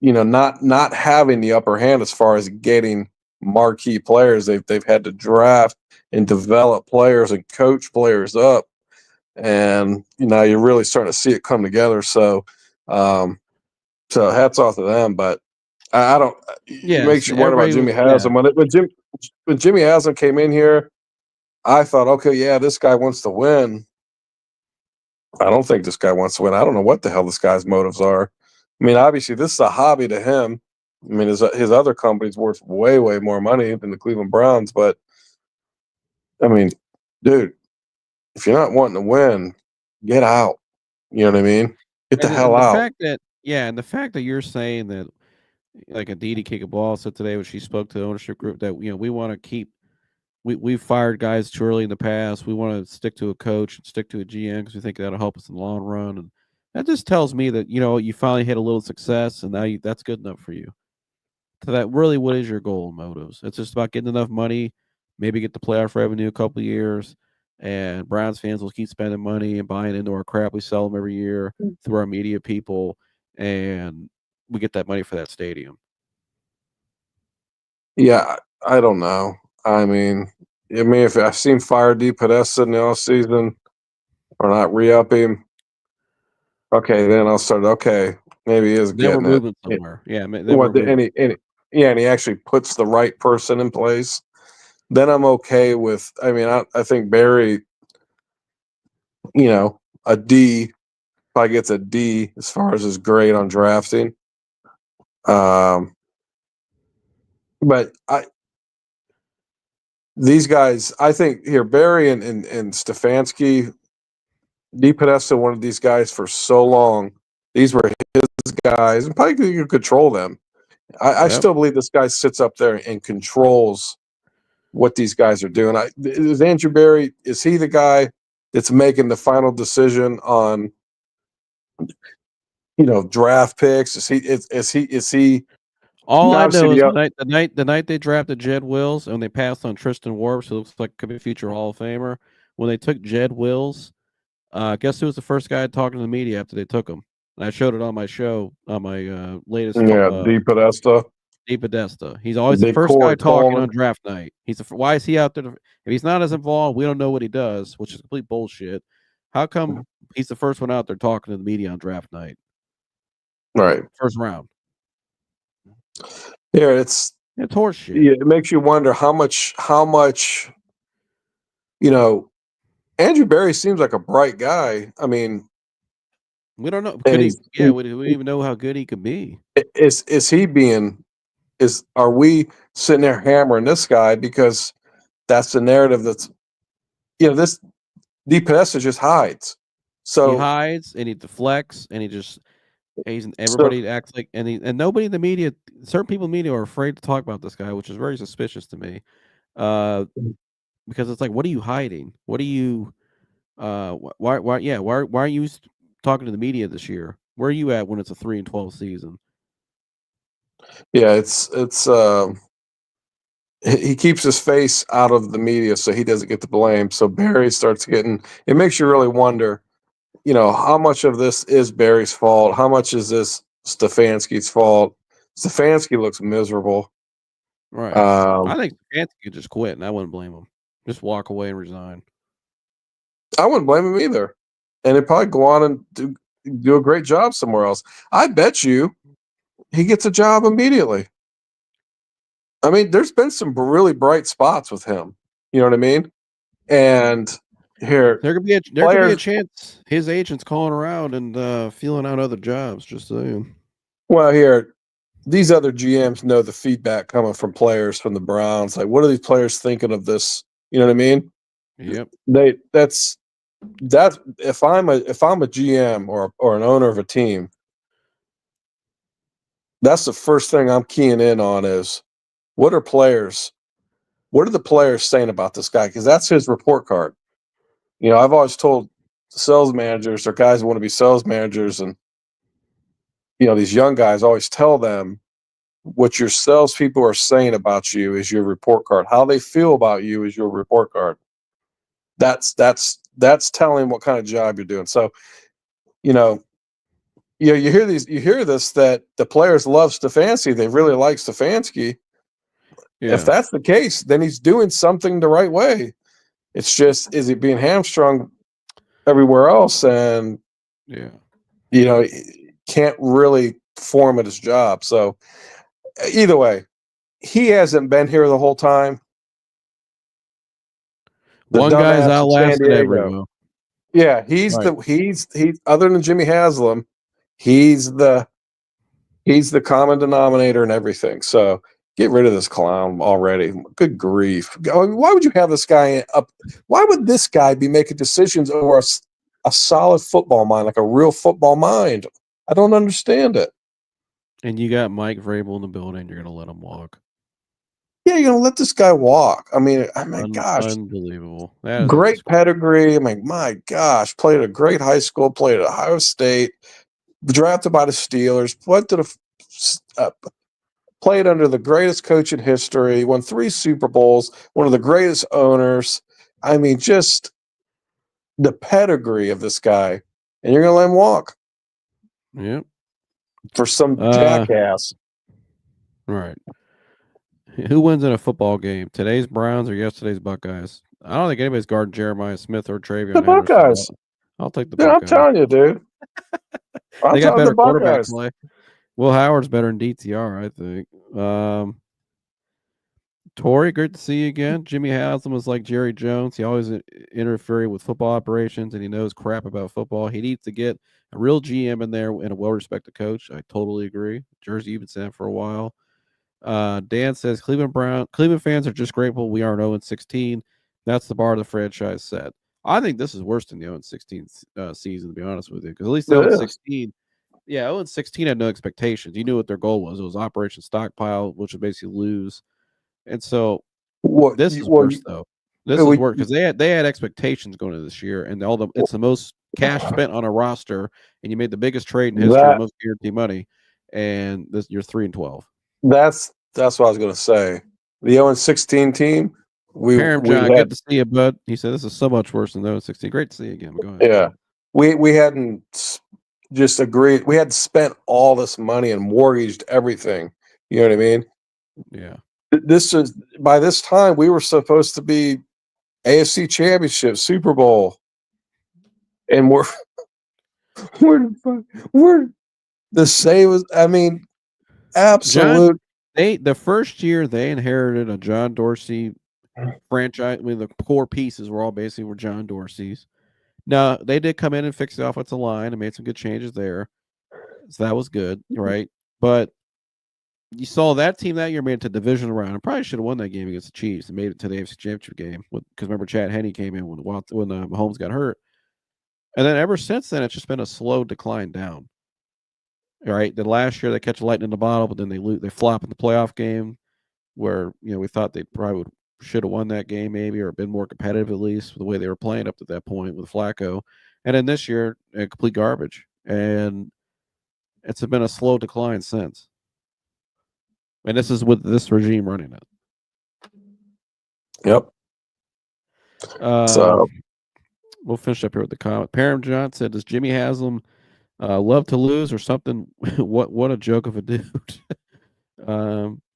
not having the upper hand as far as getting marquee players. They've had to draft and develop players and coach players up, and you're really starting to see it come together. So, so hats off to them. But I don't. It makes you wonder about Jimmy Haslam. When Jimmy Haslam came in here, I thought, okay, yeah, this guy wants to win. I don't think this guy wants to win. I don't know what the hell this guy's motives are. I mean, obviously, this is a hobby to him. I mean, his other company's worth way, way more money than the Cleveland Browns. But I mean, dude, if you're not wanting to win, get out. You know what I mean? Get the hell out. And the fact that you're saying that, like Aditi Kikabal said today when she spoke to the ownership group, that we want to keep. We've fired guys too early in the past. We want to stick to a coach and stick to a GM because we think that'll help us in the long run. And that just tells me that you finally hit a little success, and now that's good enough for you. So that really, what is your goal and motives? It's just about getting enough money, maybe get the playoff revenue a couple of years, and Browns fans will keep spending money and buying into our crap. We sell them every year through our media people, and we get that money for that stadium. Yeah, I don't know. I mean, if I've seen fire D Podesta in the off season or not re-up him, okay, then I'll start. Okay, maybe he is Then we're getting it. moving somewhere. Yeah, then Well, we're moving. and he actually puts the right person in place. Then I'm okay with. I mean, I think Barry, a D, probably gets a D as far as his grade on drafting. But these guys, I think here, Barry and Stefanski, D Podesta wanted these guys for so long. These were his guys, and probably you control them. I still believe this guy sits up there and controls what these guys are doing. Is Andrew Barry, is he the guy that's making the final decision on draft picks? Is he All I obviously know is the night they drafted Jed Wills and they passed on Tristan Wirfs, who looks like could be a future Hall of Famer. When they took Jed Wills, guess who was the first guy talking to the media after they took him? And I showed it on my show, on my latest Yeah, D Podesta. D Podesta. He's always the Big first guy Corey talking Coleman. on draft night. Why is he out there? If he's not as involved, we don't know what he does, which is complete bullshit. How come he's the first one out there talking to the media on draft night? Right. First round. Yeah, it's horseshit. Yeah, it makes you wonder how much, you know, Andrew Berry seems like a bright guy. I mean, we don't know. and We don't even know how good he could be. Are we sitting there hammering this guy because that's the narrative that's, this D Podesta just hides. So he hides and he deflects and everybody acts like and nobody in the media, certain people in the media are afraid to talk about this guy, which is very suspicious to me. Because it's like, what are you hiding? What are you why aren't you talking to the media this year? Where are you at when it's a 3-12 season? Yeah, he keeps his face out of the media so he doesn't get the blame. So Barry starts getting, it makes you really wonder, how much of this is Barry's fault? How much is this Stefanski's fault? Stefanski looks miserable. Right. I think Stefanski could just quit and I wouldn't blame him. Just walk away and resign. I wouldn't blame him either. And he'd probably go on and do a great job somewhere else. I bet you he gets a job immediately. I mean, there's been some really bright spots with him. You know what I mean? And here, there could be a chance his agent's calling around and feeling out other jobs. Just saying. Well, here, these other GMs know the feedback coming from players from the Browns. Like, what are these players thinking of this? You know what I mean? Yep. That's if I'm a GM or an owner of a team, that's the first thing I'm keying in on is what are the players saying about this guy? Because that's his report card. I've always told sales managers or guys who want to be sales managers, and these young guys, always tell them what your salespeople are saying about you is your report card. How they feel about you is your report card. That's telling what kind of job you're doing. So, you hear this that the players love Stefanski. They really like Stefanski. Yeah. If that's the case, then he's doing something the right way. It's just, is he being hamstrung everywhere else? And, can't really perform at his job. So either way, he hasn't been here the whole time. One guy's outlasted everyone. Yeah, he's other than Jimmy Haslam, he's the common denominator and everything. So get rid of this clown already. Good grief. Why would you have this guy up? Why would this guy be making decisions over a solid football mind, like a real football mind? I don't understand it. And you got Mike Vrabel in the building. You're going to let him walk. Yeah, you're going to let this guy walk. I mean, gosh. Unbelievable. Great pedigree. I mean, my gosh. Played at a great high school. Played at Ohio State. Drafted by the Steelers. Played under the greatest coach in history. Won 3 Super Bowls. One of the greatest owners. I mean, just the pedigree of this guy. And you're going to let him walk. Yep. For some jackass. Right. Who wins in a football game? Today's Browns or yesterday's Buckeyes? I don't think anybody's guarding Jeremiah Smith or Travion. The Buckeyes. I'll take the Buckeyes. I'm telling you, dude. They got better quarterback play. Will Howard's better than DTR, I think. Tori, great to see you again. Jimmy Haslam was like Jerry Jones. He always interfered with football operations, and he knows crap about football. He needs to get a real GM in there and a well-respected coach. I totally agree. Jersey, you've been saying that for a while. Dan says Cleveland fans are just grateful we aren't 0-16. That's the bar the franchise set. I think this is worse than the 0-16 season, to be honest with you, because at least the 0-16. Yeah, 0-16 had no expectations. You knew what their goal was. It was Operation Stockpile, which would basically lose. And so this is worse, though. This is worse because they had expectations going into this year, and it's the most cash spent on a roster, and you made the biggest trade in history, most guaranteed money, and you're 3-12. That's what I was going to say. The 0-16 team. Param John, good to see you, bud. He said this is so much worse than the 0-16. Great to see you again. Go ahead. Yeah, we hadn't just agreed. We had spent all this money and mortgaged everything. You know what I mean? Yeah. This is by this time we were supposed to be AFC Championship, Super Bowl, and we're the same as. I mean, absolute. The first year they inherited a John Dorsey franchise. I mean, the core pieces were all basically were John Dorsey's. Now they did come in and fix the offensive line and made some good changes there, so that was good, right? But you saw that team that year made it to division round and probably should have won that game against the Chiefs and made it to the AFC Championship game because remember Chad Henne came in when Mahomes got hurt, and then ever since then it's just been a slow decline down. All right, then last year they catch lightning in the bottle, but then they flop in the playoff game where we thought they probably should have won that game maybe or been more competitive at least with the way they were playing up to that point with Flacco, and then this year complete garbage, and it's been a slow decline since. And this is with this regime running it. Yep. So we'll finish up here with the comment. Param John said, "Does Jimmy Haslam love to lose or something?" What a joke of a dude.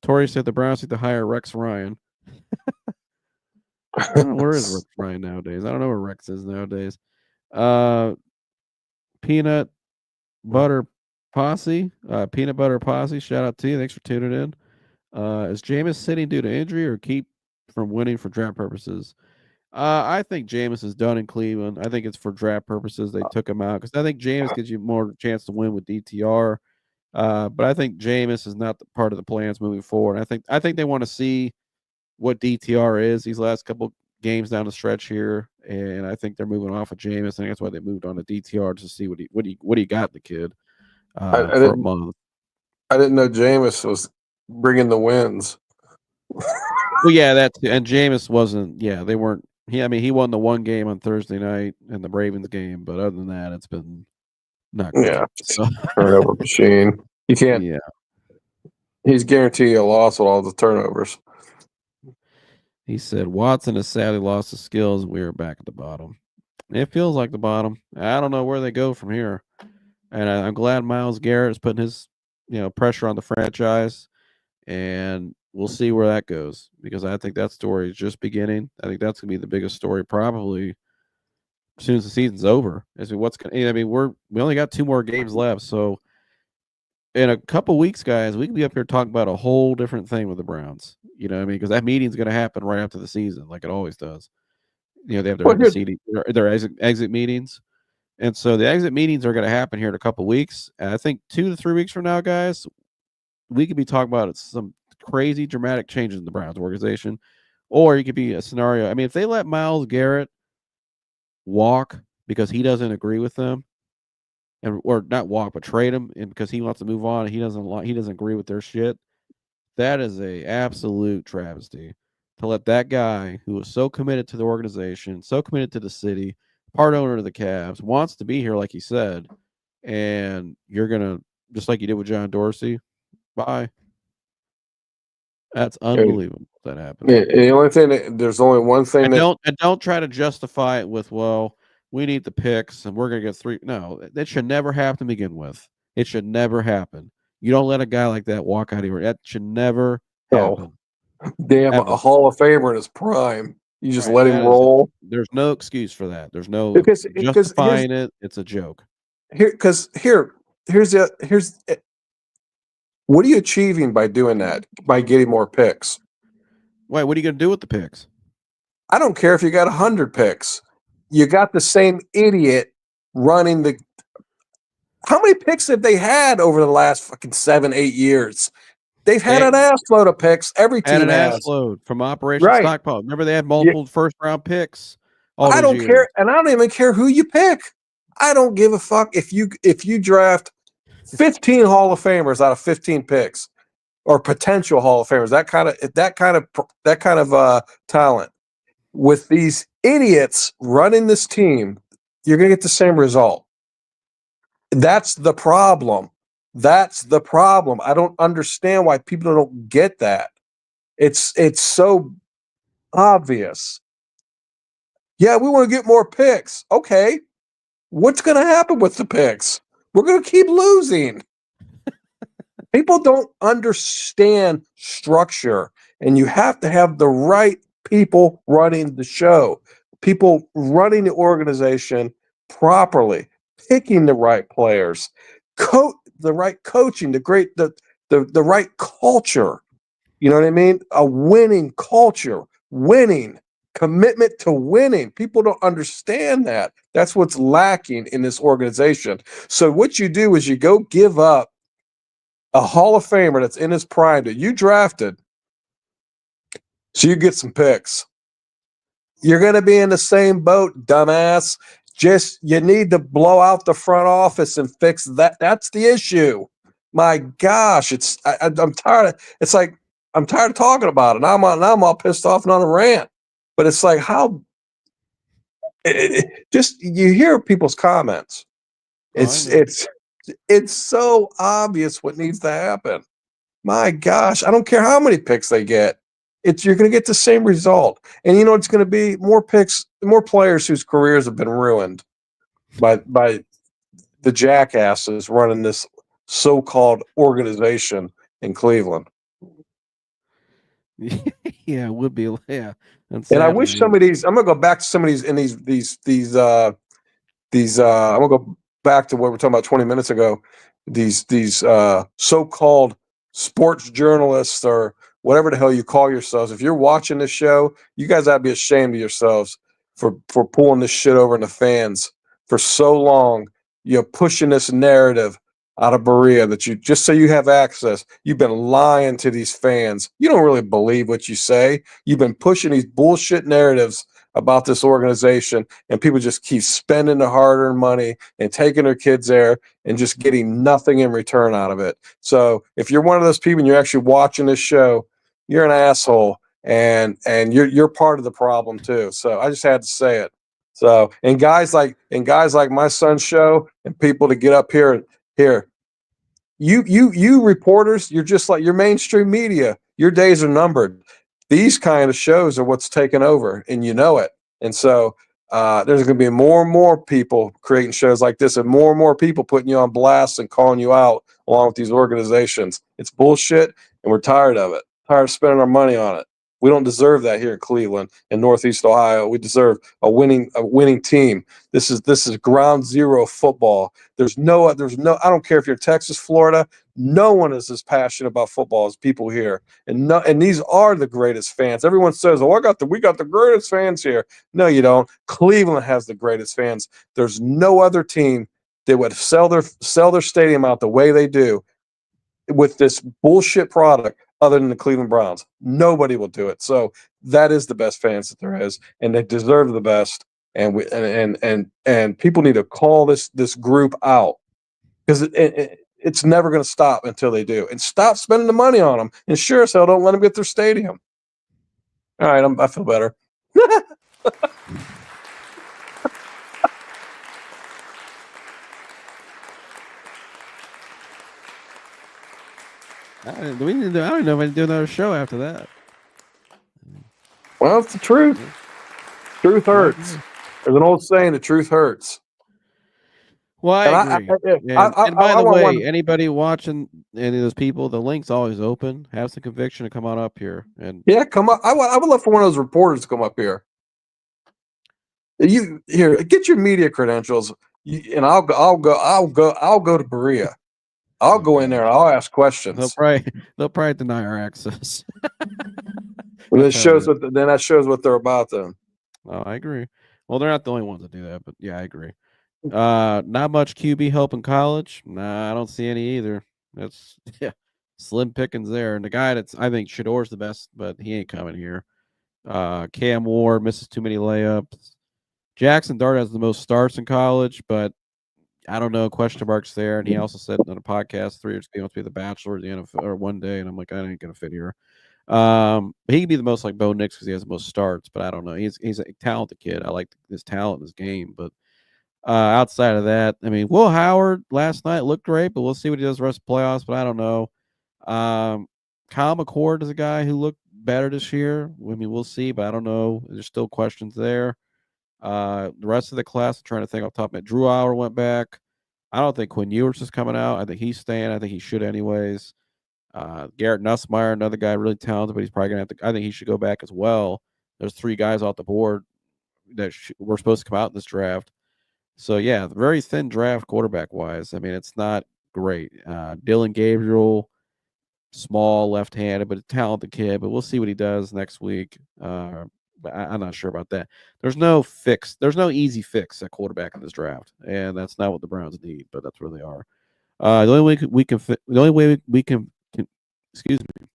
Tori said the Browns need to hire Rex Ryan. I don't know where is Rex Ryan nowadays. I don't know where Rex is nowadays. Peanut Butter Posse. Peanut Butter Posse. Shout out to you. Thanks for tuning in. Is Jameis sitting due to injury or keep from winning for draft purposes? I think Jameis is done in Cleveland. I think it's for draft purposes. They took him out because I think Jameis gives you more chance to win with DTR. But I think Jameis is not part of the plans moving forward. I think they want to see what DTR is these last couple games down the stretch here, and I think they're moving off of Jameis. I think that's why they moved on to DTR to see what he got the kid for a month. I didn't know Jameis was bringing the wins. Well, yeah, and Jameis wasn't. Yeah, they weren't. He won the one game on Thursday night and the Ravens game, but other than that, it's been not good. Yeah, so. Turnover machine. You can't. Yeah, he's guaranteed a loss with all the turnovers. He said Watson has sadly lost his skills. We are back at the bottom. It feels like the bottom. I don't know where they go from here, and I'm glad Myles Garrett is putting his pressure on the franchise, and we'll see where that goes because I think that story is just beginning. I think that's gonna be the biggest story probably as soon as the season's over. As to what's gonna. We only got 2 more games left, so in a couple weeks, guys, we can be up here talking about a whole different thing with the Browns. You know what I mean? Because that meeting's going to happen right after the season, like it always does. They have their exit meetings, and so the exit meetings are going to happen here in a couple weeks. And I think 2 to 3 weeks from now, guys, we could be talking about some crazy, dramatic changes in the Browns organization, or it could be a scenario. I mean, if they let Myles Garrett walk because he doesn't agree with them. Or not walk, but trade him, and because he wants to move on, he doesn't agree with their shit. That is a absolute travesty to let that guy who was so committed to the organization, so committed to the city, part owner of the Cavs, wants to be here, like he said, and you're gonna just like you did with John Dorsey. Bye. That's unbelievable that happened. The only thing there's only one thing and don't try to justify it with we need the picks and we're going to get 3. No, that should never happen to begin with. It should never happen. You don't let a guy like that walk out of here. That should never happen. Damn, a Hall of Famer in his prime. You just let him roll. There's no excuse for that. There's no justifying it. It's a joke. Here's what are you achieving by doing that? By getting more picks? Wait, what are you going to do with the picks? I don't care if you got 100 picks. You got the same idiot running the. How many picks have they had over the last fucking 7-8 years? They've had an ass load of picks. Every team had an ass load from Operation Stockpile. Remember, they had multiple first-round picks. I don't care, and I don't even care who you pick. I don't give a fuck if you draft 15 Hall of Famers out of 15 picks, or potential Hall of Famers. That kind of talent. With these idiots running this team, you're going to get the same result. That's the problem. I don't understand why people don't get that. It's so obvious. Yeah, we want to get more picks. Okay. What's going to happen with the picks? We're going to keep losing. People don't understand structure, and you have to have the right people running the show, people running the organization properly, picking the right players, the right coaching, the right culture. You know what I mean? A winning culture, winning, commitment to winning. People don't understand that. That's what's lacking in this organization. So what you do is you go give up a Hall of Famer that's in his prime that you drafted, so you get some picks. You're going to be in the same boat, dumbass. Just you need to blow out the front office and fix that. That's the issue. My gosh, I'm tired of. It's like I'm tired of talking about it. I'm all pissed off and on a rant. But it's like how just you hear people's comments. It's so obvious what needs to happen. My gosh, I don't care how many picks they get. You're going to get the same result. And you know it's going to be more picks, more players whose careers have been ruined by the jackasses running this so-called organization in Cleveland. Yeah, it would be. Yeah, And I wish some of these. I'm going to go back to some of these in these. I'm going to go back to what we were talking about 20 minutes ago. These so-called sports journalists or whatever the hell you call yourselves. If you're watching this show, you guys ought to be ashamed of yourselves for pulling this shit over in the fans for so long. You're pushing this narrative out of Berea that you just so you have access. You've been lying to these fans. You don't really believe what you say. You've been pushing these bullshit narratives about this organization, and people just keep spending their hard-earned money and taking their kids there and just getting nothing in return out of it. So if you're one of those people and you're actually watching this show, you're an asshole, and you're part of the problem too. So I just had to say it. So and guys like my son's show and people to get up here. You reporters, you're just like your mainstream media. Your days are numbered. These kind of shows are what's taken over, and you know it. And so there's going to be more and more people creating shows like this, and more people putting you on blast and calling you out along with these organizations. It's bullshit, and we're tired of it. Tired of spending our money on it. We don't deserve that here in Cleveland and Northeast Ohio. We deserve a winning team. This is ground zero football. There's no I don't care if you're Texas, Florida, no one is as passionate about football as people here. And these are the greatest fans. Everyone says, "Oh, we got the greatest fans here." No, you don't. Cleveland has the greatest fans. There's no other team that would sell their stadium out the way they do with this bullshit product other than the Cleveland Browns. Nobody will do it. So that is the best fans that there is, and they deserve the best. And people need to call this group out because it's never going to stop until they do. And stop spending the money on them. And sure as hell, don't let them get their stadium. All right, I feel better. I don't know if I can do another show after that. Well, it's the truth. Truth hurts. There's an old saying, the truth hurts. Well, I agree. And by the way, anybody watching any of those people, the link's always open. Have some conviction to come on up here. And yeah, come up. I would love for one of those reporters to come up here. You here, get your media credentials, and I'll go to Berea. I'll go in there and I'll ask questions. They'll probably deny our access. Well, that shows what they're about then. Oh, I agree. Well, they're not the only ones that do that, but yeah, I agree. Not much QB help in college. Nah, I don't see any either. That's slim pickings there. And the guy I think Shador's the best, but he ain't coming here. Cam Ward misses too many layups. Jackson Dart has the most starts in college, but I don't know, question marks there. And he also said on a podcast 3 years ago he wants to be the Bachelor at the NFL or one day, and I'm like, I ain't gonna fit here. He could be the most like Bo Nix because he has the most starts, but I don't know. He's a talented kid. I like his talent in his game, but outside of that, I mean, Will Howard last night looked great, but we'll see what he does the rest of the playoffs. But I don't know. Kyle McCord is a guy who looked better this year. I mean, we'll see, but I don't know. There's still questions there. The rest of the class, I'm trying to think off the top of it. Drew Auer went back. I don't think Quinn Ewers is coming out. I think he's staying. I think he should anyways. Garrett Nussmeier, another guy really talented, but he's probably gonna have to. I think he should go back as well. There's 3 guys off the board that were supposed to come out in this draft. So yeah, very thin draft quarterback wise. I mean, it's not great. Dylan Gabriel, small, left-handed, but a talented kid. But we'll see what he does next week. But I'm not sure about that. There's no fix. There's no easy fix at quarterback in this draft, and that's not what the Browns need. But that's where they are. The only way we can. The only way we can. Excuse me.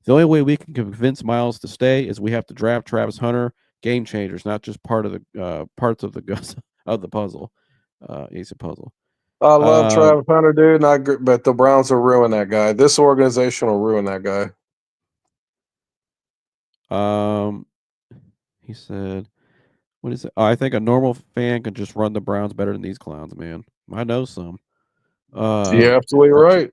The only way we can convince Myles to stay is we have to draft Travis Hunter. Game changers, not just part of the parts of the of the puzzle. He's a puzzle. I love Travis Hunter, dude, and I agree, but the Browns will ruin that guy. This organization will ruin that guy. He said, "What is it? Oh, I think a normal fan can just run the Browns better than these clowns, man. I know some. You're absolutely right.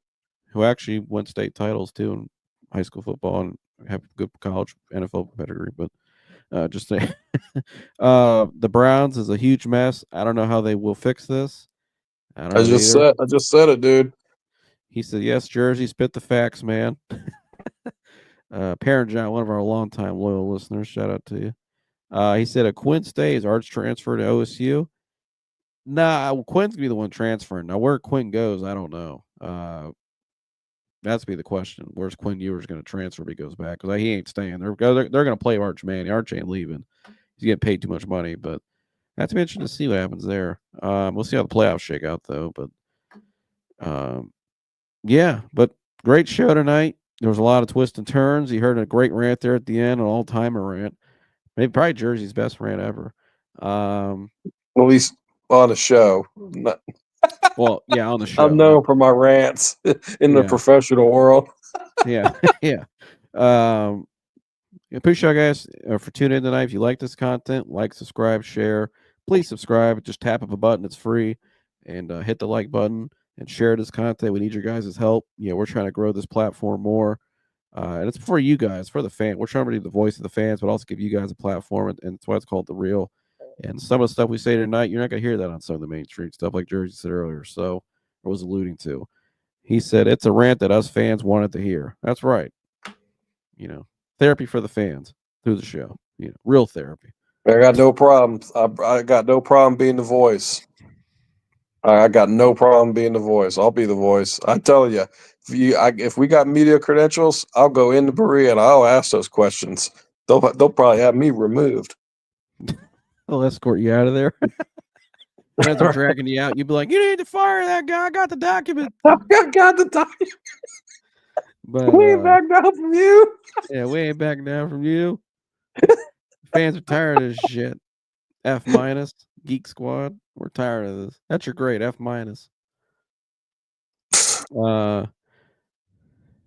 Who actually won state titles too in high school football and have good college NFL pedigree, but." Just say the Browns is a huge mess. I don't know how they will fix this. I just said it, dude. He said, "Yes, Jersey, spit the facts, man." Parent John, one of our longtime loyal listeners, shout out to you. He said, "A Quinn stays, Arch transfer to OSU." Nah, Quinn's gonna be the one transferring. Now, where Quinn goes, I don't know. That's be the question. Where's Quinn Ewers going to transfer if he goes back? Because he ain't staying. They're going to play Arch Manning. Arch ain't leaving. He's getting paid too much money. But that's be interesting to see what happens there. We'll see how the playoffs shake out, though. But yeah, but great show tonight. There was a lot of twists and turns. You heard a great rant there at the end, an all-timer rant. Maybe probably Jersey's best rant ever. At least on the show. Well, yeah, on the show. I'm known for my rants in the professional world. Yeah, yeah. Appreciate you guys for tuning in tonight. If you like this content, like, subscribe, share. Please subscribe. Just tap up a button. It's free. And hit the like button and share this content. We need your guys' help. We're trying to grow this platform more. And it's for you guys, for the fan. We're trying to be the voice of the fans, but also give you guys a platform. And that's why it's called The Real. And some of the stuff we say tonight, you're not going to hear that on some of the mainstream stuff like Jersey said earlier. So I was alluding to. He said it's a rant that us fans wanted to hear. That's right. Therapy for the fans through the show. Real therapy. I got no problems. I got no problem being the voice. I got no problem being the voice. I'll be the voice. I tell you, if we got media credentials, I'll go into Berea and I'll ask those questions. They'll probably have me removed. I'll escort you out of there. As they're dragging you out, you'd be like, "You need to fire that guy. I got the document." I got the document. But we ain't back down from you. Yeah, we ain't backing down from you. Fans are tired of this shit. F-, Geek Squad. We're tired of this. That's your grade, F-.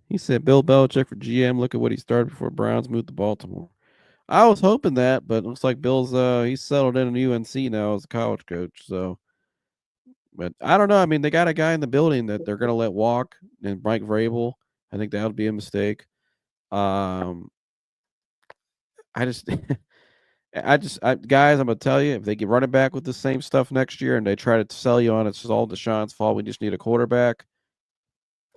He said Bill Belichick for GM. Look at what he started before Browns moved to Baltimore. I was hoping that, but it looks like Bill's he's settled in UNC now as a college coach. So, but I don't know. I mean, they got a guy in the building that they're gonna let walk, and Mike Vrabel. I think that would be a mistake. I just, guys, I'm gonna tell you, if they get running back with the same stuff next year and they try to sell you on it's just all Deshaun's fault, we just need a quarterback.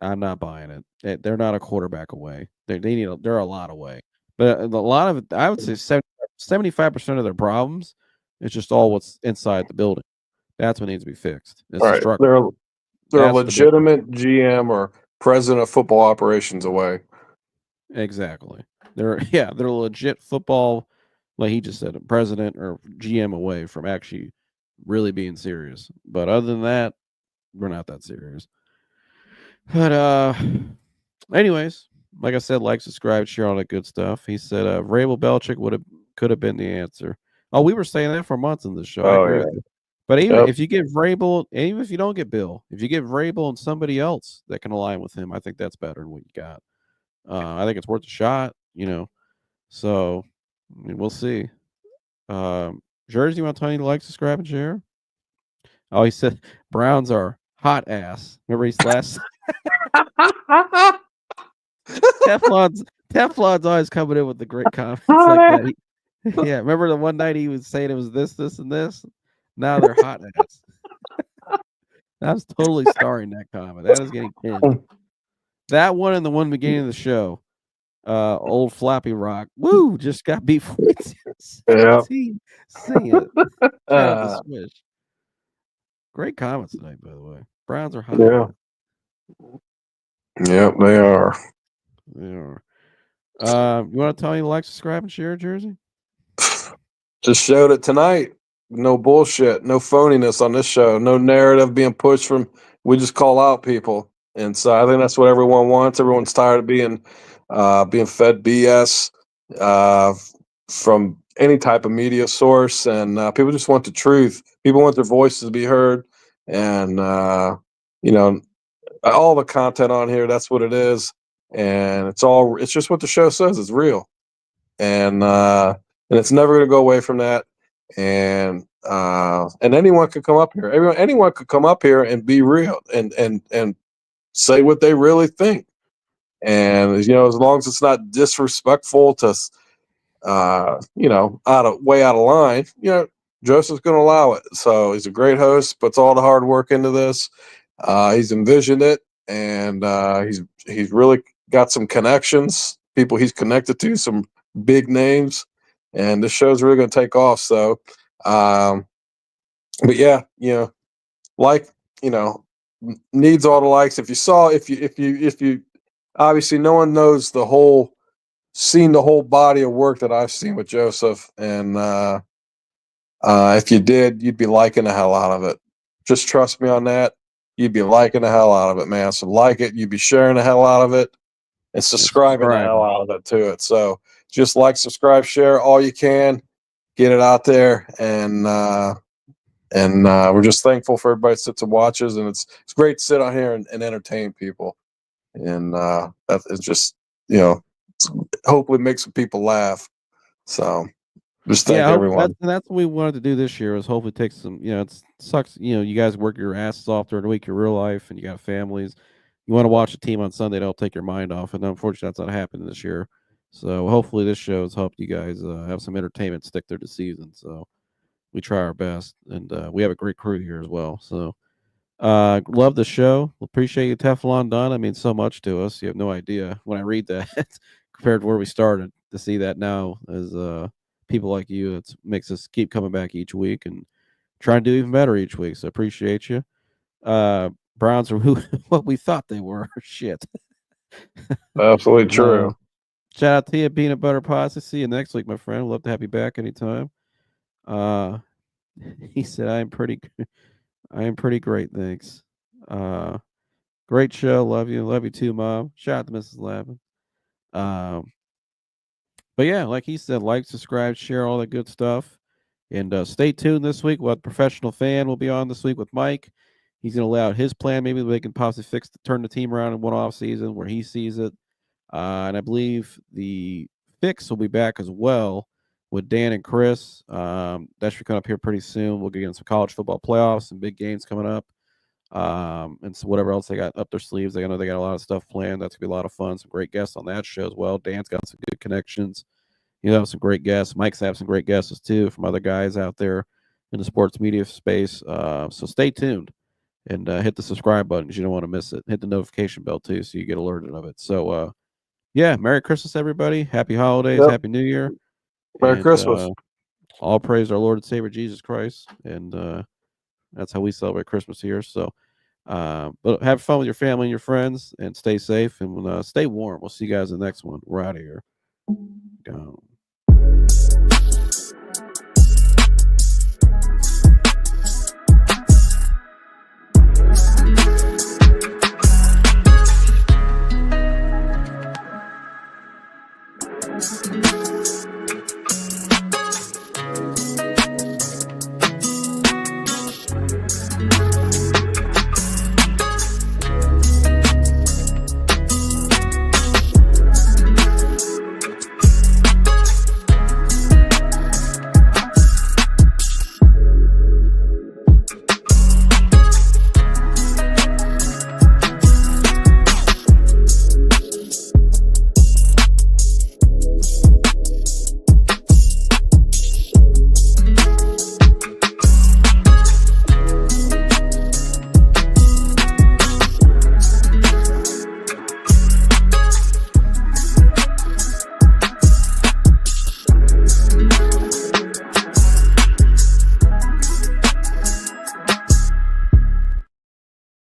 I'm not buying it. They're not a quarterback away. They're a lot away. But a lot of it, I would say 75% of their problems is just all what's inside the building. That's what needs to be fixed. It's right. They're a legitimate GM or president of football operations away. Exactly. They're a legit football, like he just said, president or GM away from actually really being serious. But other than that, we're not that serious. But anyways, like I said, like, subscribe, share all that good stuff. He said Vrabel Belichick could have been the answer. Oh, we were saying that for months in this show. I agree with you. But even if you get Vrabel, even if you don't get Bill, if you get Vrabel and somebody else that can align with him, I think that's better than what you got. I think it's worth a shot, So, I mean, we'll see. Jersey, you want to tell me to like, subscribe, and share? Oh, he said Browns are hot ass. Remember his last Teflon's always coming in with the great comments like that. Yeah, remember the one night he was saying it was this, and this? Now they're hot ass. I was totally starring that comment. That is getting pinned. That one and the one beginning of the show. Old Flappy Rock. Woo! Just got beat 14-17. Sing it. Shout out to Swish. Great comments tonight, by the way. Browns are hot. Yeah. Yep, they are. They are. You want to tell me to like, subscribe, and share, Jersey? Just showed it tonight. No bullshit. No phoniness on this show. No narrative being pushed from. We just call out people, and so I think that's what everyone wants. Everyone's tired of being fed BS from any type of media source, and people just want the truth. People want their voices to be heard, and all the content on here. That's what it is, and it's just what the show says. It's real, and it's never going to go away from that. And anyone could come up here. Anyone could come up here and be real and say what they really think. And as long as it's not disrespectful to, out of line, Joseph's going to allow it. So he's a great host, puts all the hard work into this. He's envisioned it, and he's really got some connections, people he's connected to, some big names, and this show's really going to take off. So, but yeah, needs all the likes. If you obviously no one knows seen the whole body of work that I've seen with Joseph, and if you did, you'd be liking the hell out of it. Just trust me on that. You'd be liking the hell out of it, man. So like it, you'd be sharing the hell out of it, and subscribing the hell out of it to it. So just like, subscribe, share all you can, get it out there, and we're just thankful for everybody that sits and watches, and it's great to sit on here and entertain people, and that is just hopefully make some people laugh. So just thank everyone. That's what we wanted to do this year, is hopefully take some. It sucks. You guys work your asses off during the week, your real life, and you got families. You want to watch a team on Sunday, they'll take your mind off, and unfortunately, that's not happening this year. So hopefully, this show has helped you guys have some entertainment stick through the season. So we try our best, and we have a great crew here as well. So love the show. Appreciate you, Teflon Don. I mean so much to us. You have no idea when I read that compared to where we started. To see that now as people like you, it makes us keep coming back each week and trying to do even better each week. So appreciate you. Browns are what we thought they were. Shit. Absolutely true. Shout out to you, Peanut Butter Pasta. See you next week, my friend. Love to have you back anytime. He said, I am pretty great, thanks. Great show. Love you. Love you too, Mom. Shout out to Mrs. Lavin. But yeah, like he said, like, subscribe, share, all that good stuff. And stay tuned this week. We'll have Professional Fan will be on this week with Mike. He's going to lay out his plan. Maybe they can possibly turn the team around in one off season where he sees it. And I believe the Fix will be back as well with Dan and Chris. That should be coming up here pretty soon. We'll get into some college football playoffs, some big games coming up. And so whatever else they got up their sleeves. I know they got a lot of stuff planned. That's going to be a lot of fun. Some great guests on that show as well. Dan's got some good connections. Some great guests. Mike's have some great guests too from other guys out there in the sports media space. So stay tuned and hit the subscribe button because you don't want to miss it. Hit the notification bell too so you get alerted of it. So, yeah, Merry Christmas, everybody. Happy holidays. Yep. Happy New Year. Merry Christmas. All praise our Lord and Savior Jesus Christ. And that's how we celebrate Christmas here. So, but have fun with your family and your friends and stay safe and stay warm. We'll see you guys in the next one. We're out of here. Go.